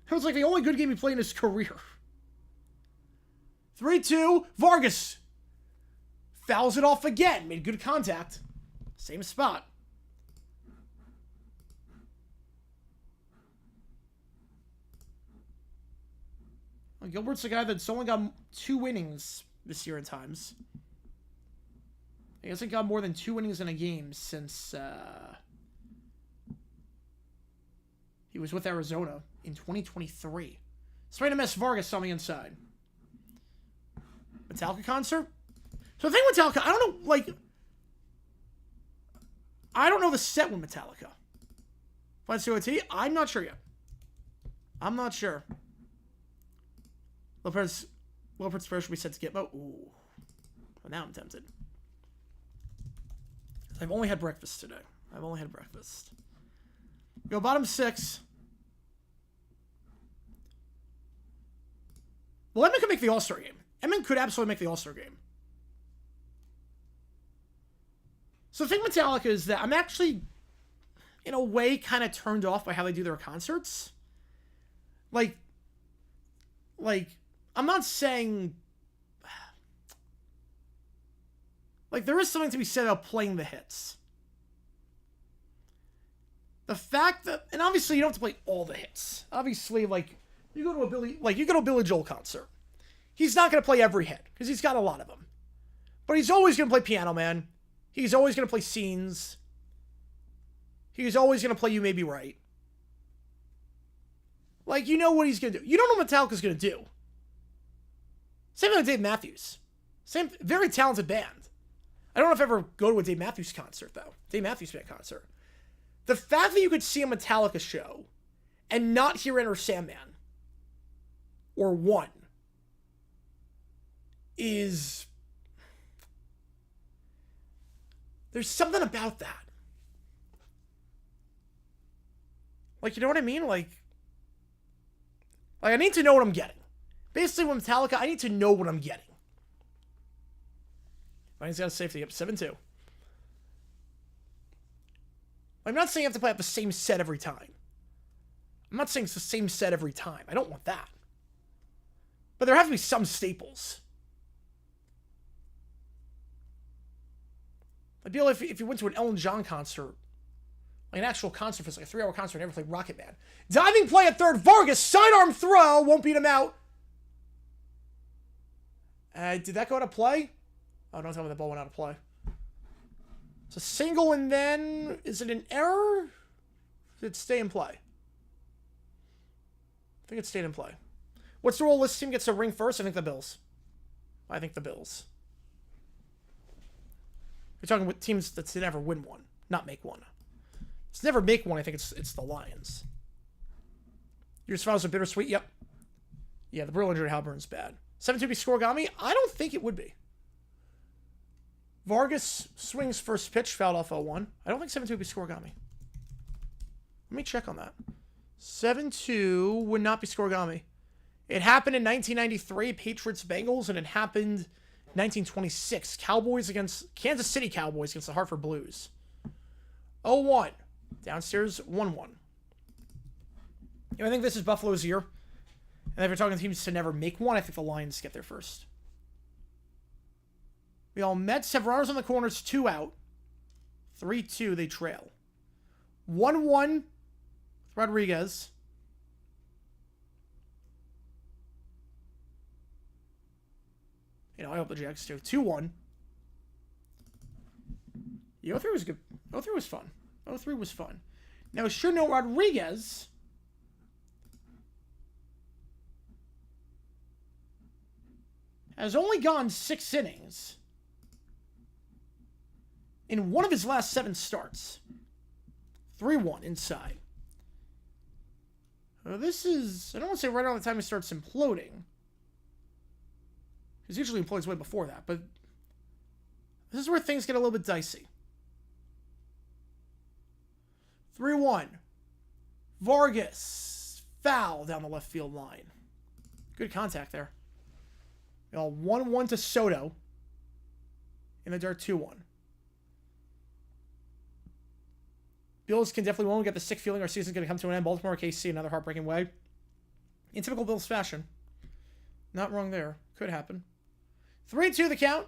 It was like the only good game he played in his career. 3-2, Vargas fouls it off again. Made good contact. Same spot. Well, Gilbert's the guy that's only got 2 innings this year at times. He hasn't got more than 2 innings in a game since he was with Arizona in 2023. Swing MS Vargas on the inside. Metallica concert? So the thing with Metallica, I don't know, like, I don't know the set with Metallica. Find COT? I'm not sure yet. I'm not sure. Lopez prayer should be set to get. Oh, ooh. Well, now I'm tempted. I've only had breakfast today. Go bottom 6. Well, Edmund could make the All-Star game. Edmund could absolutely make the All-Star game. So the thing with Metallica is that I'm actually, in a way, kind of turned off by how they do their concerts. Like, I'm not saying... Like, there is something to be said about playing the hits. The fact that... And obviously, you don't have to play all the hits. Obviously, like, you go to a Billy Joel concert. He's not going to play every hit, because he's got a lot of them. But he's always going to play Piano Man. He's always going to play Scenes. He's always going to play You May Be Right. Like, you know what he's going to do. You don't know what Metallica's going to do. Same thing with Dave Matthews. Very talented band. I don't know if I ever go to a Dave Matthews concert, though. Dave Matthews Band concert. The fact that you could see a Metallica show and not hear Enter Sandman or One is... There's something about that. Like, you know what I mean? Like, I need to know what I'm getting. Basically, with Metallica, I need to know what I'm getting. Mine's got a safety up 7-2. I'm not saying you have to play up the same set every time. I'm not saying it's the same set every time. I don't want that. But there have to be some staples. I'd be like if you went to an Elton John concert, like an actual concert, if it's like a 3-hour concert, and never played Rocket Man. Diving play at third, Vargas, sidearm throw, won't beat him out. Did that go out of play? Oh, don't tell me the ball went out of play. It's a single, and then... Is it an error? Did it stay in play? I think it stayed in play. What's the rule? This team gets a ring first? I think the Bills. I think the Bills. You're talking with teams that never win one, not make one. It's never make one. I think it's the Lions. Your finals are bittersweet. Yep. Yeah, the Brill injury Halburn's bad. 7-2 be scoregami? I don't think it would be. Vargas swings first pitch, fouled off 0-1. I don't think 7-2 would be scoregami. Let me check on that. 7-2 would not be scoregami. It happened in 1993, Patriots Bengals, and it happened 1926, Kansas City Cowboys against the Hartford Blues. 0-1. Downstairs, 1-1. I think this is Buffalo's year. And if you're talking teams to never make one, I think the Lions get there first. We all Mets have runners on the corners, 2 out. 3-2, they trail. 1-1, Rodriguez. You know, I hope the Jacks do. 2-1. The 0-3 was good. 0-3 was fun. 0-3 was fun. Now, sure no Rodriguez... has only gone 6 innings. in one of his last 7 starts. 3-1 inside. This is, I don't want to say right around the time he starts imploding. Because usually implodes way before that, but this is where things get a little bit dicey. 3-1. Vargas. Foul down the left field line. Good contact there. 1-1 to Soto. In the dirt, 2-1. Bills can definitely won't get the sick feeling our season's going to come to an end. Baltimore, KC, another heartbreaking way. In typical Bills fashion. Not wrong there. Could happen. 3-2 the count.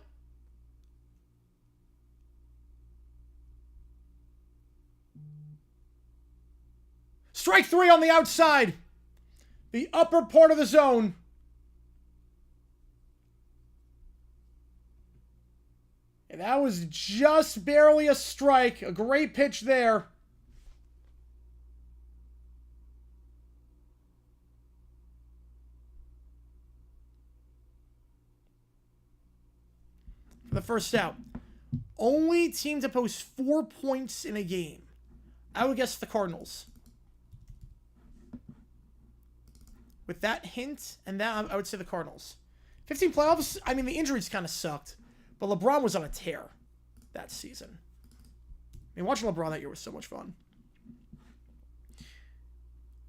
Strike 3 on the outside. The upper part of the zone. And that was just barely a strike. A great pitch there. For the first out. Only team to post 4 points in a game. I would guess the Cardinals. With that hint, and that, I would say the Cardinals. 15 playoffs, I mean, the injuries kind of sucked. But LeBron was on a tear that season. I mean, watching LeBron that year was so much fun.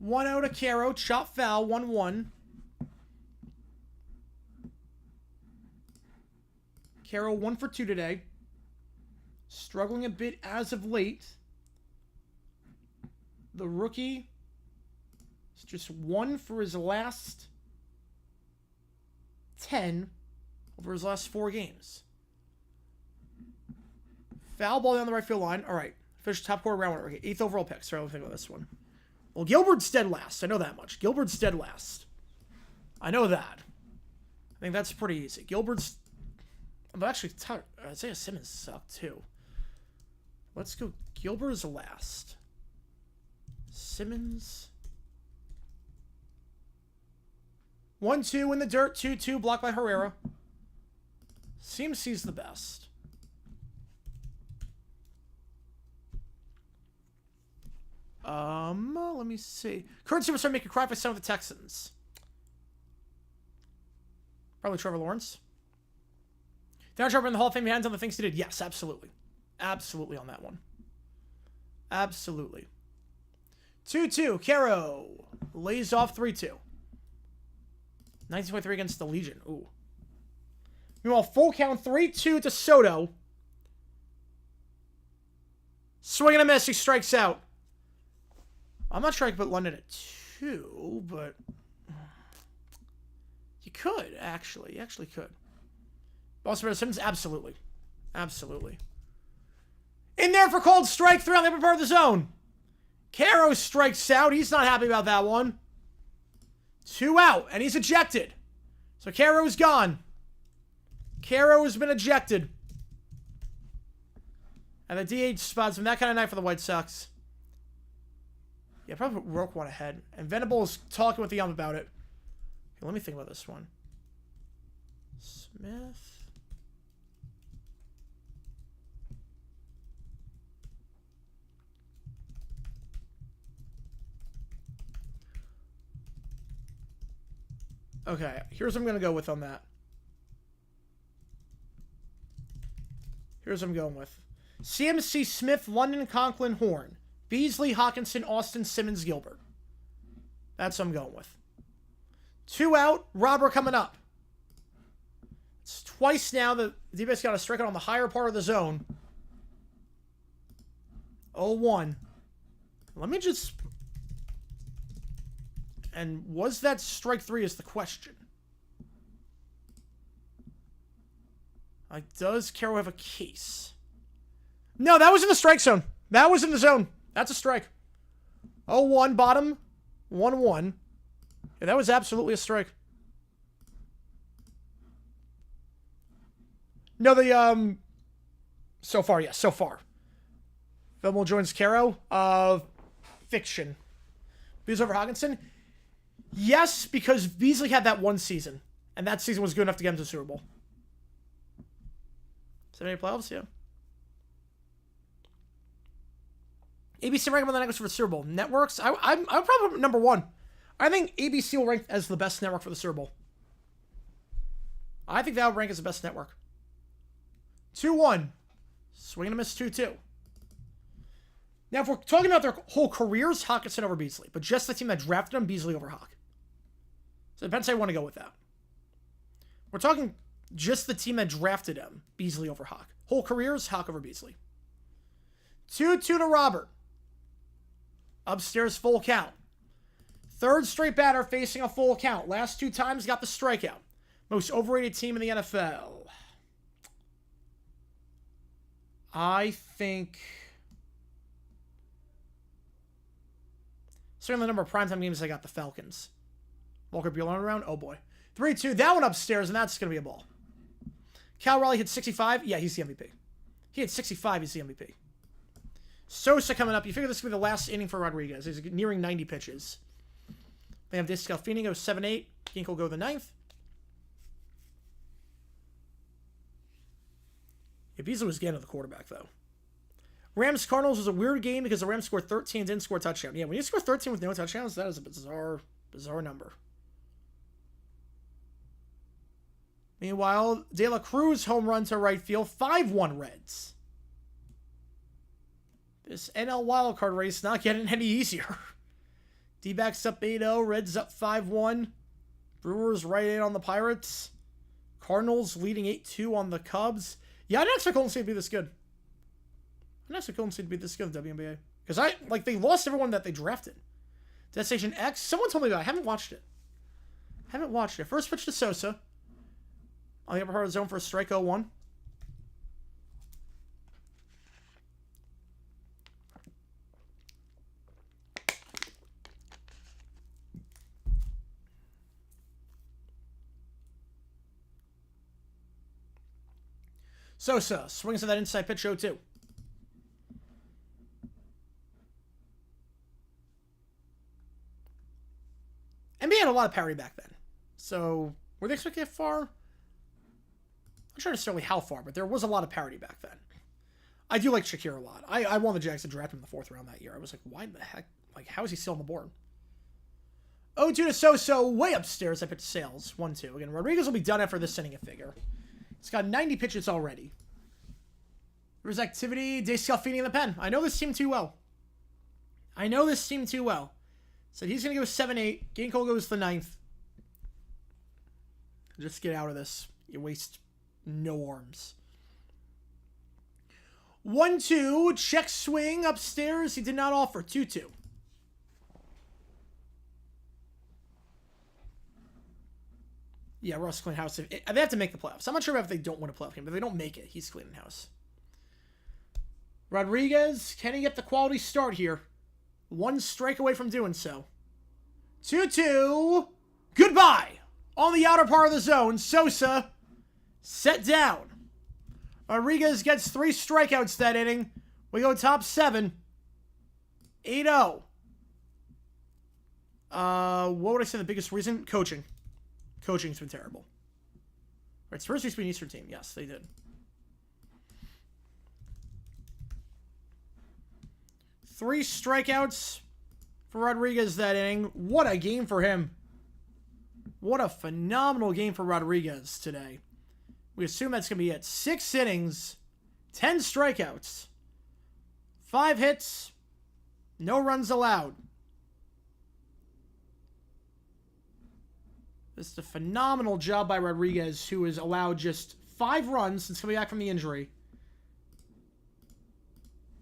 1-0 to Caro, chop foul, 1-1. Caro 1 for 2 today. Struggling a bit as of late. The rookie is just 1 for his last 10 over his last 4 games. Foul ball down the right field line. All right. Fish top quarter round winner. 8th overall pick. Sorry, let me think about this one. Well, Gilbert's dead last. I know that much. Gilbert's dead last. I know that. I think that's pretty easy. Gilbert's... I'm actually... Isaiah Simmons sucked, too. Let's go. Gilbert is last. Simmons... 1-2 in the dirt. 2-2 blocked by Herrera. CMC's the best. Let me see. Current superstar making cry for some of the Texans. Probably Trevor Lawrence. Darren Sharper in the Hall of Fame hands on the things he did. Yes, absolutely. Absolutely on that one. Absolutely. 2-2. Caro lays off 3-2. 1923 against the Legion. Ooh. Meanwhile, full count 3-2 to Soto. Swing and a miss. He strikes out. I'm not sure I could put London at 2, but you could, actually. You actually could. Boston Simmons, absolutely. Absolutely. In there for called strike 3 on the upper part of the zone. Caro strikes out. He's not happy about that one. 2 out, and he's ejected. So Caro's gone. Caro has been ejected. And the DH spot's been that kind of night for the White Sox. Yeah, probably put Roquan ahead. And Venable is talking with the ump about it. Okay, let me think about this one. Smith. Okay, here's what I'm going to go with on that. Here's what I'm going with. CMC, Smith, London, Conklin, Horn. Beasley, Hawkinson, Austin, Simmons, Gilbert. That's what I'm going with. 2 out, Robber coming up. It's twice now that Dbacks got a strikeout on the higher part of the zone. 0-1. Let me just... And was that strike 3 is the question. Like, does Caro have a case? No, that was in the strike zone. That was in the zone. That's a strike. 0-1, bottom. 1-1. Yeah, that was absolutely a strike. No, the, so far, yes, so far. Venable joins Caro. Fiction. Beasley over Hawkinson? Yes, because Beasley had that one season. And that season was good enough to get him to the Super Bowl. 78 playoffs, yeah. ABC rank among the networks for the Super Bowl. Networks? I'm probably number one. I think ABC will rank as the best network for the Super Bowl. I think that will rank as the best network. 2-1. Swing and a miss 2-2. Now, if we're talking about their whole careers, Hawkinson over Beasley. But just the team that drafted him, Beasley over Hawk. So it depends how you want to go with that. We're talking just the team that drafted him, Beasley over Hawk. Whole careers, Hawk over Beasley. 2-2 to Robert. Upstairs, full count. Third straight batter facing a full count. Last 2 times got the strikeout. Most overrated team in the NFL. I think... certainly the number of primetime games I got the Falcons. Walker Bueller around. Oh boy. 3-2. That one upstairs, and that's going to be a ball. Cal Raleigh hit 65. Yeah, he's the MVP. He hit 65. He's the MVP. Sosa coming up. You figure this could be the last inning for Rodriguez. He's nearing 90 pitches. They have Descalfini go 7-8. Ginkle go the 9th. Yeah, Beasley was getting to the quarterback, though. Rams-Cardinals was a weird game because the Rams scored 13 and didn't score a touchdown. Yeah, when you score 13 with no touchdowns, that is a bizarre number. Meanwhile, De La Cruz home run to right field. 5-1 Reds. This NL wildcard race not getting any easier. Dbacks up 8-0. Reds up 5-1. Brewers right in on the Pirates. Cardinals leading 8-2 on the Cubs. Yeah, I didn't expect Golden State to be this good. I didn't expect Golden State to be this good in the WNBA. Because they lost everyone that they drafted. Destination X. Someone told me about it. I haven't watched it. First pitch to Sosa. On the upper part of the zone for a strike 0-1. Sosa swings at that inside pitch 0-2. NBA had a lot of parity back then. So, were they expecting to get far? I'm not sure necessarily how far, but there was a lot of parity back then. I do like Shakir a lot. I won the Jags to draft him in the 4th round that year. I was like, why the heck? Like, how is he still on the board? 0-2 to Sosa, way upstairs. I picked Sales, 1-2. Again, Rodriguez will be done after this inning, I figure. He's got 90 pitches already. There's activity. Descalfini in the pen. I know this team too well. So he's going to go 7-8. Ginkle goes the 9th. Just get out of this. You waste no arms. 1-2. Check swing upstairs. He did not offer. 2-2. Yeah, Russ clean house. They have to make the playoffs. I'm not sure if they don't win a playoff game, but if they don't make it, he's cleaning house. Rodriguez, can he get the quality start here? 1 strike away from doing so. 2-2. Goodbye. On the outer part of the zone, Sosa set down. Rodriguez gets 3 strikeouts that inning. We go top 7. 8-0. What would I say the biggest reason? Coaching. Coaching's been terrible. Right, Spurs used to be an Eastern team. Yes, they did. 3 strikeouts for Rodriguez that inning. What a game for him. What a phenomenal game for Rodriguez today. We assume that's going to be it. 6 innings, 10 strikeouts, 5 hits, no runs allowed. This is a phenomenal job by Rodriguez, who has allowed just 5 runs since coming back from the injury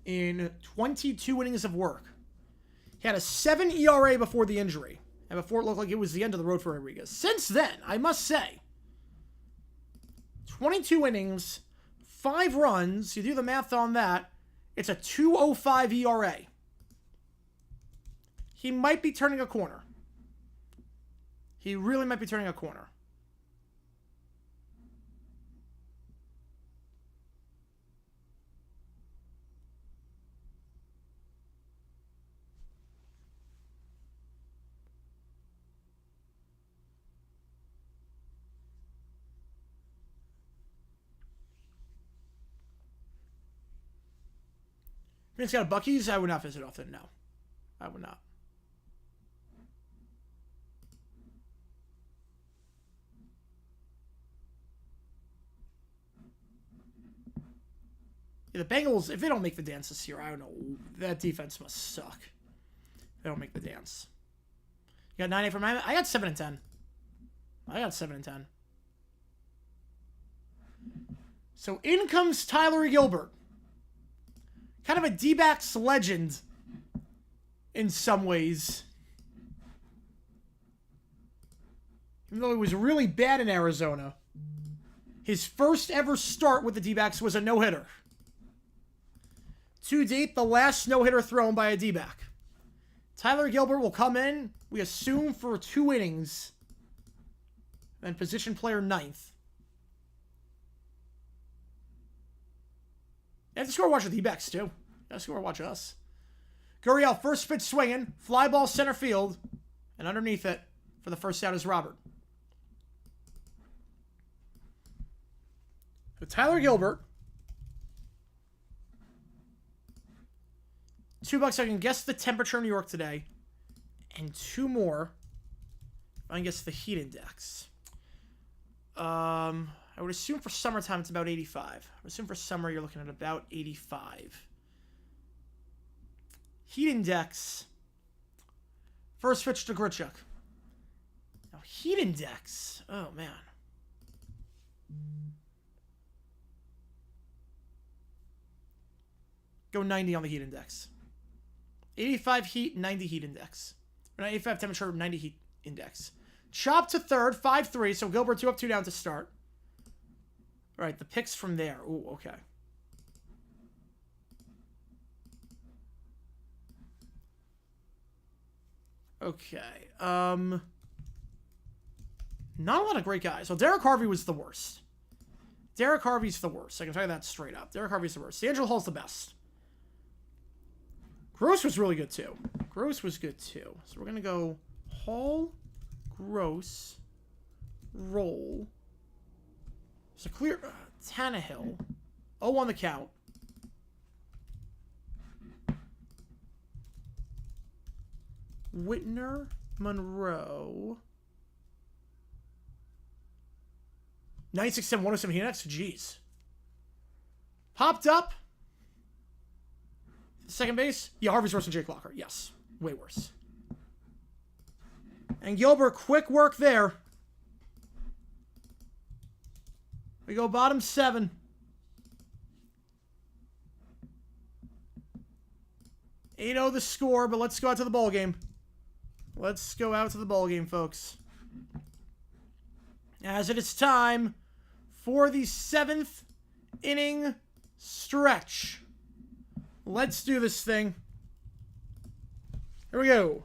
in 22 innings of work. He had a 7 ERA before the injury, and before it looked like it was the end of the road for Rodriguez. Since then, I must say, 22 innings, 5 runs, you do the math on that, it's a 2.05 ERA. He might be turning a corner. He really might be turning a corner. Phoenix got a Buc-ee's? I would not visit often, no. I would not. Yeah, the Bengals, if they don't make the dance this year, I don't know. That defense must suck. If they don't make the dance. You got 9-8 for Miami? I got 7-10. I got 7-10. So in comes Tyler Gilbert. Kind of a D-backs legend in some ways. Even though he was really bad in Arizona. His first ever start with the D-backs was a no-hitter. To date, the last no-hitter thrown by a D-back. Tyler Gilbert will come in, we assume, for 2 innings. And position player 9th. You have to score watch the D-backs, too. You have to score watch us. Gurriel, first pitch swinging. Fly ball center field. And underneath it, for the first out, is Robert. So Tyler Gilbert. $2 I can guess the temperature in New York today. And 2 more. I can guess the heat index. I would assume for summertime it's about 85. I would assume for summer you're looking at about 85. Heat index. First pitch to Grichuk. Now heat index. Oh man. Go 90 on the heat index. 85 heat, 90 heat index. 85 temperature, 90 heat index. Chop to third, 5-3. So Gilbert 2 up, 2 down to start. All right, the picks from there. Ooh, okay. Okay. Not a lot of great guys. So Derek Harvey was the worst. Derek Harvey's the worst. I can tell you that straight up. Derek Harvey's the worst. D'Angelo Hall's the best. Gross was really good, too. Gross was good, too. So we're going to go Hall, Gross, Roll. It's a clear... Tannehill. 0 on the count. Whitner, Monroe. 96-7, 107 heat index. Jeez. Popped up. Second base. Yeah, Harvey's worse than Jake Locker. Yes. Way worse. And Gilbert, quick work there. We go bottom 7. (8-0) the score, but let's go out to the ball game. Let's go out to the ball game, folks. As it is time for the 7th inning stretch. Let's do this thing. Here we go.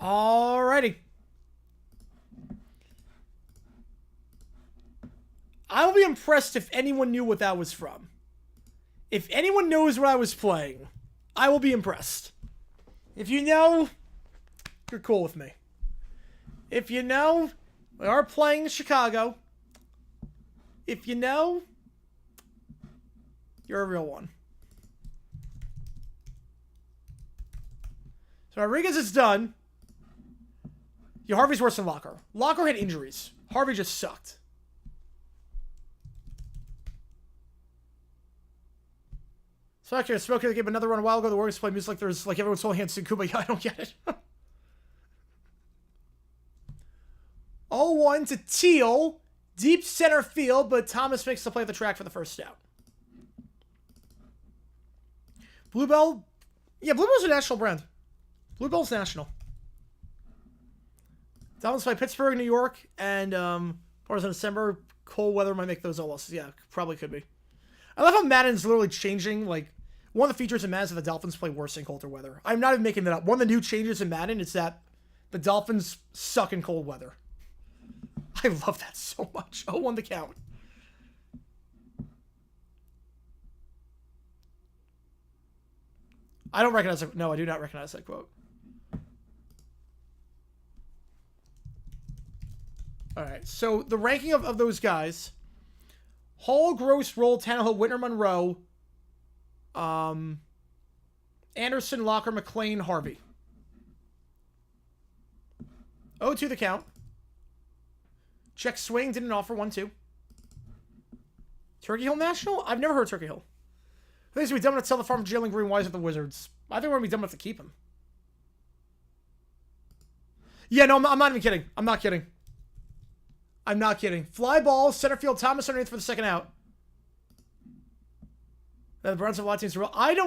Alrighty. I'll be impressed if anyone knew what that was from. If anyone knows what I was playing, I will be impressed. If you know, you're cool with me. If you know, we are playing Chicago. If you know, you're a real one. So Rodriguez is done. Yeah, Harvey's worse than Locker. Locker had injuries. Harvey just sucked. So actually, I spoke to the game another run a while ago. The Warriors play music like there's like everyone's holding hands to Kuba. Yeah, I don't get it. 0-1 to Teal. Deep center field, but Thomas makes the play at the track for the first out. Bluebell. Yeah, Bluebell's a national brand. Bluebell's national. Dolphins play Pittsburgh, New York, and in December. Cold weather might make those all losses. Yeah, probably could be. I love how Madden's literally changing. Like, one of the features in Madden is that the Dolphins play worse in colder weather. I'm not even making that up. One of the new changes in Madden is that the Dolphins suck in cold weather. I love that so much. 0-1 the count. I don't recognize it. No, I do not recognize that quote. All right, so the ranking of those guys: Hall, Gross, Roll, Tannehill, Whitner, Monroe, Anderson, Locker, McLean, Harvey. 0-2 the count. Check swing, didn't offer 1-2. Turkey Hill National? I've never heard Turkey Hill. I think we'd be dumb enough to sell the farm to Jalen Green. Why is it the Wizards? I think we're going to be dumb enough to keep him. Yeah, no, I'm not even kidding. I'm not kidding. I'm not kidding. Fly ball, center field, Thomas underneath for the second out. The Browns have a lot of teams.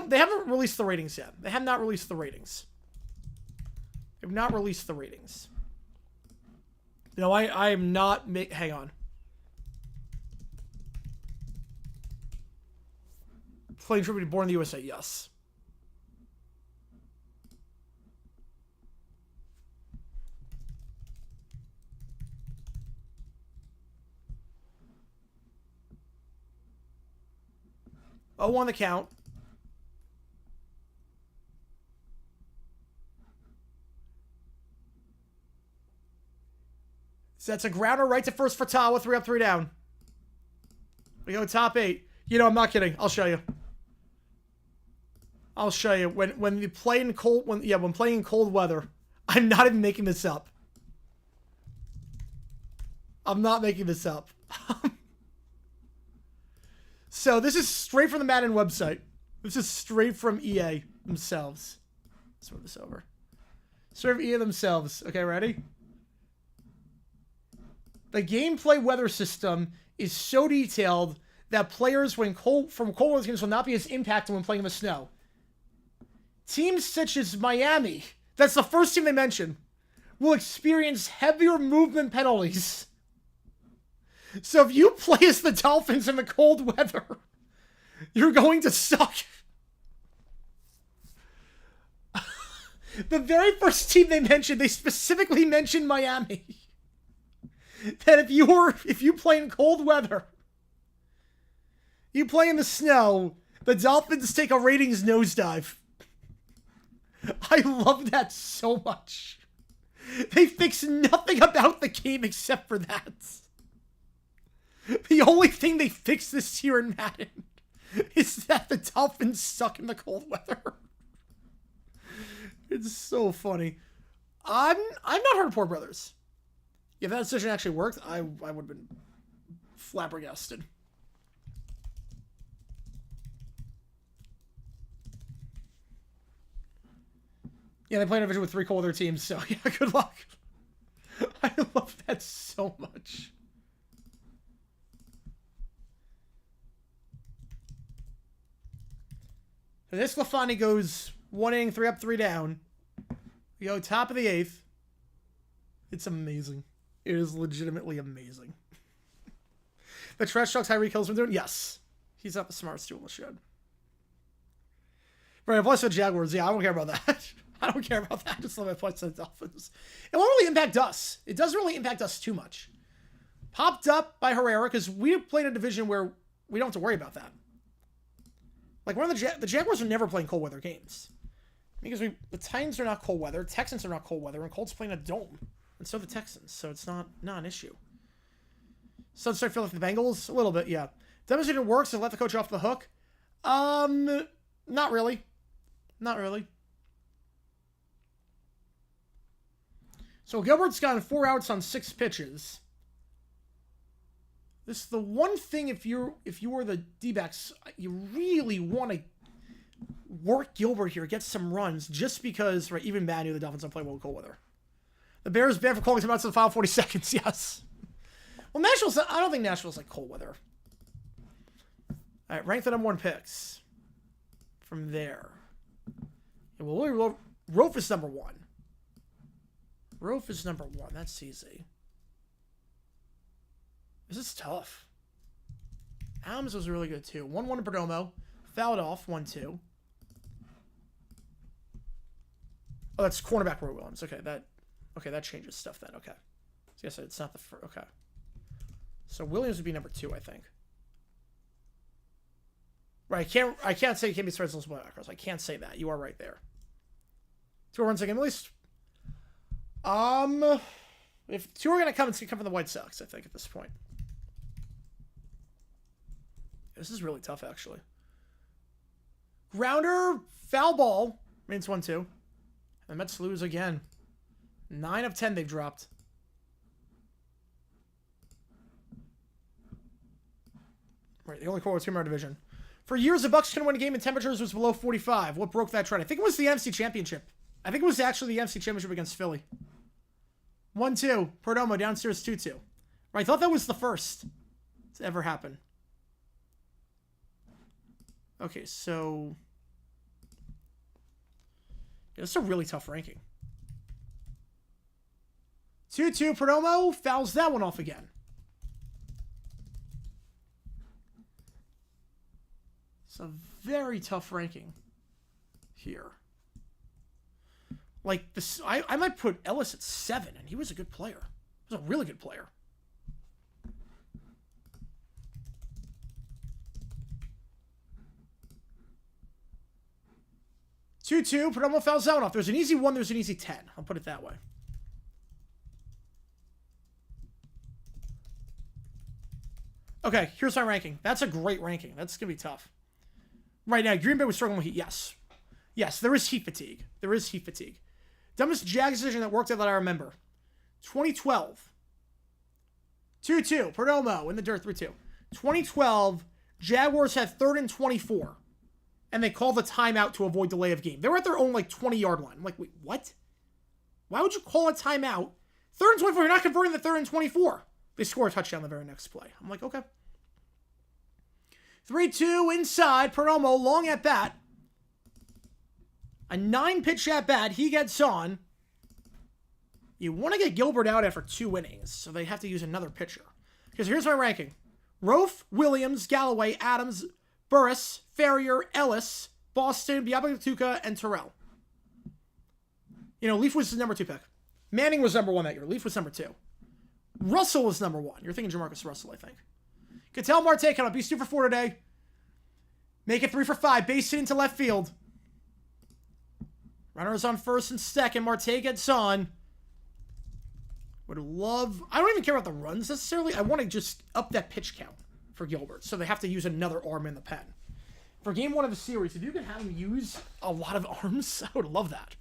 They haven't released the ratings yet. They have not released the ratings. They have not released the ratings. No, I am not... Hang on. Playing tribute born in the USA, yes. On the count. So that's a grounder right to first for Tawa. 3 up, 3 down. We go top 8. You know, I'm not kidding. I'll show you. I'll show you. When you play in cold, when playing in cold weather, I'm not even making this up. I'm not making this up. So this is straight from the Madden website. This is straight from EA themselves. Let's move this over. Straight from EA themselves. Okay, ready? The gameplay weather system is so detailed that players from cold weather teams will not be as impacted when playing in the snow. Teams such as Miami, that's the first team they mention, will experience heavier movement penalties. So if you play as the Dolphins in the cold weather, you're going to suck. The very first team they mentioned, they specifically mentioned Miami. That if you play in cold weather, you play in the snow, the Dolphins take a ratings nosedive. I love that so much. They fix nothing about the game except for that. The only thing they fixed this year in Madden is that the Dolphins suck in the cold weather. It's so funny. I've not heard of Poor Brothers. If that decision actually worked, I would have been flabbergasted. Yeah, they play in a division with 3 cold weather teams, so yeah, good luck. I love that so much. So this Lafani goes 1 inning, 3 up, 3 down. We go top of the 8th. It's amazing. It is legitimately amazing. The trash talks Tyreek Hill's been doing? Yes. He's not the smartest tool in the shed. Right, I've also Jaguars. Yeah, I don't care about that. I don't care about that. Just let my points to the Dolphins. It won't really impact us. It doesn't really impact us too much. Popped up by Herrera because we played a division where we don't have to worry about that. Like, one of the Jaguars are never playing cold weather games. Because the Titans are not cold weather, Texans are not cold weather, and Colts playing a dome. And so the Texans. So it's not an issue. Suns start feeling like the Bengals? A little bit, yeah. Demonstrated works and let the coach off the hook? Not really. Not really. So Gilbert's gotten 4 outs on 6 pitches. This is the one thing if you were the D-backs, you really want to work Gilbert here, get some runs, just because, right, even bad knew the Dolphins don't play well with cold weather. The Bears banned for calling time outs in the final 40 seconds, yes. Well, Nashville's, I don't think Nashville's like cold weather. All right, rank the number 1 picks. From there. Yeah, well, Rofe is number 1. Rofe is number 1. That's easy. This is tough. Adams was really good too. 1-1 to Perdomo. Fouled off. 1-2. Oh, that's cornerback Roy Williams. Okay, that changes stuff then. Okay. So yes, it's not the first. Okay. So Williams would be number 2, I think. Right, I can't say he can't be Suarez and Dbacks. I can't say that. You are right there. 2 runs again, at least. If 2 are gonna come, it's gonna come from the White Sox, I think, at this point. This is really tough, actually. Grounder, foul ball. Means 1-2. And the Mets lose again. 9 of 10 they've dropped. Right, the only core team in our division. For years, the Bucks couldn't win a game and temperatures was below 45. What broke that trend? I think it was the NFC Championship. I think it was actually the NFC Championship against Philly. 1-2. Perdomo downstairs 2-2. Right, I thought that was the first to ever happen. Okay, so... yeah, this is a really tough ranking. 2-2. Perdomo fouls that one off again. It's a very tough ranking here. Like, this, I might put Ellis at 7, and he was a good player. He was a really good player. Two, Perdomo fouls that one off. There's an easy 1, there's an easy 10. I'll put it that way. Okay, here's my ranking. That's a great ranking. That's going to be tough. Right now, Green Bay was struggling with heat. Yes. Yes, there is heat fatigue. There is heat fatigue. Dumbest Jags decision that worked out that I remember. 2012. 2-2. Perdomo in the dirt. 3-2. 2012, Jaguars had 3rd and 24. And they called the timeout to avoid delay of game. They were at their own, like, 20-yard line. I'm like, wait, what? Why would you call a timeout? 3rd and 24. You're not converting the 3rd and 24. They score a touchdown the very next play. I'm like, okay. 3-2 inside. Perdomo, long at bat. A 9-pitch at bat. He gets on. You want to get Gilbert out after 2 innings, so they have to use another pitcher. Because here's my ranking. Rofe, Williams, Galloway, Adams, Burris, Ferrier, Ellis, Boston, Biabatuka, and Terrell. You know, Leaf was the number 2 pick. Manning was number 1 that year. Leaf was number 2. Russell was number 1. You're thinking Jamarcus Russell, I think. Cattell Marte coming up. He's 2 for 4 today. Make it 3 for 5. Base hit into left field. Runners on first and second. Marte gets on. Would love... I don't even care about the runs necessarily. I want to just up that pitch count for Gilbert. So they have to use another arm in the pen. For game 1 of the series, if you can have him use a lot of arms, I would love that.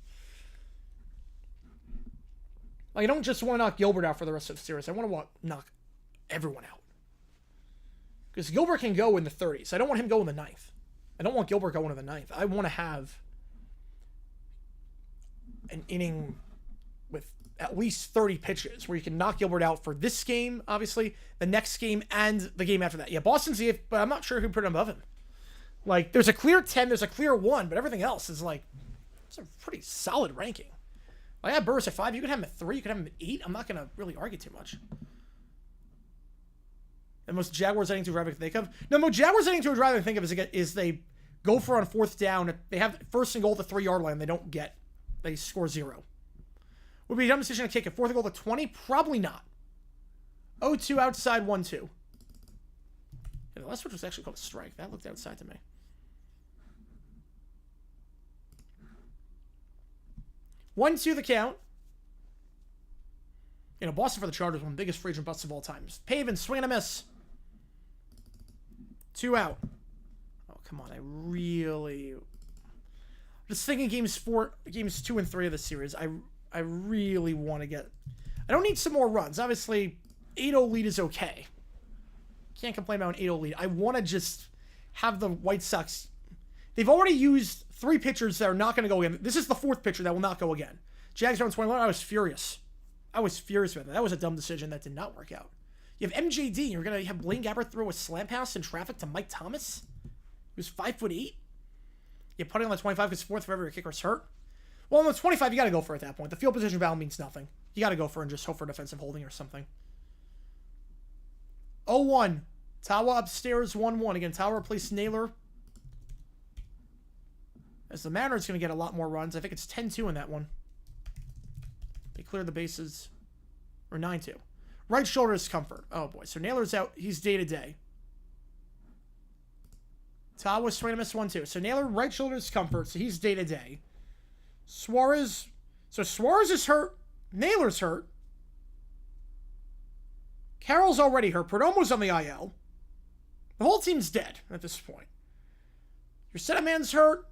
Like, I don't just want to knock Gilbert out for the rest of the series. I want to knock everyone out. Because Gilbert can go in the 30s. I don't want him going in the 9th. I don't want Gilbert going in the 9th. I want to have an inning with at least 30 pitches where you can knock Gilbert out for this game, obviously, the next game, and the game after that. Yeah, Boston's the 8th, but I'm not sure who put him above him. Like, there's a clear 10, there's a clear 1, but everything else is like, it's a pretty solid ranking. I have Burris at 5. You could have him at 3. You could have him at 8. I'm not going to really argue too much. The most Jaguars ending to a drive I can think of. No, most Jaguars ending to a drive I can think of is they go for on 4th down. They have first and goal at the 3-yard line. They don't get. They score 0. Would be a dumb decision to kick it. 4th and goal at 20? Probably not. 0-2 outside 1-2. Yeah, the last switch was actually called a strike. That looked outside to me. One, 2 the count. You know, Boston for the Chargers, one of the biggest free agent busts of all time. Paven, swing and a miss. 2 out. Oh, come on. Just thinking games 2 and 3 of the series, I really want to get... I don't need some more runs. Obviously, 8-0 lead is okay. Can't complain about an 8-0 lead. I want to just have the White Sox... They've already used 3 pitchers that are not going to go again. This is the 4th pitcher that will not go again. Jags down 21. I was furious. With that. That was a dumb decision that did not work out. You have MJD. You're going to have Blaine Gabbert throw a slam pass in traffic to Mike Thomas, who's 5'8". You're putting on the 25 because 4th forever your kicker's hurt. Well, on the 25, you got to go for it at that point. The field position battle means nothing. You got to go for it and just hope for defensive holding or something. 0-1. Tawa upstairs 1-1. Again, Tawa replaced Naylor. As the Mariners going to get a lot more runs. I think it's 10-2 in that one. They cleared the bases. Or 9-2. Right shoulder is comfort. Oh, boy. So Naylor's out. He's day-to-day. Tawa swing and miss 1-2. So Naylor, right shoulder is comfort. So he's day-to-day. Suarez. So Suarez is hurt. Naylor's hurt. Carroll's already hurt. Perdomo's on the IL. The whole team's dead at this point. Your setup man's hurt.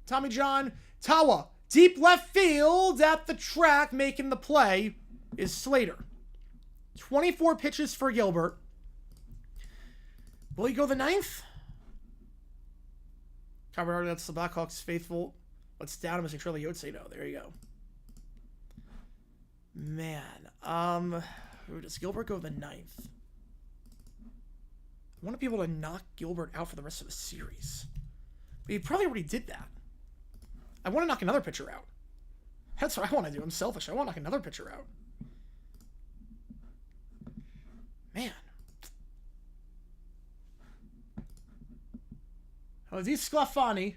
Tommy John. Tawa. Deep left field at the track making the play is Slater. 24 pitches for Gilbert. Will he go the 9th? Cabrera, that's the Blackhawks faithful. Let's down him as Trilla Yotze. No, there you go. Man, who does Gilbert go the 9th? I want to be able to knock Gilbert out for the rest of the series. But he probably already did that. I want to knock another pitcher out. That's what I want to do. I'm selfish. I want to knock another pitcher out. Man. Jose Sclafani.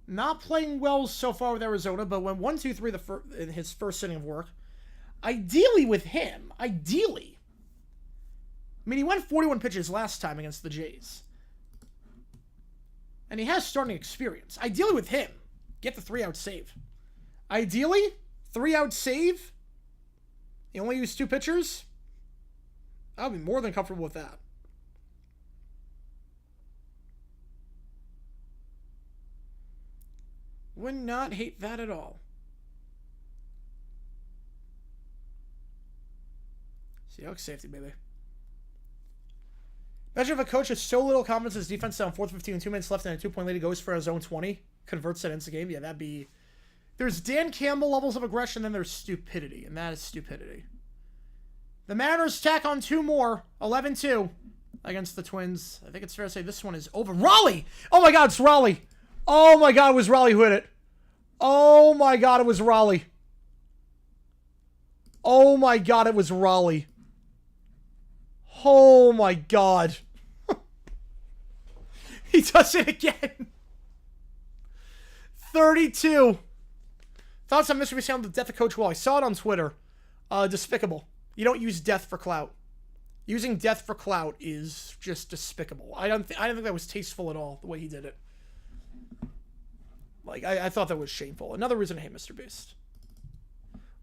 Not playing well so far with Arizona, but went 1-2-3 in his first inning of work. Ideally with him, I mean, he went 41 pitches last time against the Jays. And he has starting experience. Ideally with him, get the 3-out save. Ideally, 3-out save. He only used 2 pitchers. I'll be more than comfortable with that. Would not hate that at all. Seahawks safety, baby. Imagine if a coach has so little confidence in his defense down 4th 15 with 2 minutes left and a 2-point lead, he goes for his own 20, converts it into the game. Yeah, that'd be... There's Dan Campbell levels of aggression, then there's stupidity, and that is stupidity. The Mariners tack on 2 more, 11-2 against the Twins. I think it's fair to say this one is over. Raleigh! Oh my God, it's Raleigh! Oh my God, it was Raleigh who hit it. Oh my God, it was Raleigh. Oh my God, it was Raleigh. Oh my God. He does it again. 32. Thoughts on Mr. Sound the death of Coach Wall? I saw it on Twitter. Despicable. You don't use death for clout. Using death for clout is just despicable. I don't think that was tasteful at all, the way he did it. Like, I thought that was shameful. Another reason to hate Mr. Beast.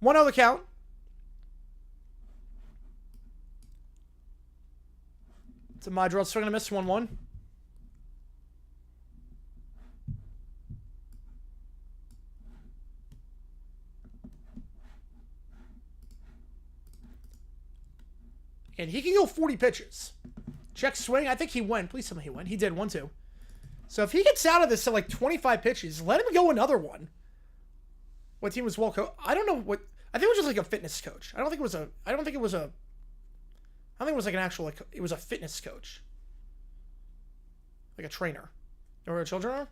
1-0 the count. To Madrell, swing and a miss, 1-1. And he can go 40 pitches. Check swing. I think he went. Please tell me he went. He did. 1-2. So if he gets out of this at like 25 pitches, let him go another one. What team was well coached? I don't know what. I think it was just like a fitness coach. I don't think it was like an actual, like, it was a fitness coach. Like a trainer. You know where children are?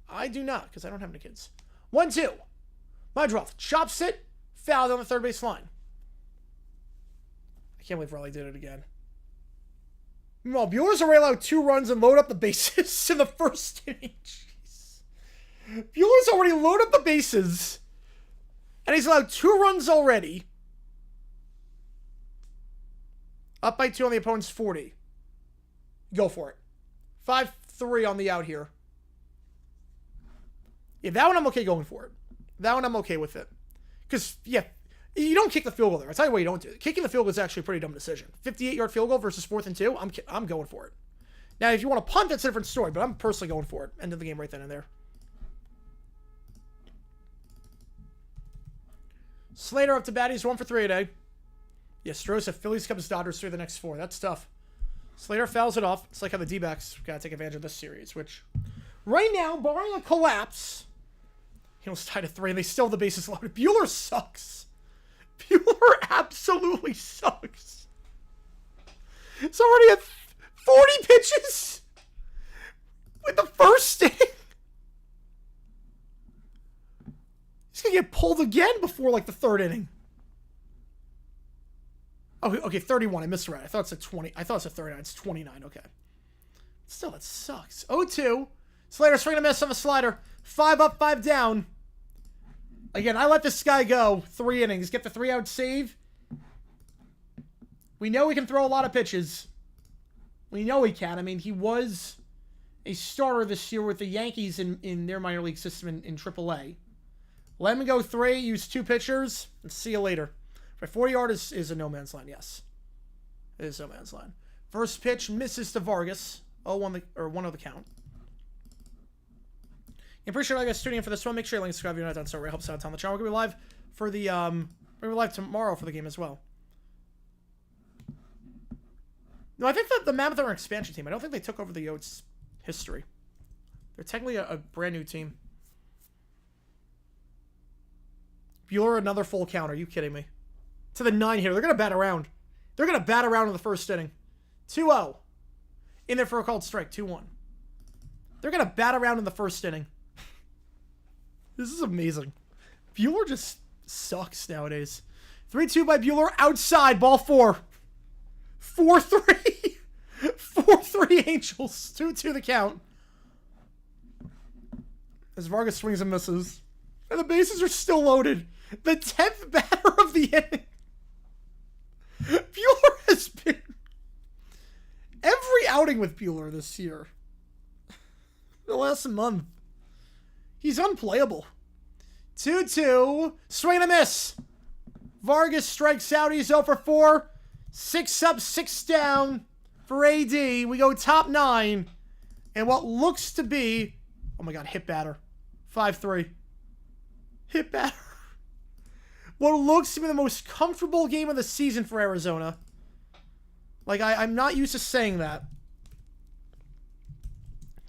I do not, because I don't have any kids. 1-2. Madrell chops it. Fouled on the third base line. I can't believe Raleigh did it again. Meanwhile, Bueller's already allowed 2 runs and load up the bases in the first inning. Jeez. Bueller's already loaded up the bases. And he's allowed 2 runs already. Up by 2 on the opponent's 40. Go for it. 5-3 on the out here. Yeah, that one I'm okay going for it. That one I'm okay with it. Because, yeah, You don't kick the field goal there. I'll tell you what you don't do. Kicking the field goal is actually a pretty dumb decision. 58-yard field goal versus 4th and 2. I'm going for it. Now, if you want to punt, that's a different story, but I'm personally going for it. End of the game right then and there. Slater up to bat. He's 1 for 3 today. Yeah, Stroza, Phillies, Cubs, Dodgers through the next 4. That's tough. Slater fouls it off. It's like how the Dbacks got to take advantage of this series, which right now, barring a collapse, he was tied at 3, and they still have the bases loaded. Buehler sucks. Buehler absolutely sucks. It's already at 40 pitches with the first inning. He's going to get pulled again before, like, the 3rd inning. Oh, okay, 31. I misread. I thought it said 20. I thought it said 39. It's 29. Okay. Still, that sucks. 0-2. Slater swinging a miss on the slider. 5 up, 5 down. Again, I let this guy go. 3 innings. Get the 3-out save. We know he can throw a lot of pitches. We know he can. I mean, he was a starter this year with the Yankees in their minor league system in AAA. Let him go 3, use 2 pitchers, and see you later. Right, 40-yard is a no-man's land, yes. It is no-man's land. First pitch misses to Vargas. 1-0 the count. I appreciate all you guys tuning in for this one. Make sure you like and subscribe if you're not done so. It helps out on the channel. We're going to be live for the we're live tomorrow for the game as well. No, I think that the Mammoth are an expansion team. I don't think they took over the Yotes history. They're technically a brand new team. Buehler, another full count. Are you kidding me? To the 9 here. They're going to bat around. They're going to bat around in the first inning. 2-0. In there for a called strike. 2-1. They're going to bat around in the first inning. This is amazing. Buehler just sucks nowadays. 3-2 by Buehler. Outside. Ball 4. 4-3. 4-3 Angels. 2-2 the count. As Vargas swings and misses. And the bases are still loaded. The 10th batter of the inning. Buehler has been... Every outing with Buehler this year. The last month. He's unplayable. 2-2. Swing and a miss. Vargas strikes out. He's 0 for 4. 6 up, 6 down for AD. We go top 9. And what looks to be... Oh my god, hit batter. 5-3. Hit batter. What looks to be the most comfortable game of the season for Arizona. Like, I'm not used to saying that.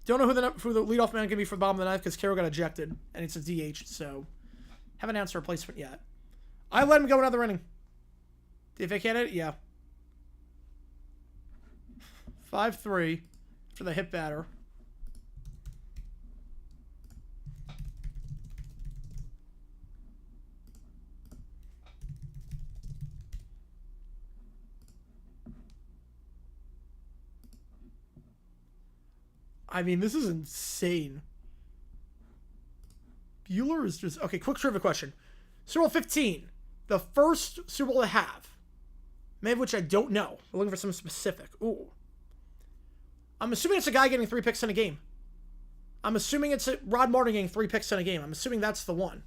Don't know who the leadoff man can be for the bottom of the ninth because Carroll got ejected. And it's a DH, so... Haven't announced a replacement yet. I let him go another inning. If I can hit it, yeah. 5-3 for the hit batter. I mean, this is insane. Buehler is just... Okay, quick trivia question. Super Bowl 15. The first Super Bowl to have. Maybe which I don't know. We're looking for something specific. Ooh. I'm assuming it's a guy getting 3 picks in a game. I'm assuming it's Rod Martin getting 3 picks in a game. I'm assuming that's the one.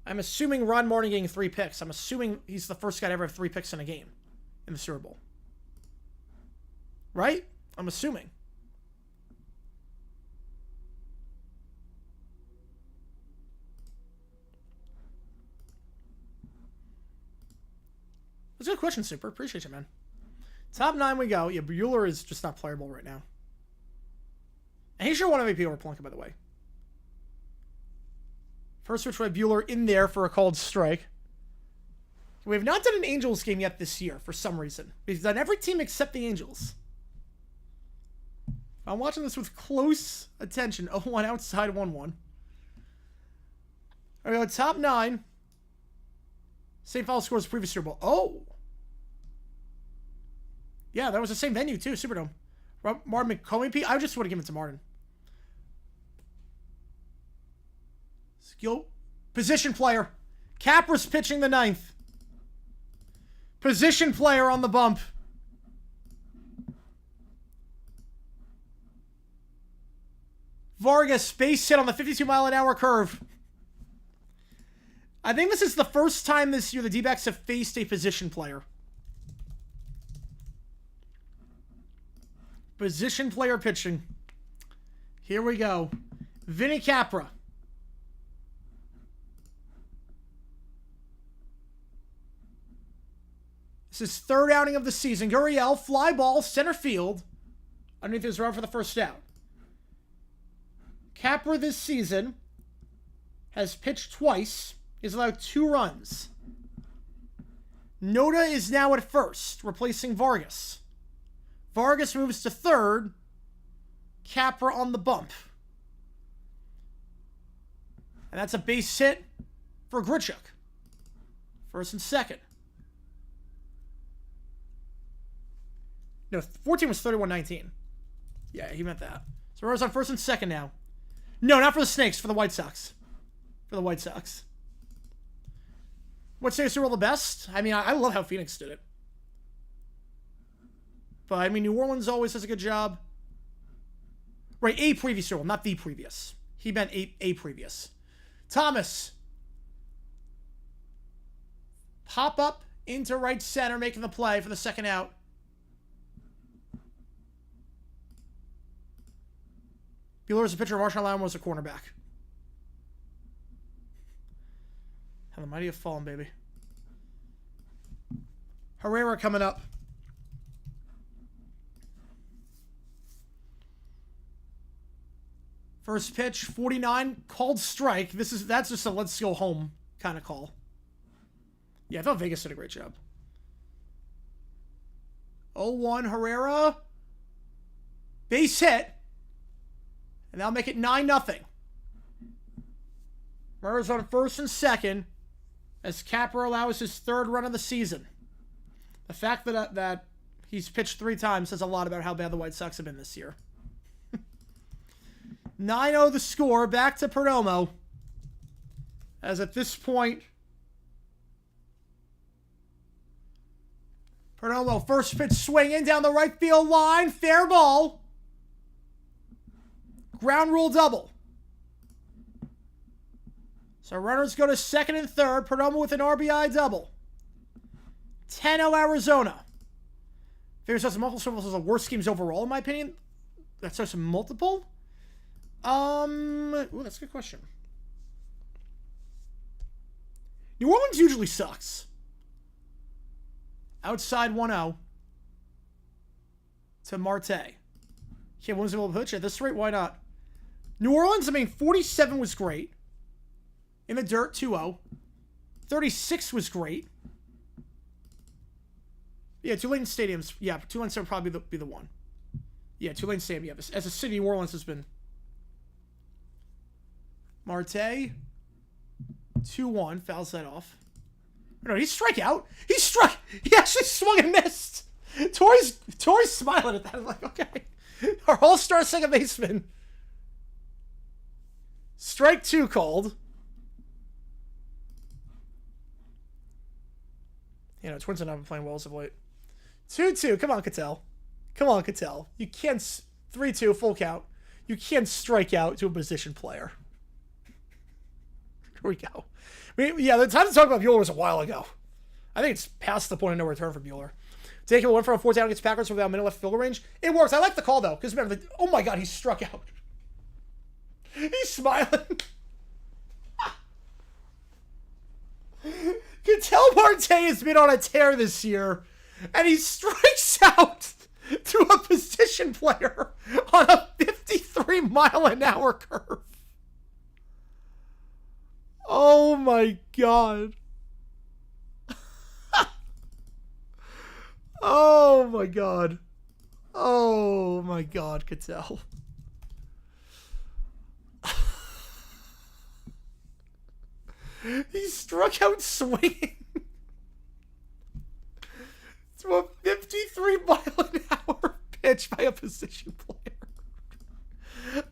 I'm assuming Rod Martin getting 3 picks. I'm assuming he's the first guy to ever have 3 picks in a game in the Super Bowl. Right? I'm assuming. That's a good question, Super. Appreciate you, man. Top 9 we go. Yeah, Buehler is just not playable right now. And he sure won MVP over Plunker, by the way. First switch by Buehler in there for a called strike. We have not done an Angels game yet this year for some reason. We've done every team except the Angels. I'm watching this with close attention. 0-1 outside, 1-1. All right, we go top 9. Same foul scores previous Super Bowl. Oh! Yeah, that was the same venue, too. Superdome. Martin McCollum. I just want to give it to Martin. Skill. Position player. Capra's pitching the 9th. Position player on the bump. Vargas, base hit on the 52-mile-an-hour curve. I think this is the first time this year the D-backs have faced a position player. Position player pitching. Here we go. Vinny Capra. This is third outing of the season. Gurriel, fly ball, center field. Underneath his run for the first out. Capra this season has pitched twice. He's allowed 2 runs. Noda is now at first, replacing Vargas. Vargas moves to third. Capra on the bump. And that's a base hit for Grichuk. First and second. No, 14 was 31-19. Yeah, he meant that. So runners on first and second now. No, not for the Snakes, for the White Sox. For the White Sox. What's Super Bowl the best? I mean, I love how Phoenix did it. But, I mean, New Orleans always does a good job. Right, a previous Super Bowl, not the previous. He meant a previous. Thomas. Pop up into right center, making the play for the second out. Bueller is a pitcher. Marshawn Lamb was a cornerback. How the mighty have fallen, baby. Herrera coming up. First pitch, 49, called strike. That's just a let's go home kind of call. Yeah, I thought Vegas did a great job. 0-1 Herrera. Base hit. And that'll make it 9-0. Herrera's on first and second as Capra allows his third run of the season. The fact that he's pitched 3 times says a lot about how bad the White Sox have been this year. 9-0 the score. Back to Perdomo. As at this point, Perdomo, first pitch swinging down the right field line. Fair ball. Ground rule double. So runners go to second and third. Perdomo with an RBI double. 10-0 Arizona. Figures out some multiple Super Bowls as the worst schemes overall, in my opinion. That's just multiple. Ooh, that's a good question. New Orleans usually sucks. Outside 1-0 to Marte. Can't win a pitch at this rate. Why not? New Orleans, I mean, 47 was great. In the dirt, 2-0. 36 was great. Yeah, Tulane Stadium's... Yeah, Tulane Stadium would probably be the one. Yeah, Tulane Stadium, yeah. As a city, New Orleans has been... Marte. 2-1. Fouls that off. No, he struck out. He struck... He actually swung and missed. Torrey's smiling at that. I'm like, okay. Our all-star second baseman. Strike 2 called. You know, Twins have not been playing well as of late. 2-2. Come on, Cattell. Come on, Cattell. You can't... 3-2, full count. You can't strike out to a position player. Here we go. I mean, yeah, the time to talk about Bueller was a while ago. I think it's past the point of no return for Bueller. Taking a 1 for a 4th down against Packers without minute left field range. It works. I like the call, though. Because remember, oh my God, he struck out. He's smiling. Ketel Marte has been on a tear this year, and he strikes out to a position player on a 53-mile-an-hour curve. Oh my God. Oh my God. Oh my God, Ketel. He struck out swinging to a 53-mile-an-hour pitch by a position player.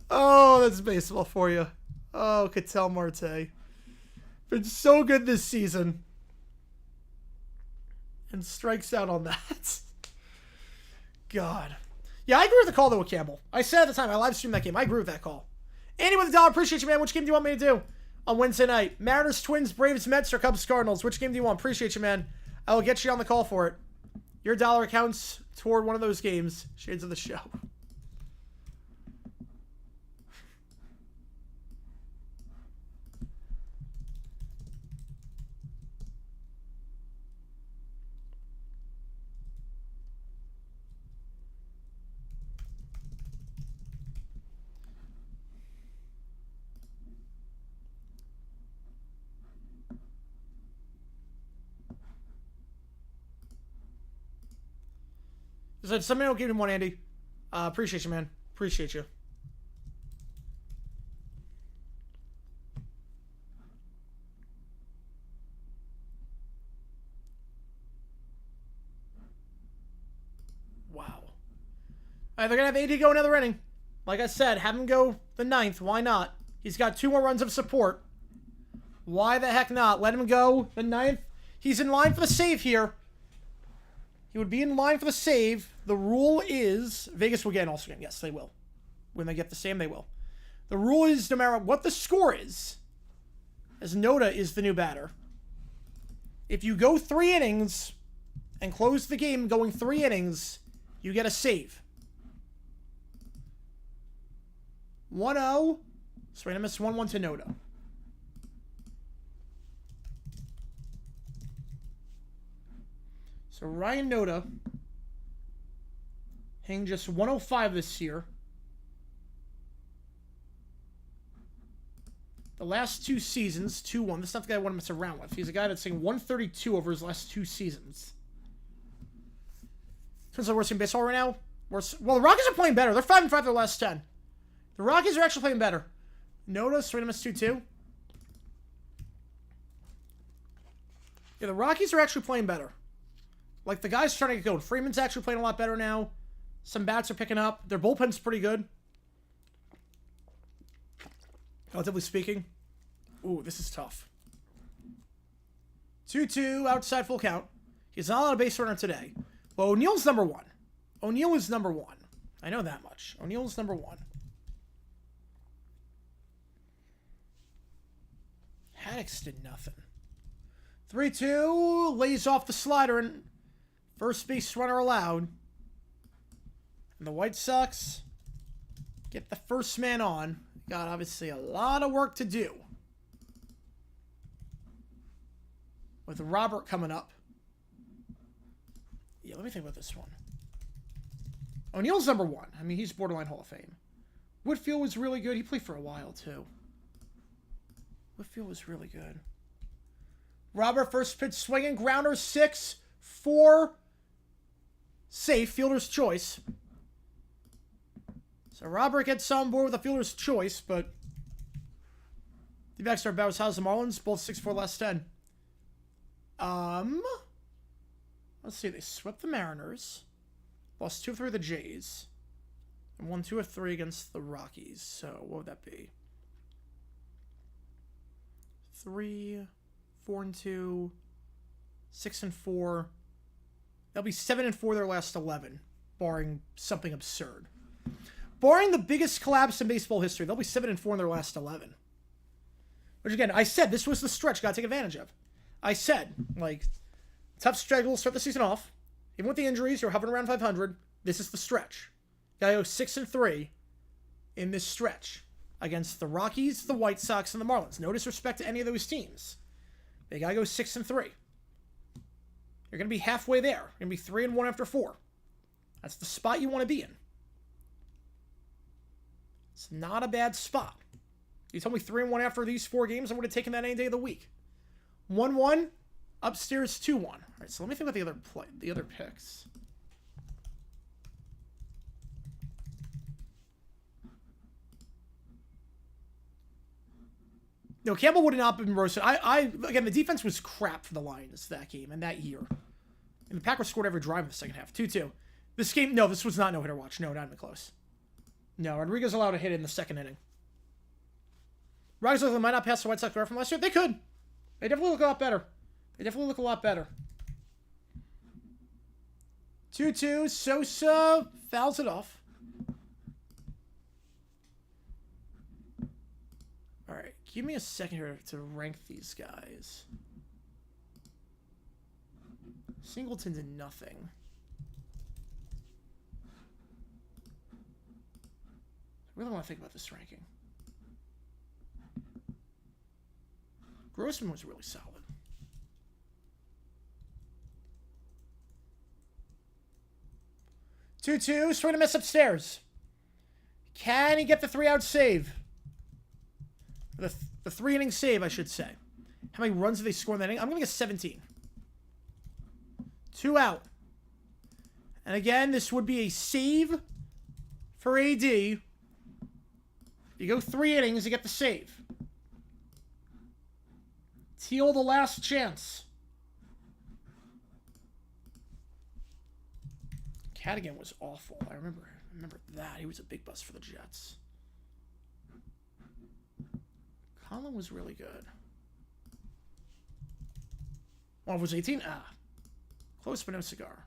Oh, that's baseball for you. Oh, Ketel Marte. Been so good this season. And strikes out on that. God. Yeah, I agree with the call, though, with Campbell. I said at the time, I live streamed that game. I agree with that call. Andy with $1, appreciate you, man. Which game do you want me to do? on Wednesday night. Mariners, Twins, Braves, Mets, or Cubs, Cardinals. Which game do you want? Appreciate you, man. I will get you on the call for it. Your dollar counts toward one of those games. Shades of the show. So somebody will give him one, Andy. Appreciate you, man. Appreciate you. Wow. All right, they're going to have AD go another inning. Like I said, have him go the 9th. Why not? He's got 2 more runs of support. Why the heck not? Let him go the 9th. He's in line for the save here. He would be in line for the save. The rule is... Vegas will get an also game. Yes, they will. When they get the same, they will. The rule is no matter what the score is, as Noda is the new batter, if you go 3 innings and close the game going 3 innings, you get a save. 1-0. Swing and a miss 1-1 to Noda. So Ryan Noda hitting just 105 this year. The last 2 seasons, 2-1. This is not the guy I want to mess around with. He's a guy that's hitting 132 over his last 2 seasons. Twins are worst in baseball right now. Worse. Well, the Rockies are playing better. They're 5-5 their last 10. The Rockies are actually playing better. Noda, swing and miss 2-2. Yeah, the Rockies are actually playing better. Like, the guys trying to get going. Freeman's actually playing a lot better now. Some bats are picking up. Their bullpen's pretty good. Relatively speaking. Ooh, this is tough. 2-2, outside full count. He's not on a base runner today. But O'Neill's number 1. O'Neill is number 1. I know that much. O'Neill's number 1. Haddix did nothing. 3-2, lays off the slider and... First base runner allowed. And the White Sox get the first man on. Got obviously a lot of work to do. With Robert coming up. Yeah, let me think about this one. O'Neill's number 1. I mean, he's borderline Hall of Fame. Whitfield was really good. He played for a while, too. Whitfield was really good. Robert, first pitch swinging. Grounder, 6-4. Safe, fielder's choice. So Robert gets on board with a fielder's choice, but Dbacks are about as high as the Marlins, both 6-4 last 10. Let's see, they swept the Mariners, lost 2 of 3 of the Jays, and won 2 of 3 against the Rockies. So what would that be? 3, 4-2, 6-4. They'll be 7-4 their last 11, barring something absurd. Barring the biggest collapse in baseball history, they'll be 7-4 in their last 11. Which again, I said this was the stretch gotta take advantage of. I said, like, tough struggle, start the season off. Even with the injuries, you're hovering around 500. This is the stretch. Gotta go 6-3 in this stretch against the Rockies, the White Sox, and the Marlins. No disrespect to any of those teams. They gotta go 6-3. You're going to be halfway there. You're going to be 3-1 after 4. That's the spot you want to be in. It's not a bad spot. You told me 3-1 after these 4 games, I would have taken that any day of the week. 1-1, upstairs 2-1. All right, so let me think about the other picks. No, Campbell would have not been roasted. Again, the defense was crap for the Lions that game and that year. And the Packers scored every drive in the second half. 2-2. This game, no, this was not no-hitter watch. No, not even close. No, Rodriguez allowed a hit in the second inning. Rockies might not pass the White Sox from last year. They could. They definitely look a lot better. 2-2. Sosa fouls it off. All right. Give me a second here to rank these guys. Singleton did nothing. I really want to think about this ranking. Grossman was really solid. 2-2, swing and miss upstairs. Can he get the 3-out save? The 3-inning save, I should say. How many runs did they score in that inning? I'm going to get 17. 2 out. And again, this would be a save for AD. You go 3 innings, you get the save. Teal, the last chance. Cadigan was awful. I remember that. He was a big bust for the Jets. Colin was really good. One was 18. Close but no cigar.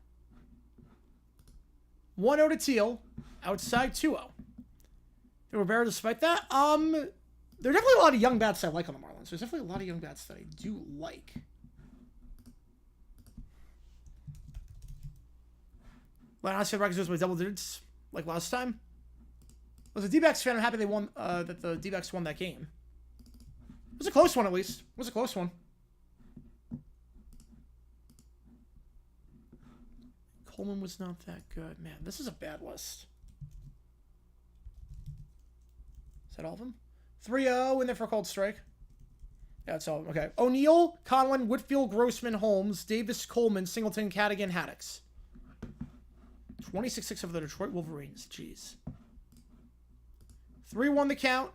1-0 to Teal. Outside 2-0. They were better despite that. There are definitely a lot of young bats I like on the Marlins. There's definitely a lot of young bats that I do like. Well, honestly, the Rockets by double digits like last time. As a Dbacks fan, I'm happy they won. That the Dbacks won that game. It was a close one, at least. It was a close one. Coleman was not that good. Man, this is a bad list. Is that all of them? 3-0 in there for a cold strike. Yeah, that's all. Okay. O'Neill, Conlon, Whitfield, Grossman, Holmes, Davis, Coleman, Singleton, Cadigan, Haddix. 26-6 over the Detroit Wolverines. Jeez. 3-1 the count.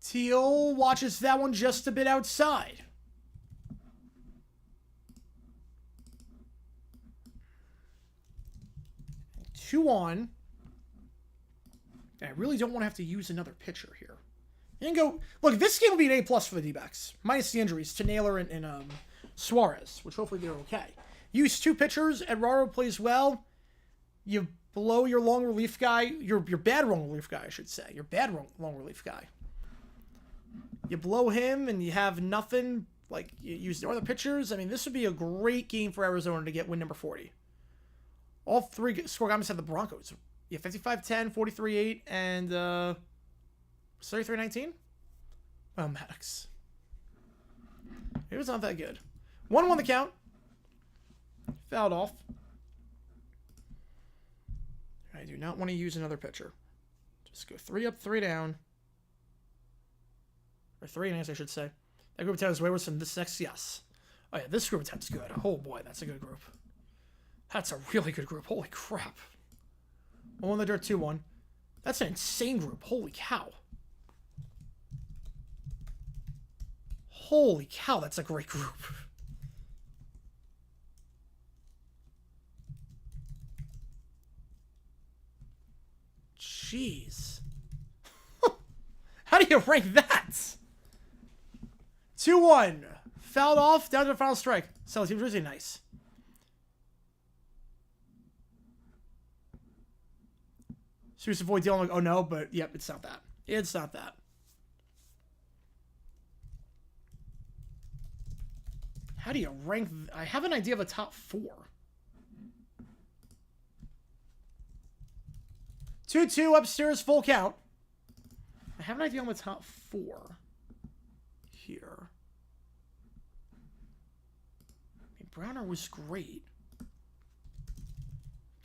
Teal watches that one just a bit outside. Two on. I really don't want to have to use another pitcher here. And go. Look, this game will be an A+ for the D-backs. Minus the injuries to Naylor and Suarez, which hopefully they're okay. Use 2 pitchers. Eduardo plays well. You blow your long relief guy. Your bad long relief guy, I should say. Your bad long relief guy. You blow him and you have nothing. Like, you use the other pitchers. I mean, this would be a great game for Arizona to get win number 40. All 3 score guys have the Broncos. Yeah, 55-10, 43-8, and 33-19? Oh, Maddox. It was not that good. 1-1 the count. Fouled off. I do not want to use another pitcher. Just go 3 up, 3 down. Or 3 innings, I should say. That group of 10 is way worse than this next. Yes. Oh, yeah, this group of 10 is good. Oh, boy, that's a good group. That's a really good group. Holy crap. 1 the dirt, 2-1. That's an insane group. Holy cow. Holy cow, that's a great group. Jeez. How do you rank that? 2-1. Fouled off, down to the final strike. So Team Jersey, nice. Serious avoid dealing like, oh no, but yep, it's not that. It's not that. How do you rank? I have an idea of a top 4. 2-2 upstairs, full count. I have an idea on the top 4 here. I mean, Browner was great.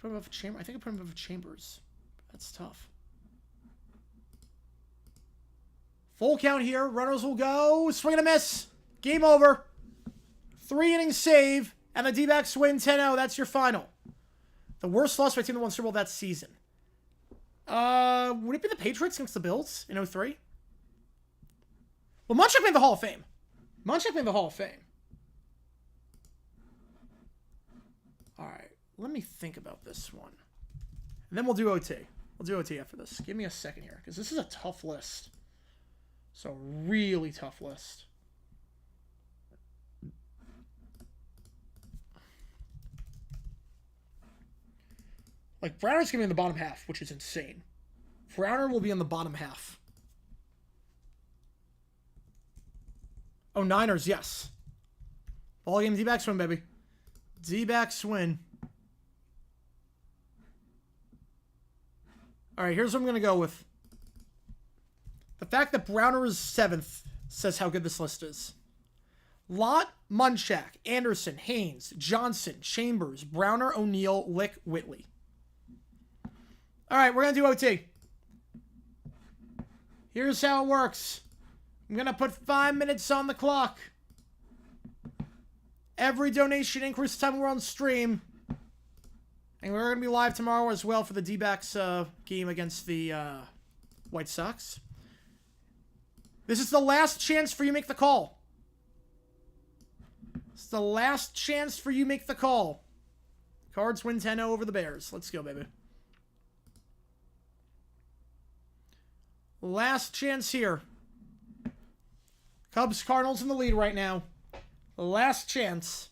Put him above Chamber. I think I put him above Chambers. That's tough. Full count here. Runners will go. Swing and a miss. Game over. 3-inning save. And the D-backs win 10-0. That's your final. The worst loss by a team that won Super Bowl that season. Would it be the Patriots against the Bills in 03? Well, Munchak made the Hall of Fame. Munchak made the Hall of Fame. All right. Let me think about this one. And then we'll do OT. We'll do OT after this. Give me a second here, because this is a tough list. It's a really tough list. Like, Browner's going to be in the bottom half, which is insane Browner will be in the bottom half. Oh, Niners, yes. Ball game, D-backs win, baby. D-backs win. All right, here's what I'm going to go with. The fact that Browner is 7th says how good this list is. Lott, Munchak, Anderson, Haynes, Johnson, Chambers, Browner, O'Neal, Lick, Whitley. All right, we're going to do OT. Here's how it works. I'm going to put 5 minutes on the clock. Every donation increases time we're on stream. And we're going to be live tomorrow as well for the D-backs game against the White Sox. This is the last chance for you to make the call. It's the last chance for you to make the call. Cards win 10-0 over the Bears. Let's go, baby. Last chance here. Cubs, Cardinals in the lead right now. Last chance.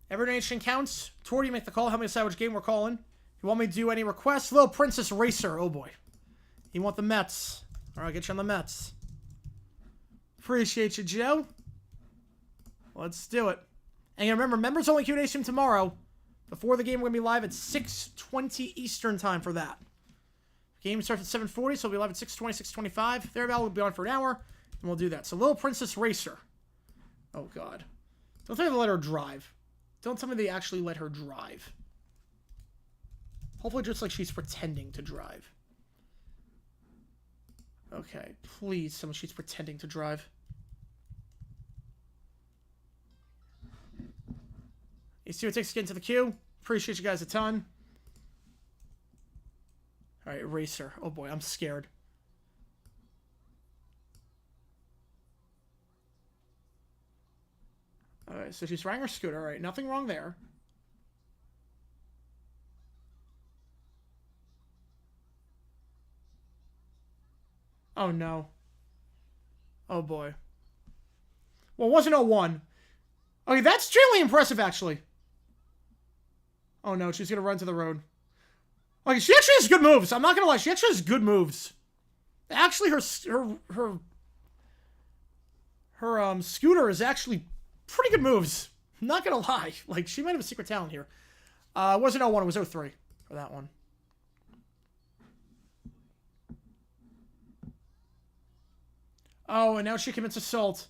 Every donation counts. Tori, you make the call. Help me decide which game we're calling. If you want me to do any requests, Little Princess Racer. Oh, boy. You want the Mets. All right, get you on the Mets. Appreciate you, Joe. Let's do it. And remember, members only Q&A stream tomorrow. Before the game, we're going to be live at 6:20 Eastern time for that. Game starts at 7:40, so we'll be live at 6:20, 6:25. Thereabout, we'll be on for an hour, and we'll do that. So, Little Princess Racer. Oh, God. Don't tell me they let her drive. Don't tell me they actually let her drive. Hopefully just like she's pretending to drive. Okay, please, someone she's pretending to drive. You see what it takes to get into the queue? Appreciate you guys a ton. All right, Racer. Oh boy, I'm scared. All right, so she's riding her scooter. All right, nothing wrong there. Oh, no. Oh, boy. Well, it wasn't 01. Okay, that's extremely impressive, actually. Oh, no, she's going to run to the road. Okay, she actually has good moves. I'm not going to lie. She actually has good moves. Actually, her scooter is actually pretty good moves. I'm not going to lie. Like, she might have a secret talent here. It wasn't 01. It was 03 for that one. Oh, and now she commits assault.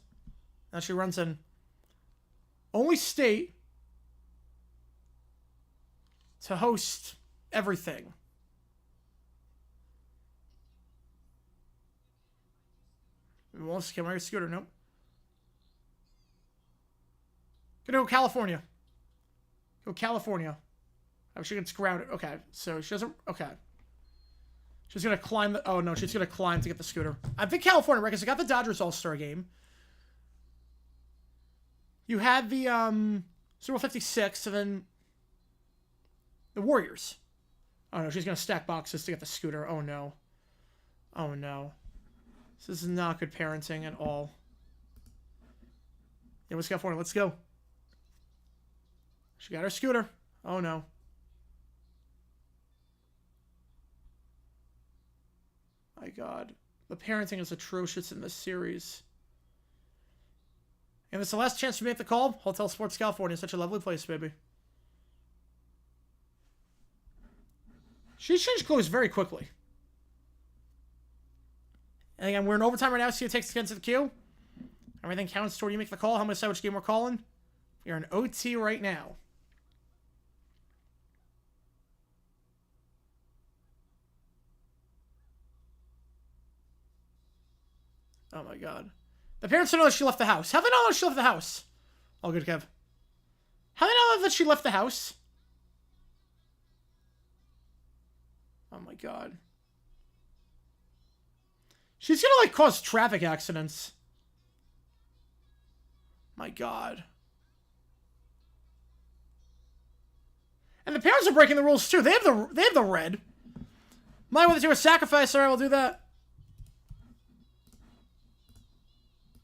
Now she runs in. Only state to host everything. Wants to come on your scooter. Nope. Gonna go California. Go California. Oh, she gets grounded. Okay, so she doesn't. Okay. She's gonna climb the. Oh no, she's gonna climb to get the scooter. I think California, right? Because I got the Dodgers All-Star game. You had the Super Bowl 56, and then the Warriors. Oh no, she's gonna stack boxes to get the scooter. Oh no. Oh no. This is not good parenting at all. Yeah, what's California? Let's go. She got her scooter. Oh no. My God. The parenting is atrocious in this series. And it's the last chance to make the call. Hotel Sports California is such a lovely place, baby. She changed clothes very quickly. And again, we're in overtime right now. See what it takes to get into the queue. Everything counts toward you make the call. How much decide which game we're calling? We're in OT right now. Oh my God. The parents don't know that she left the house. How do they know that she left the house? All good, Kev. How do they know that she left the house? Oh my God. She's gonna, like, cause traffic accidents. My God. And the parents are breaking the rules, too. They have the red. Might want to do a sacrifice. Alright, we'll do that.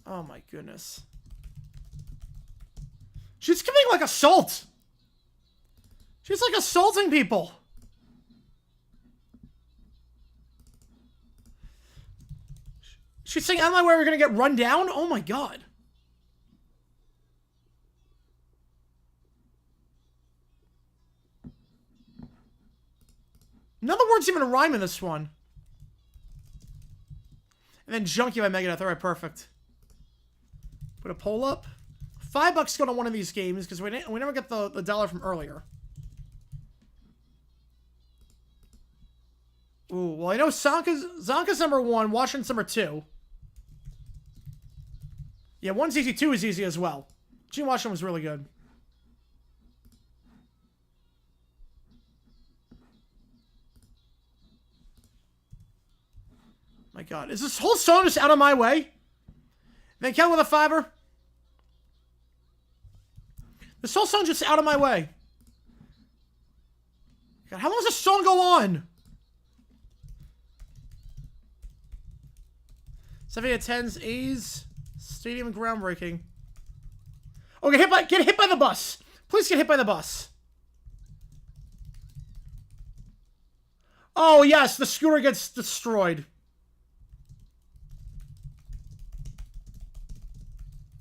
Oh my goodness. She's committing, like, assault. She's, like, assaulting people. She's saying, out of my way, we're going to get run down? Oh my god. None of the words even rhyme in this one. And then Junkie by Megadeth. Alright, perfect. Put a poll up. $5 go to one of these games because we never get the dollar from earlier. Ooh, well, I know Zonka's number 1, Washington's number 2. Yeah, 1's easy, 2 is easy as well. Gene Washington was really good. My god, is this whole song just out of my way? Then Ken with a fiber. This whole song just out of my way. God, how long does this song go on? 7/10s, A's, stadium groundbreaking. Oh, get hit by the bus. Please get hit by the bus. Oh, yes, the scooter gets destroyed.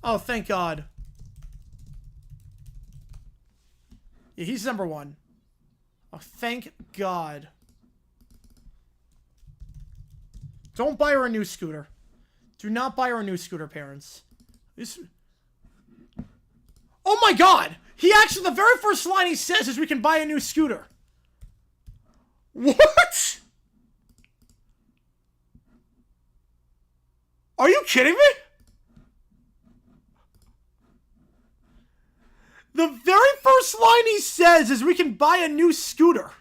Oh, thank God. Yeah, he's number 1. Oh, thank God. Don't buy her a new scooter. Do not buy her a new scooter, parents. Oh my god! He actually, the very first line he says is we can buy a new scooter. What? Are you kidding me? The very first line he says is we can buy a new scooter.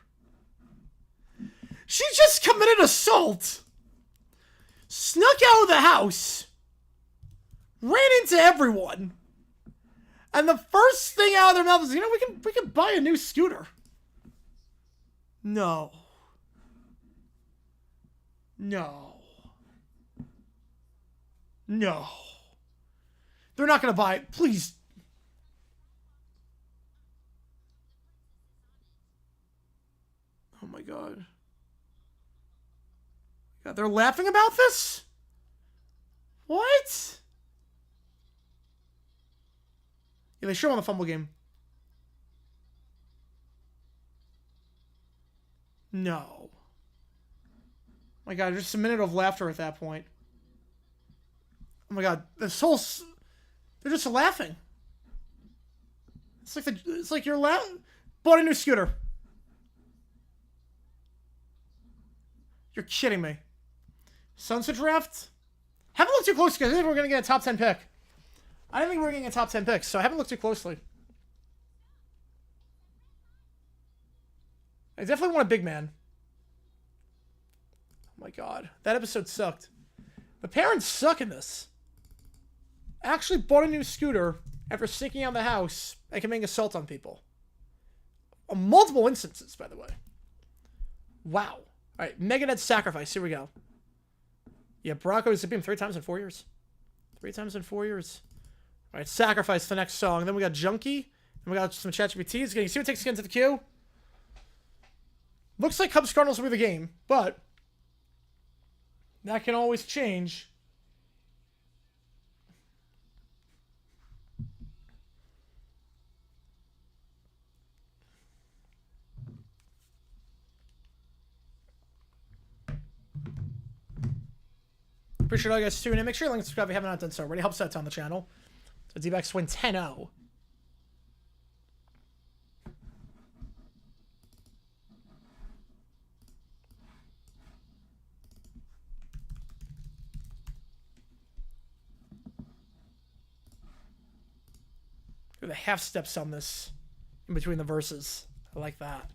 She just committed assault. Snuck out of the house. Ran into everyone. And the first thing out of their mouth is, you know, we can buy a new scooter. No. No. No. They're not going to buy it. Please. Oh my god. God, they're laughing about this? What? Yeah, they show on the fumble game. No. My god, just a minute of laughter at that point. Oh my god, this whole... They're just laughing. It's like you're laughing. Bought a new scooter. You're kidding me. Sunset Draft? Haven't looked too close because I think we're going to get a top 10 pick. I didn't think we were getting a top 10 pick, so I haven't looked too closely. I definitely want a big man. Oh my god. That episode sucked. The parents suck in this. Actually bought a new scooter after sneaking out of the house and committing assault on people. Multiple instances, by the way. Wow. Alright, Megadeth Sacrifice. Here we go. Yeah, Bronco has beat him 3 times in 4 years. 3 times in 4 years. Alright, Sacrifice, the next song. Then we got Junkie. And we got some ChatGPTs. Getting see what takes again to the queue. Looks like Cubs Cardinals will be the game, but that can always change. Appreciate all you guys tuning in. Make sure you like and subscribe if you have not done so already. Helps out on the channel. So Dbacks win 10-0. The half steps on this in between the verses. I like that.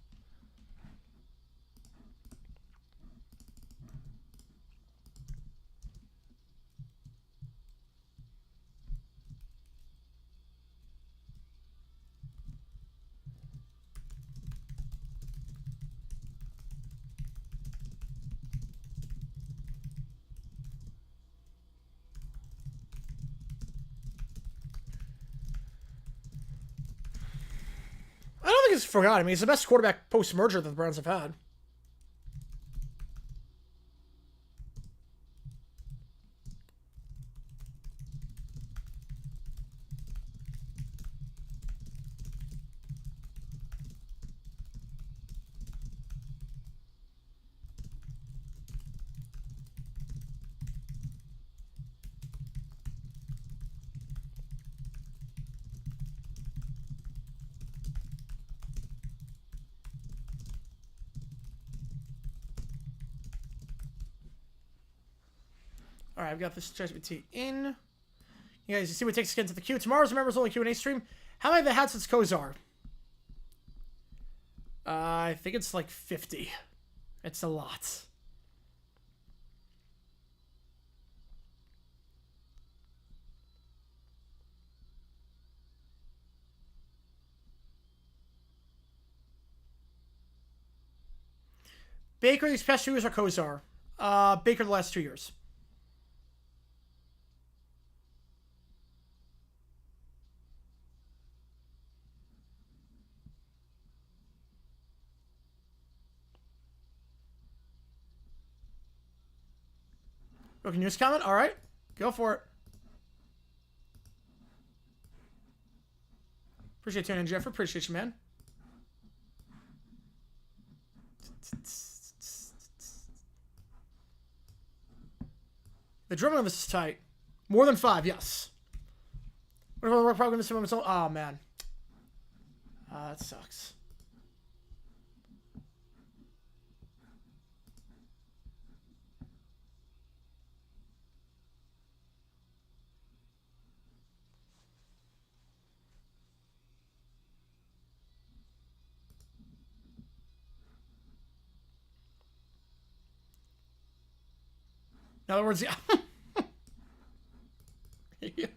I don't think it's forgotten. I mean, he's the best quarterback post-merger that the Browns have had. All right, I've got this ChatGPT in. You guys, you see what it takes to get into the queue. Tomorrow's members only Q&A stream. How many have they had since Kozar? I think it's like 50. It's a lot. Baker these past 2 years or Kozar? Baker the last 2 years. Broken news comment? All right. Go for it. Appreciate tuning in, Jeff. Appreciate you, man. The drumming on this is tight. More than 5, yes. We're probably going to see. Oh, man. That sucks. In other words, yeah. Yeah.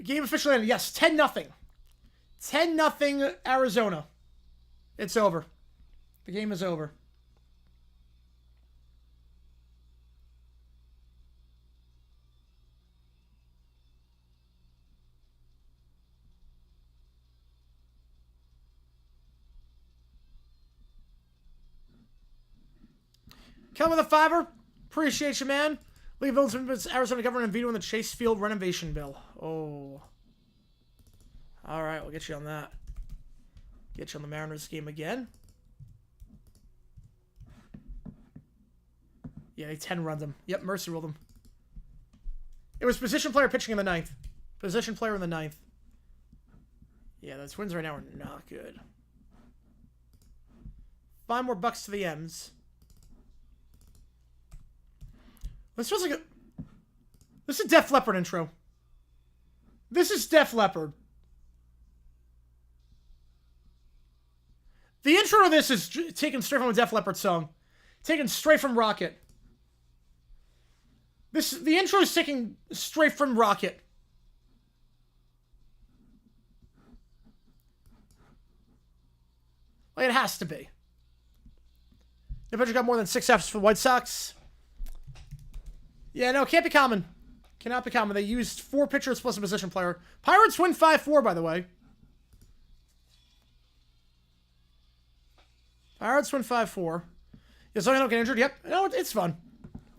Game officially ended. Yes, 10-0. 10-0 Arizona. It's over. The game is over. Come with a $5. Appreciate you, man. Leave those Arizona government vetoing the Chase Field renovation bill. Oh. All right, we'll get you on that. Get you on the Mariners game again. Yeah, they 10 runned them. Yep, Mercy ruled them. It was position player pitching in the 9th. Position player in the 9th. Yeah, the Twins right now are not good. 5 more bucks to the M's. This feels like a... This is Def Leppard intro. This is Def Leppard. The intro to this is taken straight from a Def Leppard song. Taken straight from Rocket. The intro is taken straight from Rocket. Like, it has to be. The pitcher got more than 6 Fs for the White Sox. Yeah, no, can't be common. Cannot be common. They used 4 pitchers plus a position player. Pirates win 5-4, by the way. Pirates win 5-4. Yeah, so I don't get injured. Yep. No, it's fun.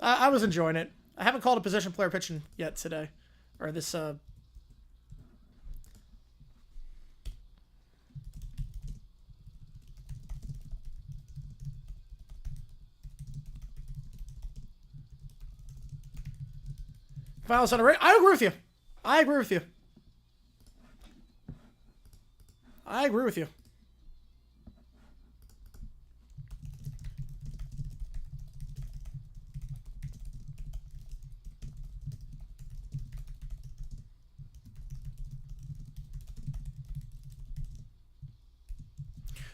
I was enjoying it. I haven't called a position player pitching yet today. Or this, Finals on a rate. I agree with you. I agree with you. I agree with you.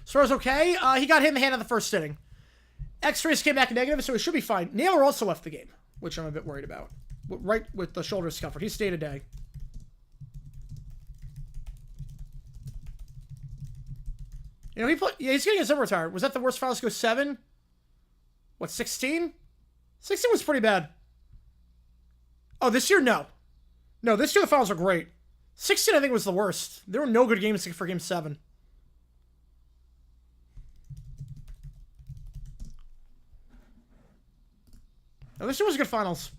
Suarez okay. He got hit in the hand in the first inning. X-rays came back negative, so he should be fine. Naylor also left the game, which I'm a bit worried about. Right with the shoulder discomfort. He stayed a day. You know, he's getting his number retired. Was that the worst finals go 7? What, 16? 16 was pretty bad. Oh, this year, no. No, this year the finals were great. 16, I think, was the worst. There were no good games for game 7. No, this year was good finals.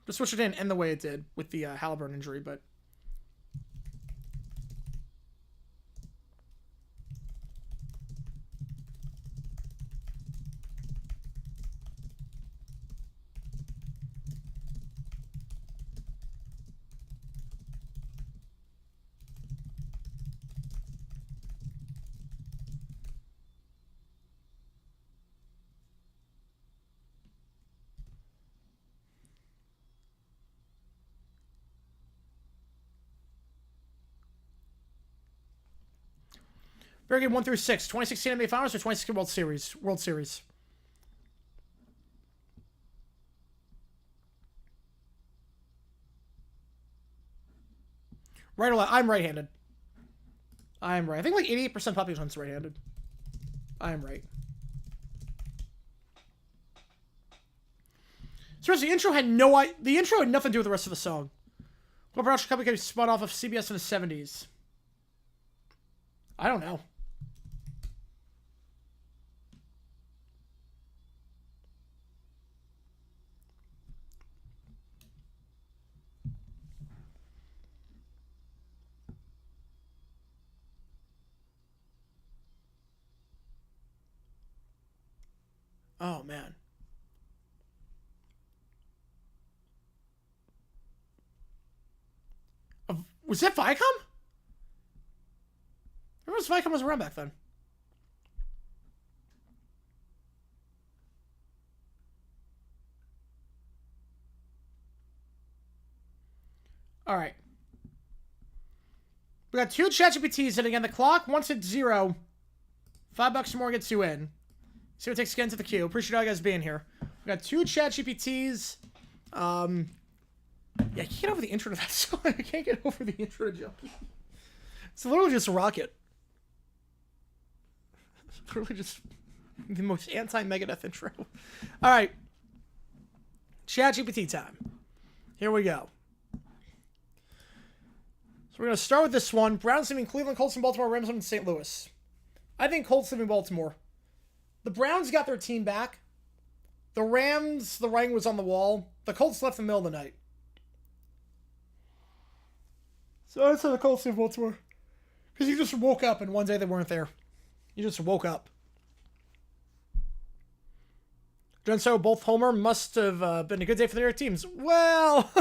The switch didn't end the way it did with the Halliburton injury, but... Very good. 1 through 6. 2016 NBA Finals or 2016 World Series? World Series. Right or left? I'm right-handed. I'm right. I think like 88% population is right-handed. I'm right. So the intro had the intro had nothing to do with the rest of the song. What production company spun off of CBS in the 70s? I don't know. Oh, man. Was that Viacom? I remember Viacom was around back then. All right. We got 2 ChatGPTs, and again, the clock, once it's 0, $5 more gets you in. See what it takes to get into the queue. Appreciate all you guys being here. We got 2 ChatGPTs. Yeah, I can't get over the intro to that song. I can't get over the intro to Junkie. It's literally just Rocket. It's literally just the most anti-Megadeth intro. All right. ChatGPT time. Here we go. So we're going to start with this one. Browns leaving Cleveland, Colts in Baltimore, Rams in St. Louis. I think Colts leaving Baltimore. The Browns got their team back. The Rams, the writing was on the wall. The Colts left in the middle of the night. So I'd say the Colts leave Baltimore. Because you just woke up and one day they weren't there. You just woke up. John, so both homer must have been a good day for their teams. Well,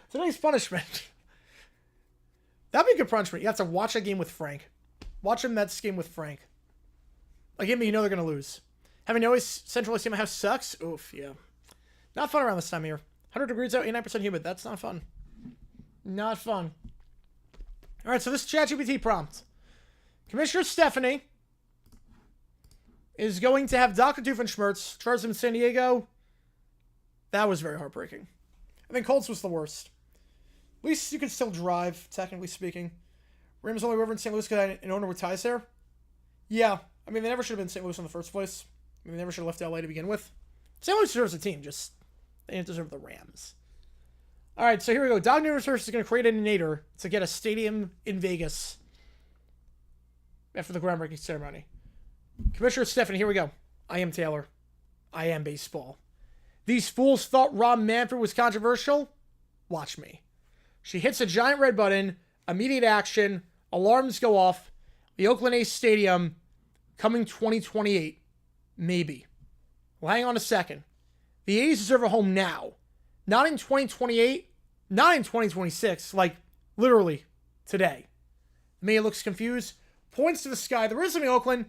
today's punishment. That'd be a good punishment. You have to watch a game with Frank. Watch a Mets game with Frank. A game that you know they're going to lose. Having no central AC in my house sucks. Oof, yeah. Not fun around this time of year. 100 degrees out, 89% humid. That's not fun. Not fun. All right, so this ChatGPT prompt. Commissioner Stephanie is going to have Dr. Doofenshmirtz charge him in San Diego. That was very heartbreaking. I think Colts was the worst. At least you could still drive, technically speaking. Rams only over in St. Louis because an owner with ties there. Yeah. I mean, they never should have been St. Louis in the first place. I mean, they never should have left LA to begin with. St. Louis deserves a team, just they didn't deserve the Rams. All right, so here we go. Dog Newsverse is going to create a nader to get a stadium in Vegas after the groundbreaking ceremony. Commissioner Stephanie, here we go. I am Taylor. I am baseball. These fools thought Rob Manfred was controversial. Watch me. She hits a giant red button. Immediate action. Alarms go off. The Oakland A's Stadium coming 2028. Maybe. Well, hang on a second. The A's deserve a home now. Not in 2028. Not in 2026. Like, literally, today. May looks confused. Points to the sky. There is something in Oakland.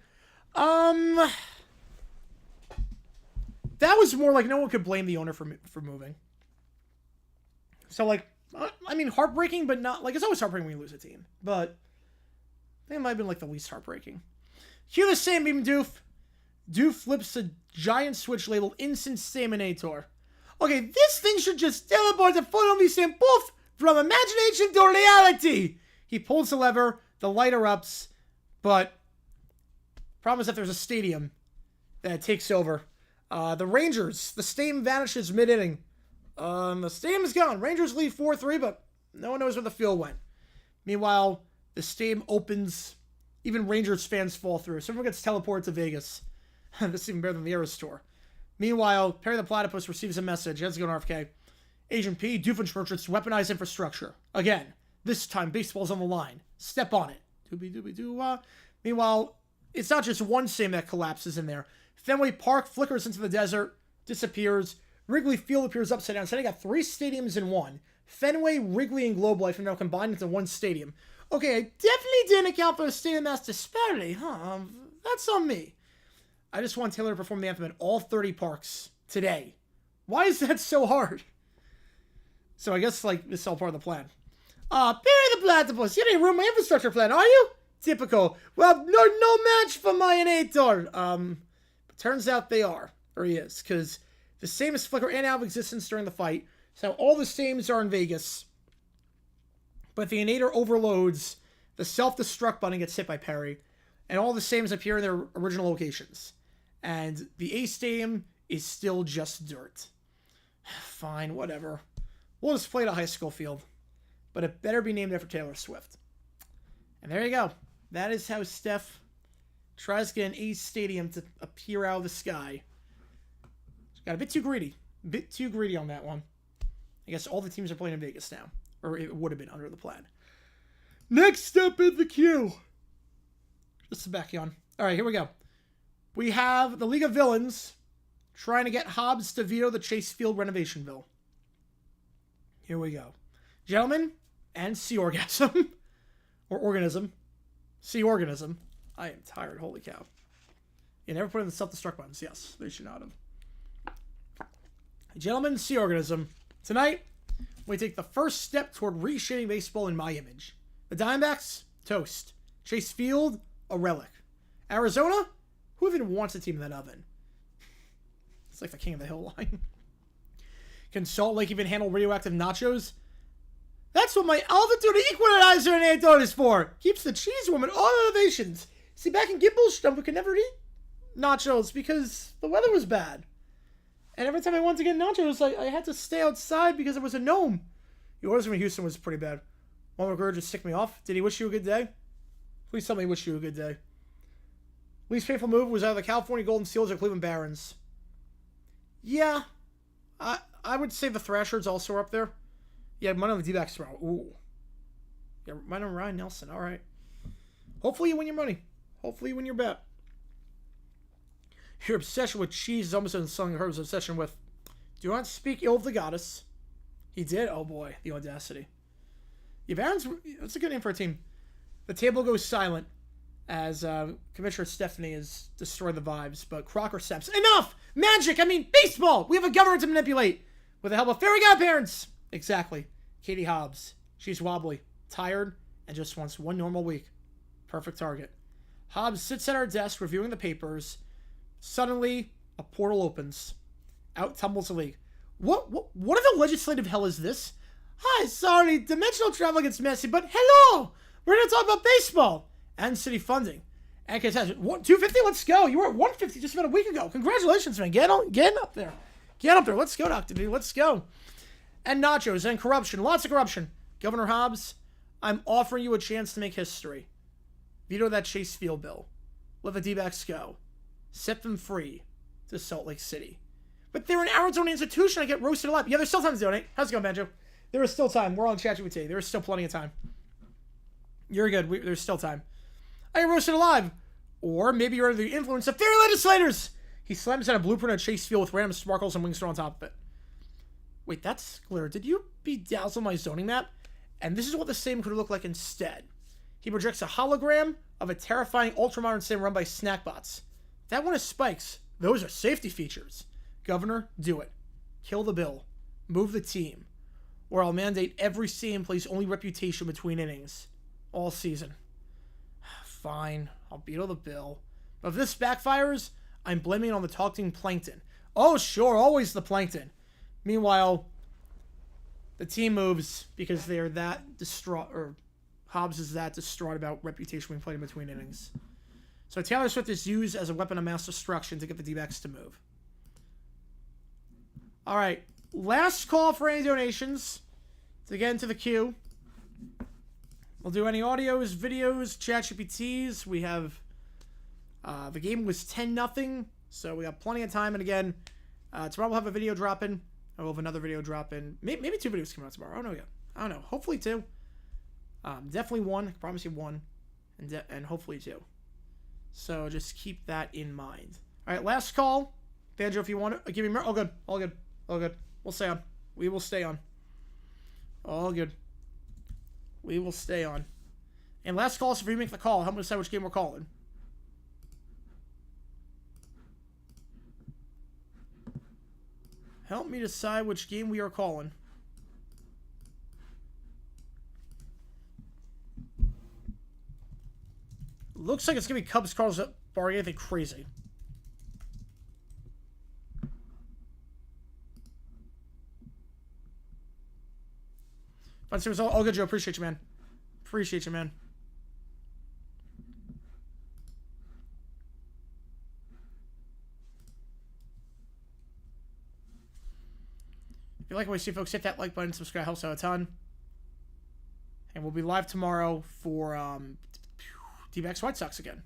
That was more like no one could blame the owner for moving. So, like, I mean, heartbreaking, but not, like, it's always heartbreaking when you lose a team. But I think it might have been, like, the least heartbreaking. Cue the same beam Doof. Doof flips a giant switch labeled Instant Staminator. Okay, this thing should just teleport the follow me and poof from imagination to reality. He pulls the lever, the light erupts, but problem is that there's a stadium that takes over. The Rangers, the stadium vanishes mid-inning. The stadium is gone. Rangers lead 4-3, but no one knows where the field went. Meanwhile, the stadium opens. Even Rangers fans fall through. So everyone gets teleported to Vegas. This is even better than the Eras Tour. Meanwhile, Perry the Platypus receives a message. He has to go to RFK. Agent P, Doofenshmirtz, weaponized infrastructure. Again, this time baseball's on the line. Step on it. Doobie-doobie-doo-wah. Meanwhile, it's not just one stadium that collapses in there. Fenway Park flickers into the desert, disappears. Wrigley Field appears upside down. So they got 3 stadiums in one. Fenway, Wrigley, and Globe Life are now combined into one stadium. Okay, I definitely didn't account for the stadium mass disparity, huh? That's on me. I just want Taylor to perform the anthem at all 30 parks today. Why is that so hard? So I guess, like, this is all part of the plan. Perry the Platypus, you didn't ruin my infrastructure plan, are you? Typical. Well, no match for my Naylor. But turns out they are, or he is, because the same is flicker and out of existence during the fight. So all the sames are in Vegas. But the Naylor overloads. The self-destruct button gets hit by Perry. And all the sames appear in their original locations. And the A Stadium is still just dirt. Fine, whatever. We'll just play at a high school field. But it better be named after Taylor Swift. And there you go. That is how Steph tries to get an A Stadium to appear out of the sky. Got a bit too greedy. A bit too greedy on that one. I guess all the teams are playing in Vegas now. Or it would have been under the plan. Next up in the queue. Just a back yawn. Alright, here we go. We have the League of Villains trying to get Hobbs to veto the Chase Field renovation bill. Here we go. Gentlemen, and Sea Orgasm. Or Organism. Sea Organism. I am tired, holy cow. You never put in the self-destruct buttons. Yes, they should not have. Gentlemen, Sea Organism. Tonight, we take the first step toward reshaping baseball in my image. The Diamondbacks, toast. Chase Field, a relic. Arizona, who even wants a team in that oven? It's like the King of the Hill line. Can Salt Lake even handle radioactive nachos? That's what my altitude equalizer inhaler is for. Keeps the cheese warm at all elevations. See, back in Gimbelstrom, we could never eat nachos because the weather was bad. And every time I wanted to get nachos, I had to stay outside because there was a gnome. The orders from Houston was pretty bad. One McGurr just ticked me off. Did he wish you a good day? Please tell me he wished you a good day. Least painful move was either the California Golden Seals or Cleveland Barons. Yeah. I would say the Thrashers also are up there. Yeah, mine on the Dbacks tomorrow. Ooh. Yeah, mine on Ryan Nelson. All right. Hopefully you win your money. Hopefully you win your bet. Your obsession with cheese is almost as something Herb's obsession with. Do not speak ill of the goddess. He did? Oh boy, the audacity. Yeah, Barons, that's a good name for a team. The table goes silent as Commissioner Stephanie has destroyed the vibes, but Crocker steps. Enough! Magic! I mean, baseball! We have a government to manipulate! With the help of fairy godparents! Exactly. Katie Hobbs. She's wobbly, tired, and just wants one normal week. Perfect target. Hobbs sits at her desk reviewing the papers. Suddenly, a portal opens. Out tumbles the league. What in the legislative hell is this? Hi, sorry, dimensional travel gets messy, but hello! We're going to talk about baseball and city funding. And contestant, 250, let's go. You were at 150 just about a week ago. Congratulations, man. Get up there. Get up there. Let's go, Dr. D. Let's go. And nachos and corruption. Lots of corruption. Governor Hobbs, I'm offering you a chance to make history. Veto that Chase Field bill. Let the Dbacks go. Set them free to Salt Lake City. But they're an Arizona institution. I get roasted alive. Yeah, there's still time to donate. How's it going, Banjo? There is still time. We're on ChatGPT. There is still plenty of time. You're good. There's still time. I get roasted alive. Or maybe you're under the influence of fairy legislators. He slams down a blueprint of Chase Field with random sparkles and wings thrown on top of it. Wait, that's clear. Did you bedazzle my zoning map? And this is what the same could look like instead. He projects a hologram of a terrifying ultramodern sim run by Snackbots. That one has spikes. Those are safety features. Governor, do it. Kill the bill. Move the team. Or I'll mandate every sim plays only reputation between innings. All season. Fine. I'll veto the bill. But if this backfires, I'm blaming it on the talking plankton. Oh, sure. Always the plankton. Meanwhile, the team moves because they're that distraught, or Hobbs is that distraught about reputation being played in between innings. So Taylor Swift is used as a weapon of mass destruction to get the D-backs to move. All right. Last call for any donations to get into the queue. We'll do any audios, videos, ChatGPTs. We have the game was 10-0, so we got plenty of time. And again, tomorrow we'll have a video drop in. We'll have another video drop in. Maybe 2 videos coming out tomorrow. I don't know yet. I don't know. Hopefully 2. Definitely 1. I promise you 1. And hopefully 2. So just keep that in mind. All right, last call. Banjo, if you want to give me more. All good. All good. All good. We'll stay on. We will stay on. All good. We will stay on. And last call, so if you make the call, help me decide which game we're calling. Help me decide which game we are calling. Looks like it's going to be Cubs, Cardinals, barring anything crazy. Fun series, all good, Joe. Appreciate you, man. Appreciate you, man. If you like what we see, folks, hit that like button, subscribe, helps out a ton. And we'll be live tomorrow for Dbacks White Sox again.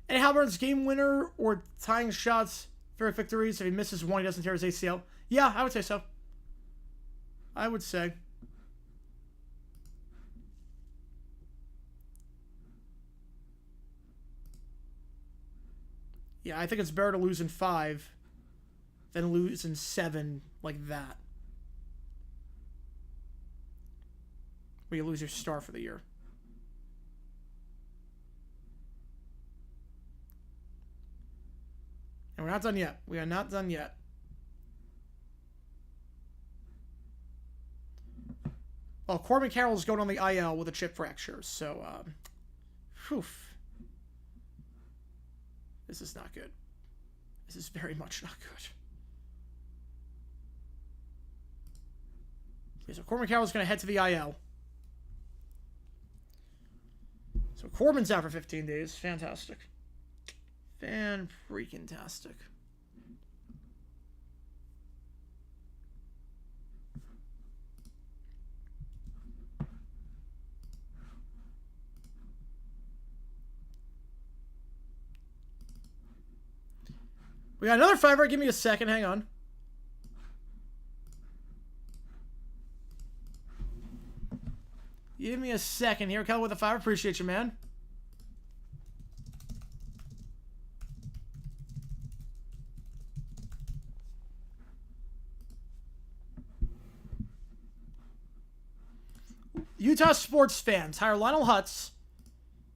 And Halbert's game winner or tying shots for victories. If he misses one, he doesn't tear his ACL. Yeah, I would say so. I would say. Yeah, I think it's better to lose in 5 than lose in 7 like that. Where you lose your star for the year. And we're not done yet. We are not done yet. Well, Corbin Carroll's going on the IL with a chip fracture, so, whew. This is not good. This is very much not good. Okay, so Corbin Carroll's going to head to the IL. So Corbin's out for 15 days. Fantastic. Fan-freaking-tastic. We got another fiver. Give me a second. Hang on. Give me a second here. Cal with a fiver. Appreciate you, man. Utah sports fans hire Lionel Hutz,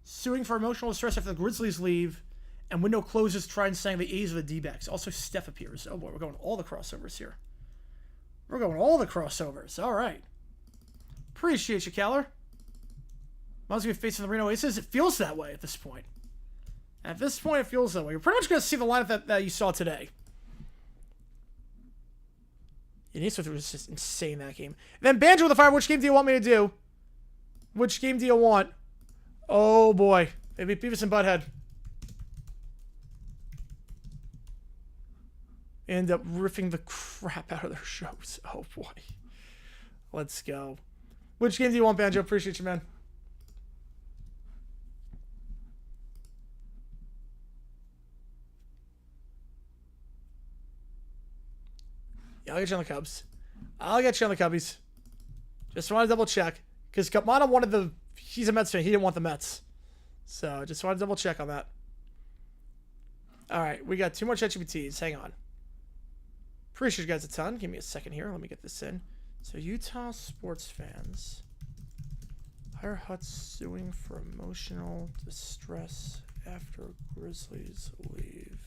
suing for emotional distress after the Grizzlies leave, and window closes trying to sign the A's of the D-backs. Also, Steph appears. Oh boy, we're going all the crossovers here. We're going all the crossovers. All right. Appreciate you, Keller. Might as well be facing the Reno Aces. It feels that way at this point. At this point, it feels that way. You're pretty much going to see the lineup that you saw today. Yeah, Naylor was just insane that game. And then Banjo with a fire. Which game do you want me to do? Which game do you want? Oh boy. Maybe Beavis and Butthead. End up riffing the crap out of their shows. Oh boy. Let's go. Which game do you want, Banjo? Appreciate you, man. Yeah, I'll get you on the Cubs. I'll get you on the Cubbies. Just want to double check. Because Kapmana wanted the... He's a Mets fan. He didn't want the Mets. So, just want to double check on that. Alright, we got 2 more ChatGPTs. Hang on. Appreciate you guys a ton. Give me a second here. Let me get this in. So, Utah sports fans. Hire Hutz suing for emotional distress after Grizzlies leave.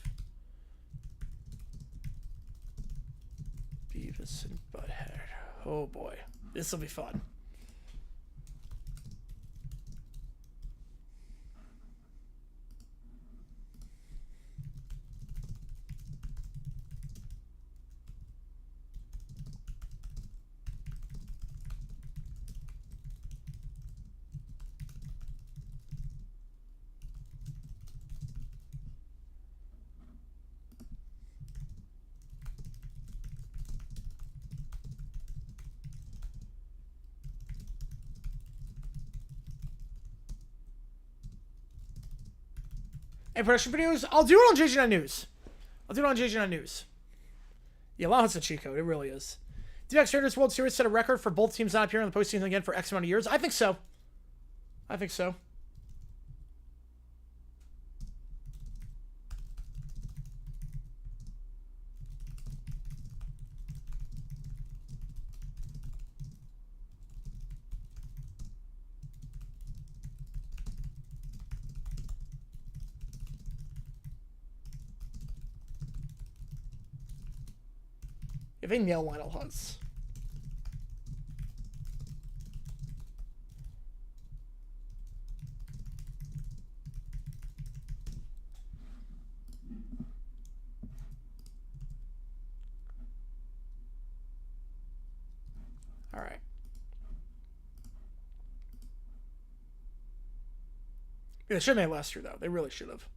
Beavis and Butthead. Oh boy. This will be fun. And production videos, I'll do it on JG9 News. I'll do it on JG9 News. Yeah, Lionel's a cheat code. It really is. Dbacks Raiders World Series set a record for both teams not appearing in the postseason again for X amount of years. I think so. I think so. If they nail Lionel Hutz. Yeah, they should have made last year, though. They really should have.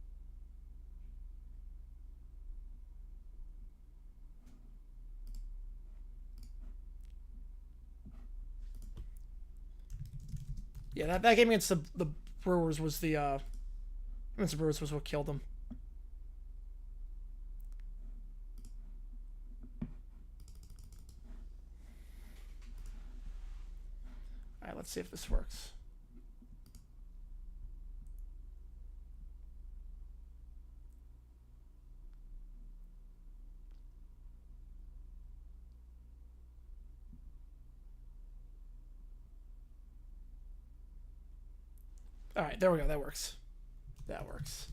Yeah, that game against the Brewers was the Brewers was what killed them. All right, let's see if this works. All right, there we go. That works. That works.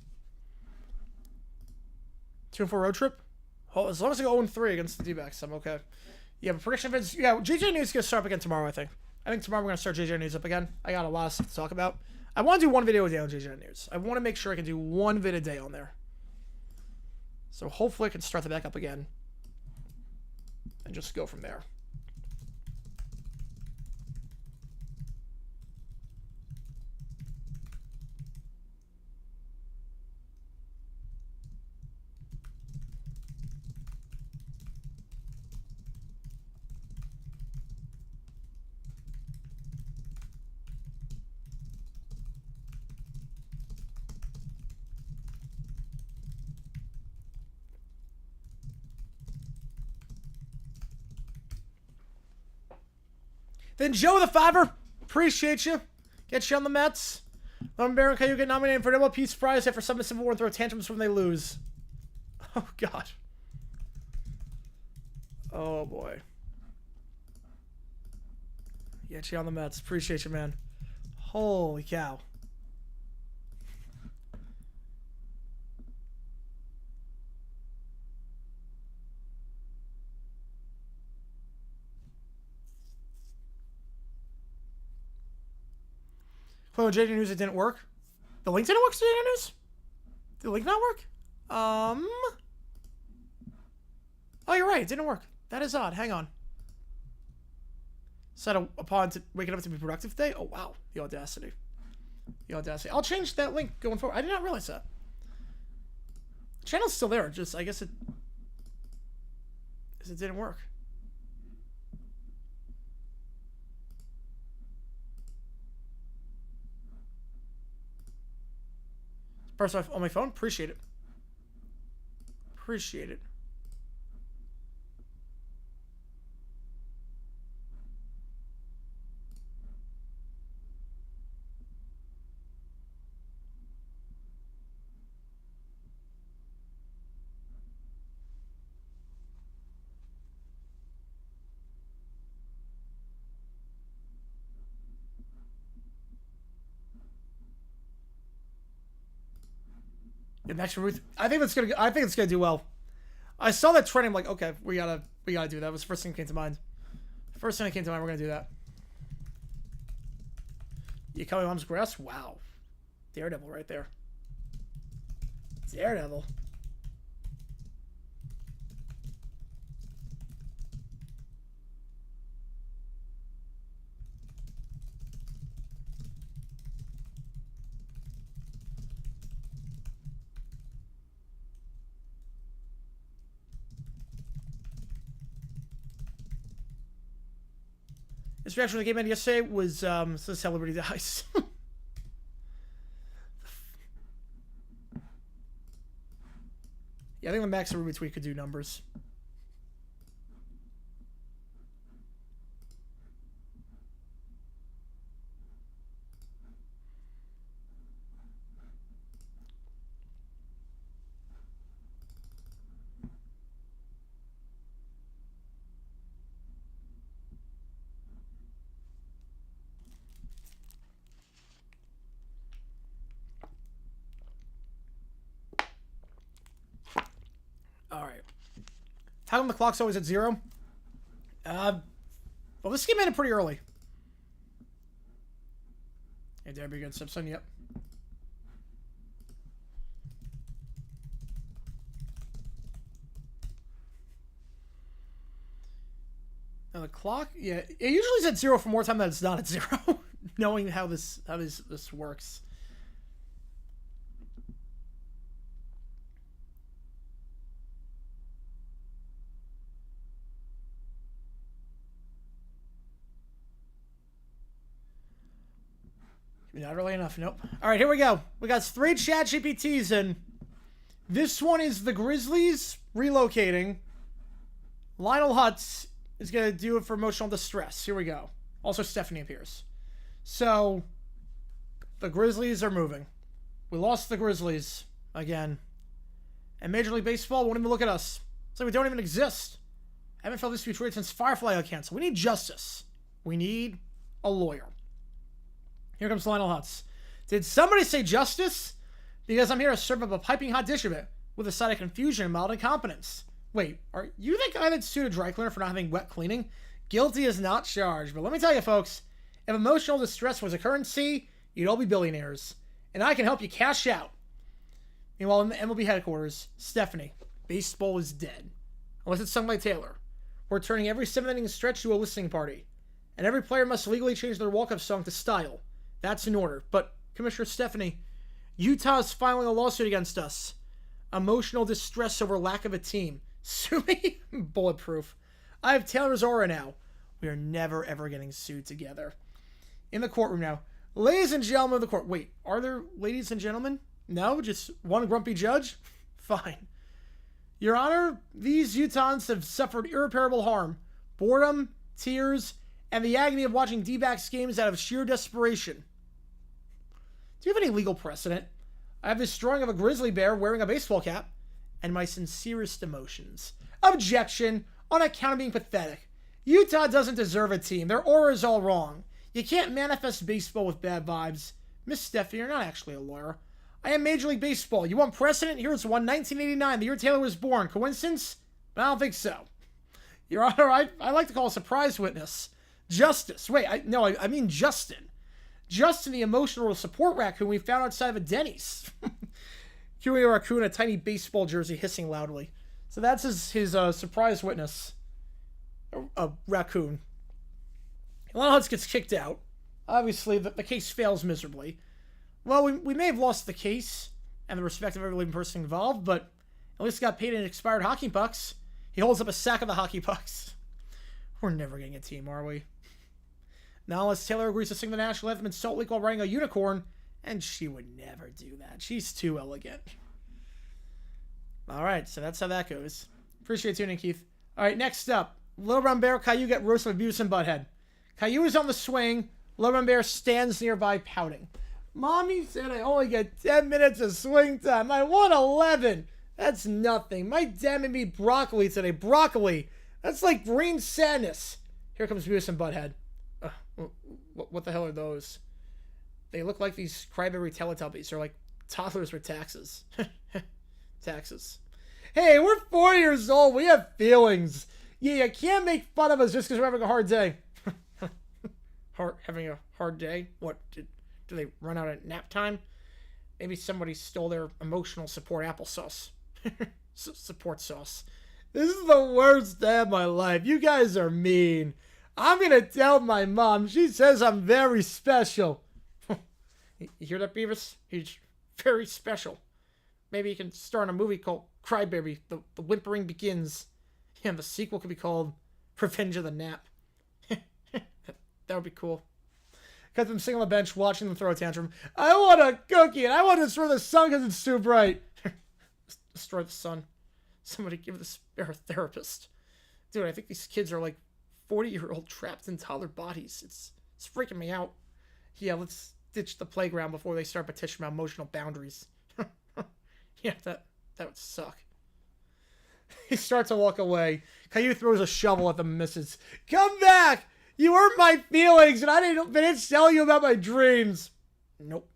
2-4 road trip. Oh, as long as I go 0-3 against the Dbacks, I'm okay. Yeah, but prediction events. Yeah, JJ News is gonna start up again tomorrow. I think tomorrow we're gonna start JJ News up again. I got a lot of stuff to talk about. I want to do one video a day on JJ News. I want to make sure I can do one vid a day on there. So hopefully I can start the back up again and just go from there. Then Joe the Fiver, appreciate you. Get you on the Mets. Lemon Baron, can you get nominated for an MLB Surprise after some Civil War and throw tantrums when they lose? Oh, God. Oh, boy. Get you on the Mets. Appreciate you, man. Holy cow. Oh, JJ News, it didn't work. The link didn't work to JJ News? Did the link not work? Oh, you're right. It didn't work. That is odd. Hang on. Set upon waking up to be productive today? Oh, wow. The audacity. The audacity. I'll change that link going forward. I did not realize that. The channel's still there. Just, I guess it didn't work. First off, on my phone, appreciate it. Appreciate it. Yeah, Max Ruth. I think it's gonna do well. I saw that trend. I'm like, okay, we gotta do that. That was the first thing that came to mind. First thing that came to mind. We're gonna do that. You call me mom's grass? Wow, Daredevil right there. Daredevil. His reaction to the game end yesterday was so celebrity dies. Yeah, I think the Max and Ruby tweet could do numbers. How come the clock's always at 0? Well, this game ended pretty early. Yeah, there we go. Simpson, yep. Now the clock, yeah, it usually is at 0 for more time than it's not at 0. Knowing how this works. Not really enough, nope. All right, here we go. We got 3 chat GPTs in. This one is the Grizzlies relocating. Lionel Hutz is going to do it for emotional distress. Here we go. Also, Stephanie appears. So, the Grizzlies are moving. We lost the Grizzlies again. And Major League Baseball won't even look at us. It's like we don't even exist. I haven't felt this mutuated since Firefly got canceled. We need justice. We need a lawyer. Here comes Lionel Hutz. Did somebody say justice? Because I'm here to serve up a piping hot dish of it with a side of confusion and mild incompetence. Wait, are you the guy that sued a dry cleaner for not having wet cleaning? Guilty is not charged. But let me tell you, folks, if emotional distress was a currency, you'd all be billionaires. And I can help you cash out. Meanwhile, in the MLB headquarters, Stephanie, baseball is dead. Unless it's sung by Taylor. We're turning every 7-inning stretch to a listening party. And every player must legally change their walk-up song to Style. That's in order. But, Commissioner Stephanie, Utah is filing a lawsuit against us. Emotional distress over lack of a team. Sue me? Bulletproof. I have Taylor's aura now. We are never, ever getting sued together. In the courtroom now. Ladies and gentlemen of the court. Wait, are there ladies and gentlemen? No? Just one grumpy judge? Fine. Your Honor, these Utahns have suffered irreparable harm. Boredom, tears, and the agony of watching Dbacks games out of sheer desperation. Do you have any legal precedent? I have this drawing of a grizzly bear wearing a baseball cap, and my sincerest emotions. Objection, on account of being pathetic. Utah doesn't deserve a team. Their aura is all wrong. You can't manifest baseball with bad vibes. Miss Stephanie, you're not actually a lawyer. I am Major League Baseball. You want precedent? Here's one, 1989, the year Taylor was born. Coincidence? I don't think so. Your Honor, I like to call a surprise witness. Justice. Wait, I mean Justin. Justin, the emotional support raccoon we found outside of a Denny's. Cueing a raccoon in a tiny baseball jersey hissing loudly. So that's his surprise witness. A raccoon. Lionel Hutz gets kicked out. Obviously, the case fails miserably. Well, we may have lost the case and the respect of every living person involved, but at least got paid in expired hockey pucks. He holds up a sack of the hockey pucks. We're never getting a team, are we? Not unless Taylor agrees to sing the national anthem in Salt Lake while riding a unicorn, and she would never do that. She's too elegant. All right, so that's how that goes. Appreciate tuning in, Keith. All right, next up, Little Brown Bear, Caillou get roasted with Beavis and Butthead. Caillou is on the swing. Little Brown Bear stands nearby pouting. Mommy said I only get 10 minutes of swing time. I want 11. That's nothing. My dad made me broccoli today. Broccoli. That's like green sadness. Here comes Beavis and Butthead. What the hell are those? They look like these crybaby Teletubbies. They're like toddlers with taxes. Taxes. Hey, we're 4 years old. We have feelings. Yeah, you can't make fun of us just because we're having a hard day. Having a hard day? What? Do they run out of nap time? Maybe somebody stole their emotional support applesauce. Support sauce. This is the worst day of my life. You guys are mean. I'm going to tell my mom. She says I'm very special. You hear that, Beavis? He's very special. Maybe he can star in a movie called Crybaby. The Whimpering Begins. Yeah, the sequel could be called Revenge of the Nap. That would be cool. Got them sitting on the bench watching them throw a tantrum. I want a cookie, and I want to destroy the sun because it's too bright. Destroy the sun. Somebody give this bear a therapist. Dude, I think these kids are like 40-year-old trapped in toddler bodies. It's freaking me out. Yeah, let's ditch the playground before they start petitioning about emotional boundaries. Yeah, that would suck. He starts to walk away. Caillou throws a shovel at them and misses. Come back! You hurt my feelings, and I didn't finish telling you about my dreams. Nope.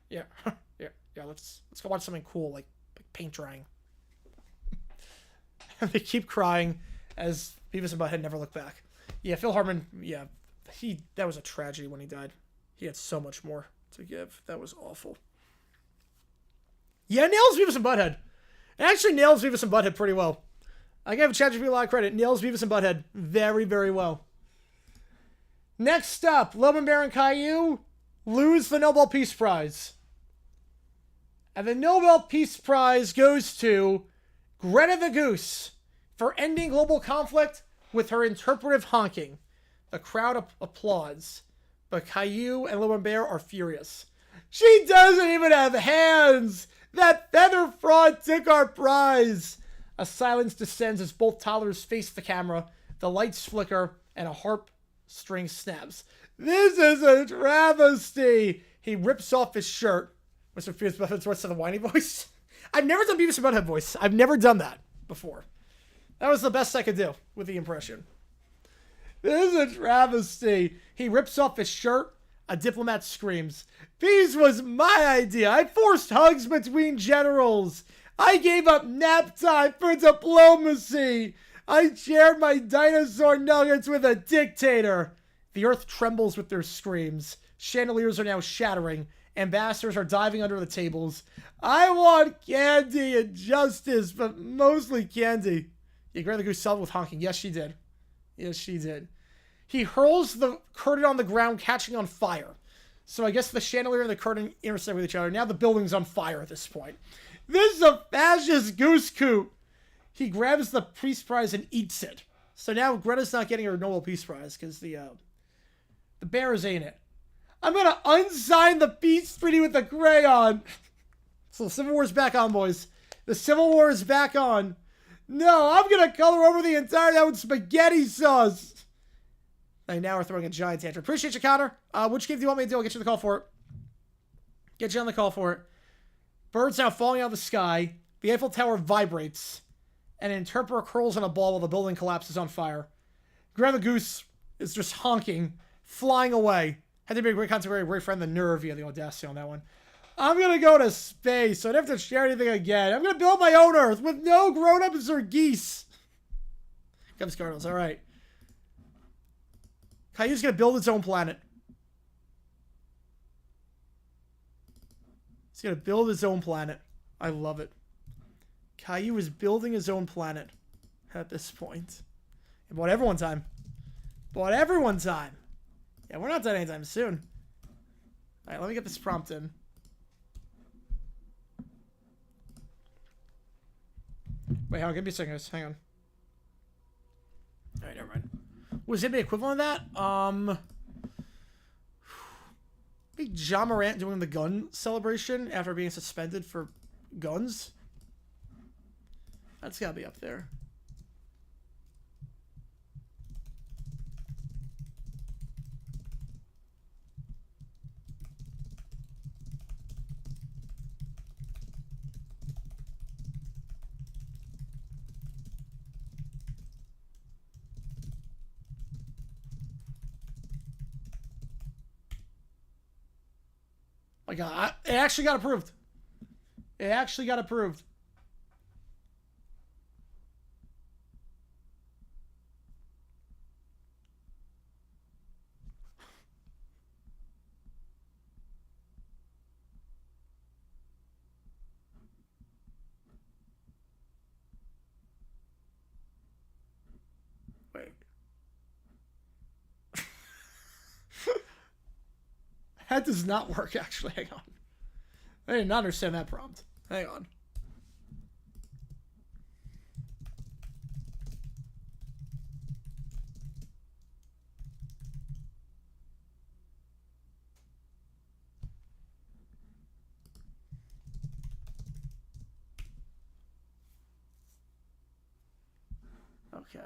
Yeah. Let's go watch something cool, like paint drying. They keep crying as Beavis and Butthead never look back. Yeah, Phil Hartman. Yeah, that was a tragedy when he died. He had so much more to give. That was awful. Yeah, nails Beavis and Butthead. It actually nails Beavis and Butthead pretty well. I give ChatGPT a lot of credit. Nails Beavis and Butthead very, very well. Next up, Loban Bear and Caillou lose the Nobel Peace Prize. And the Nobel Peace Prize goes to Greta the Goose for ending global conflict with her interpretive honking. The crowd applauds. But Caillou and Little Bear are furious. She doesn't even have hands! That feather fraud took our prize! A silence descends as both toddlers face the camera. The lights flicker and a harp string snaps. This is a travesty! He rips off his shirt. Mr. Beavis Butthead's what's the whiny voice? I've never done Beavis and Butthead voice. I've never done that before. That was the best I could do with the impression. This is a travesty. He rips off his shirt. A diplomat screams. Peace was my idea. I forced hugs between generals. I gave up nap time for diplomacy. I shared my dinosaur nuggets with a dictator. The earth trembles with their screams. Chandeliers are now shattering. Ambassadors are diving under the tables. I want candy and justice, but mostly candy. Yeah, Grandma Goose settled with honking. Yes, she did. Yes, she did. He hurls the curtain on the ground, catching on fire. So I guess the chandelier and the curtain intersect with each other. Now the building's on fire at this point. This is a fascist goose coop. He grabs the Peace Prize and eats it. So now Greta's not getting her Nobel Peace Prize because the bears ain't it. I'm going to unsign the peace treaty with a crayon. So the Civil War is back on, boys. The Civil War is back on. No, I'm going to color over the entire thing with spaghetti sauce. And now we're throwing a giant tantrum. Appreciate you, Connor. Which game do you want me to do? I'll get you on the call for it. Get you on the call for it. Birds now falling out of the sky. The Eiffel Tower vibrates. And an interpreter curls on a ball while the building collapses on fire. Grandma Goose is just honking, flying away. Had to be a great contemporary, great friend, the nerve, the audacity on that one. I'm going to go to space, so I don't have to share anything again. I'm going to build my own Earth with no grown-ups or geese. Cubs Cardinals, all right. Caillou's going to build its own planet. He's going to build his own planet. I love it. Caillou is building his own planet at this point. He bought everyone time. Bought everyone time. Yeah, we're not done anytime soon. All right, let me get this prompt in. Wait, hang on. Give me a second, guys. Hang on. All right, never mind. Was it the equivalent of that? Big John Morant doing the gun celebration after being suspended for guns? That's got to be up there. My God, it actually got approved. It actually got approved. Wait. That does not work, actually. Hang on. I did not understand that prompt. Hang on. Okay.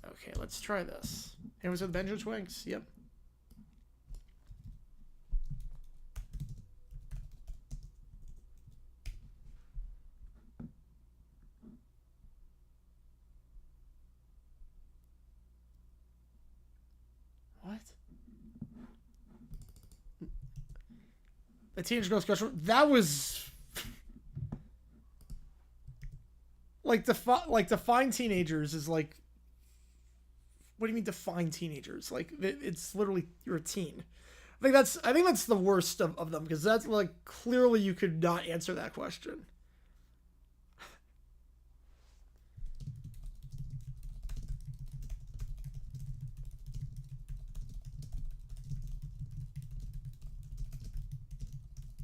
Okay, let's try this. It was with Benjamin Twinks. Yep. What? The Teenage Girl Special. That was like define teenagers is like. What do you mean define teenagers? Like it's literally you're a teen. I think that's the worst of them because that's like clearly you could not answer that question.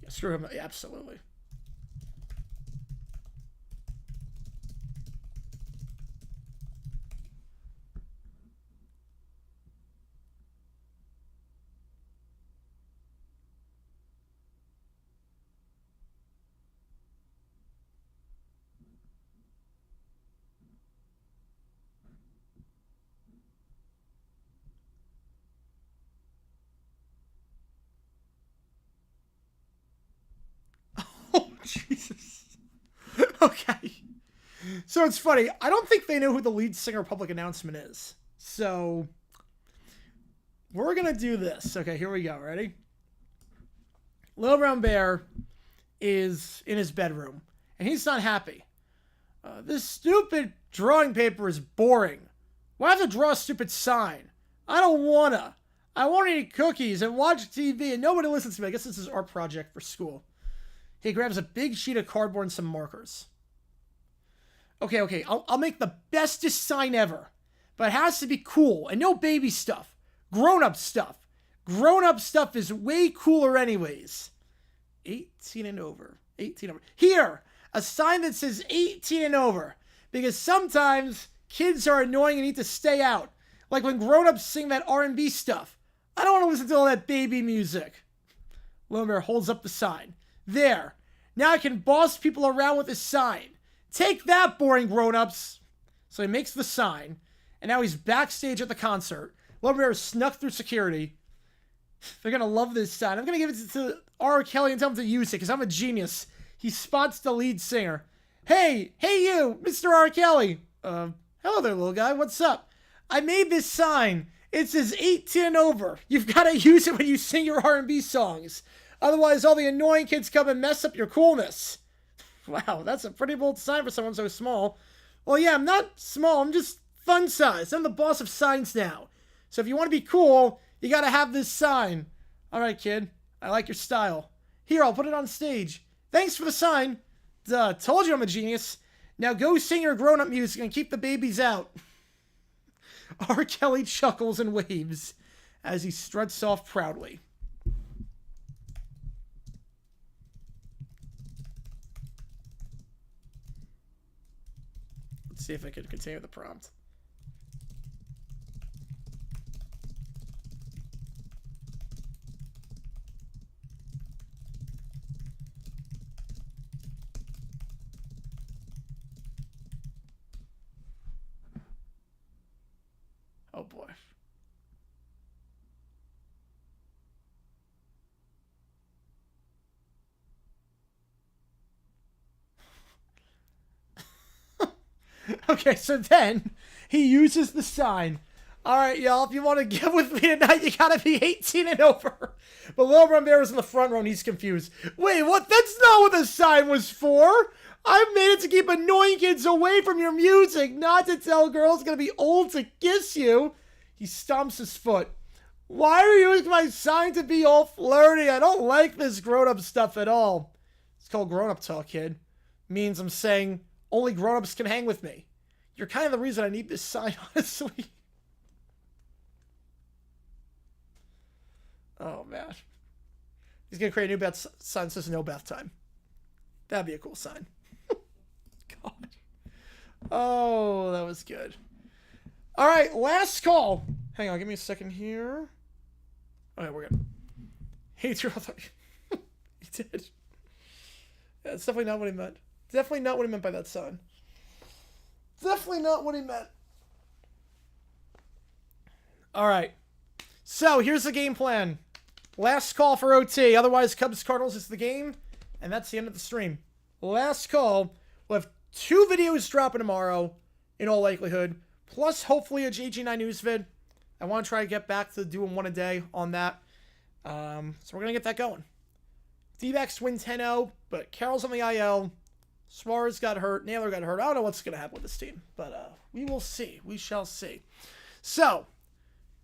Yeah, screw him. Absolutely. So it's funny. I don't think they know who the lead singer public announcement is. So we're going to do this. Okay, here we go. Ready? Little Brown Bear is in his bedroom, and he's not happy. This stupid drawing paper is boring. Why have to draw a stupid sign? I don't wanna. I want to eat cookies and watch TV, and nobody listens to me. I guess this is our project for school. He grabs a big sheet of cardboard and some markers. Okay. I'll make the bestest sign ever. But it has to be cool, and no baby stuff. Grown-up stuff. Grown-up stuff is way cooler anyways. 18 and over. 18 over. Here! A sign that says 18 and over. Because sometimes kids are annoying and need to stay out. Like when grown-ups sing that R&B stuff. I don't want to listen to all that baby music. Little Bear holds up the sign. There. Now I can boss people around with this sign. Take that, boring grown-ups. So he makes the sign. And now he's backstage at the concert. Little Bear snuck through security. They're going to love this sign. I'm going to give it to R. Kelly and tell him to use it because I'm a genius. He spots the lead singer. Hey you, Mr. R. Kelly. Hello there, little guy. What's up? I made this sign. It says 18 and over. You've got to use it when you sing your R&B songs. Otherwise, all the annoying kids come and mess up your coolness. Wow, that's a pretty bold sign for someone so small. Well, yeah, I'm not small. I'm just fun size. I'm the boss of signs now. So if you want to be cool, you got to have this sign. All right, kid. I like your style. Here, I'll put it on stage. Thanks for the sign. Duh, told you I'm a genius. Now go sing your grown-up music and keep the babies out. R. Kelly chuckles and waves as he struts off proudly. Let's see if I can continue the prompt. Oh boy. Okay, so then he uses the sign. All right, y'all, if you want to get with me tonight, you gotta be 18 and over. But Little Brown Bear is in the front row and he's confused. Wait, what? That's not what the sign was for. I made it to keep annoying kids away from your music, not to tell girls gonna be old to kiss you. He stomps his foot. Why are you using my sign to be all flirty? I don't like this grown-up stuff at all. It's called grown-up talk, kid. Means I'm saying only grown-ups can hang with me. You're kind of the reason I need this sign, honestly. Oh, man. He's going to create a new sign that says no bath time. That'd be a cool sign. God. Oh, that was good. All right, last call. Hang on, give me a second here. Okay, we're good. He did. Yeah, that's definitely not what he meant. Definitely not what he meant by that sign. Definitely not what he meant. All right. So, here's the game plan. Last call for OT. Otherwise, Cubs-Cardinals is the game. And that's the end of the stream. Last call. We'll have 2 videos dropping tomorrow, in all likelihood. Plus, hopefully, a JG9 news vid. I want to try to get back to doing 1 a day on that. So, we're going to get that going. Dbacks win 10-0, but Carroll's on the IL. Suarez got hurt. Naylor got hurt. I don't know what's going to happen with this team, but we will see. We shall see. So,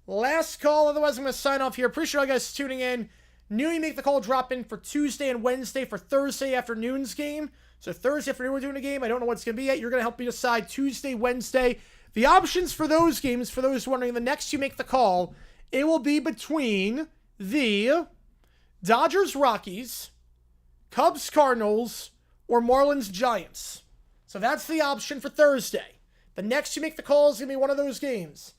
last call. Otherwise, I'm going to sign off here. Appreciate all you guys tuning in. New you make the call drop in for Tuesday and Wednesday for Thursday afternoon's game. So, Thursday afternoon, we're doing a game. I don't know what it's going to be yet. You're going to help me decide Tuesday, Wednesday. The options for those games, for those wondering, the next you make the call, it will be between the Dodgers-Rockies, Cubs-Cardinals, or Marlins-Giants. So that's the option for Thursday. The next you make the call is going to be one of those games.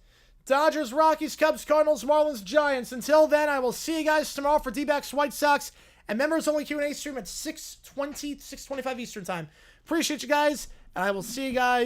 Dodgers, Rockies, Cubs, Cardinals, Marlins, Giants. Until then, I will see you guys tomorrow for Dbacks, White Sox, and members-only Q&A stream at 6:20, 6:25 Eastern Time. Appreciate you guys, and I will see you guys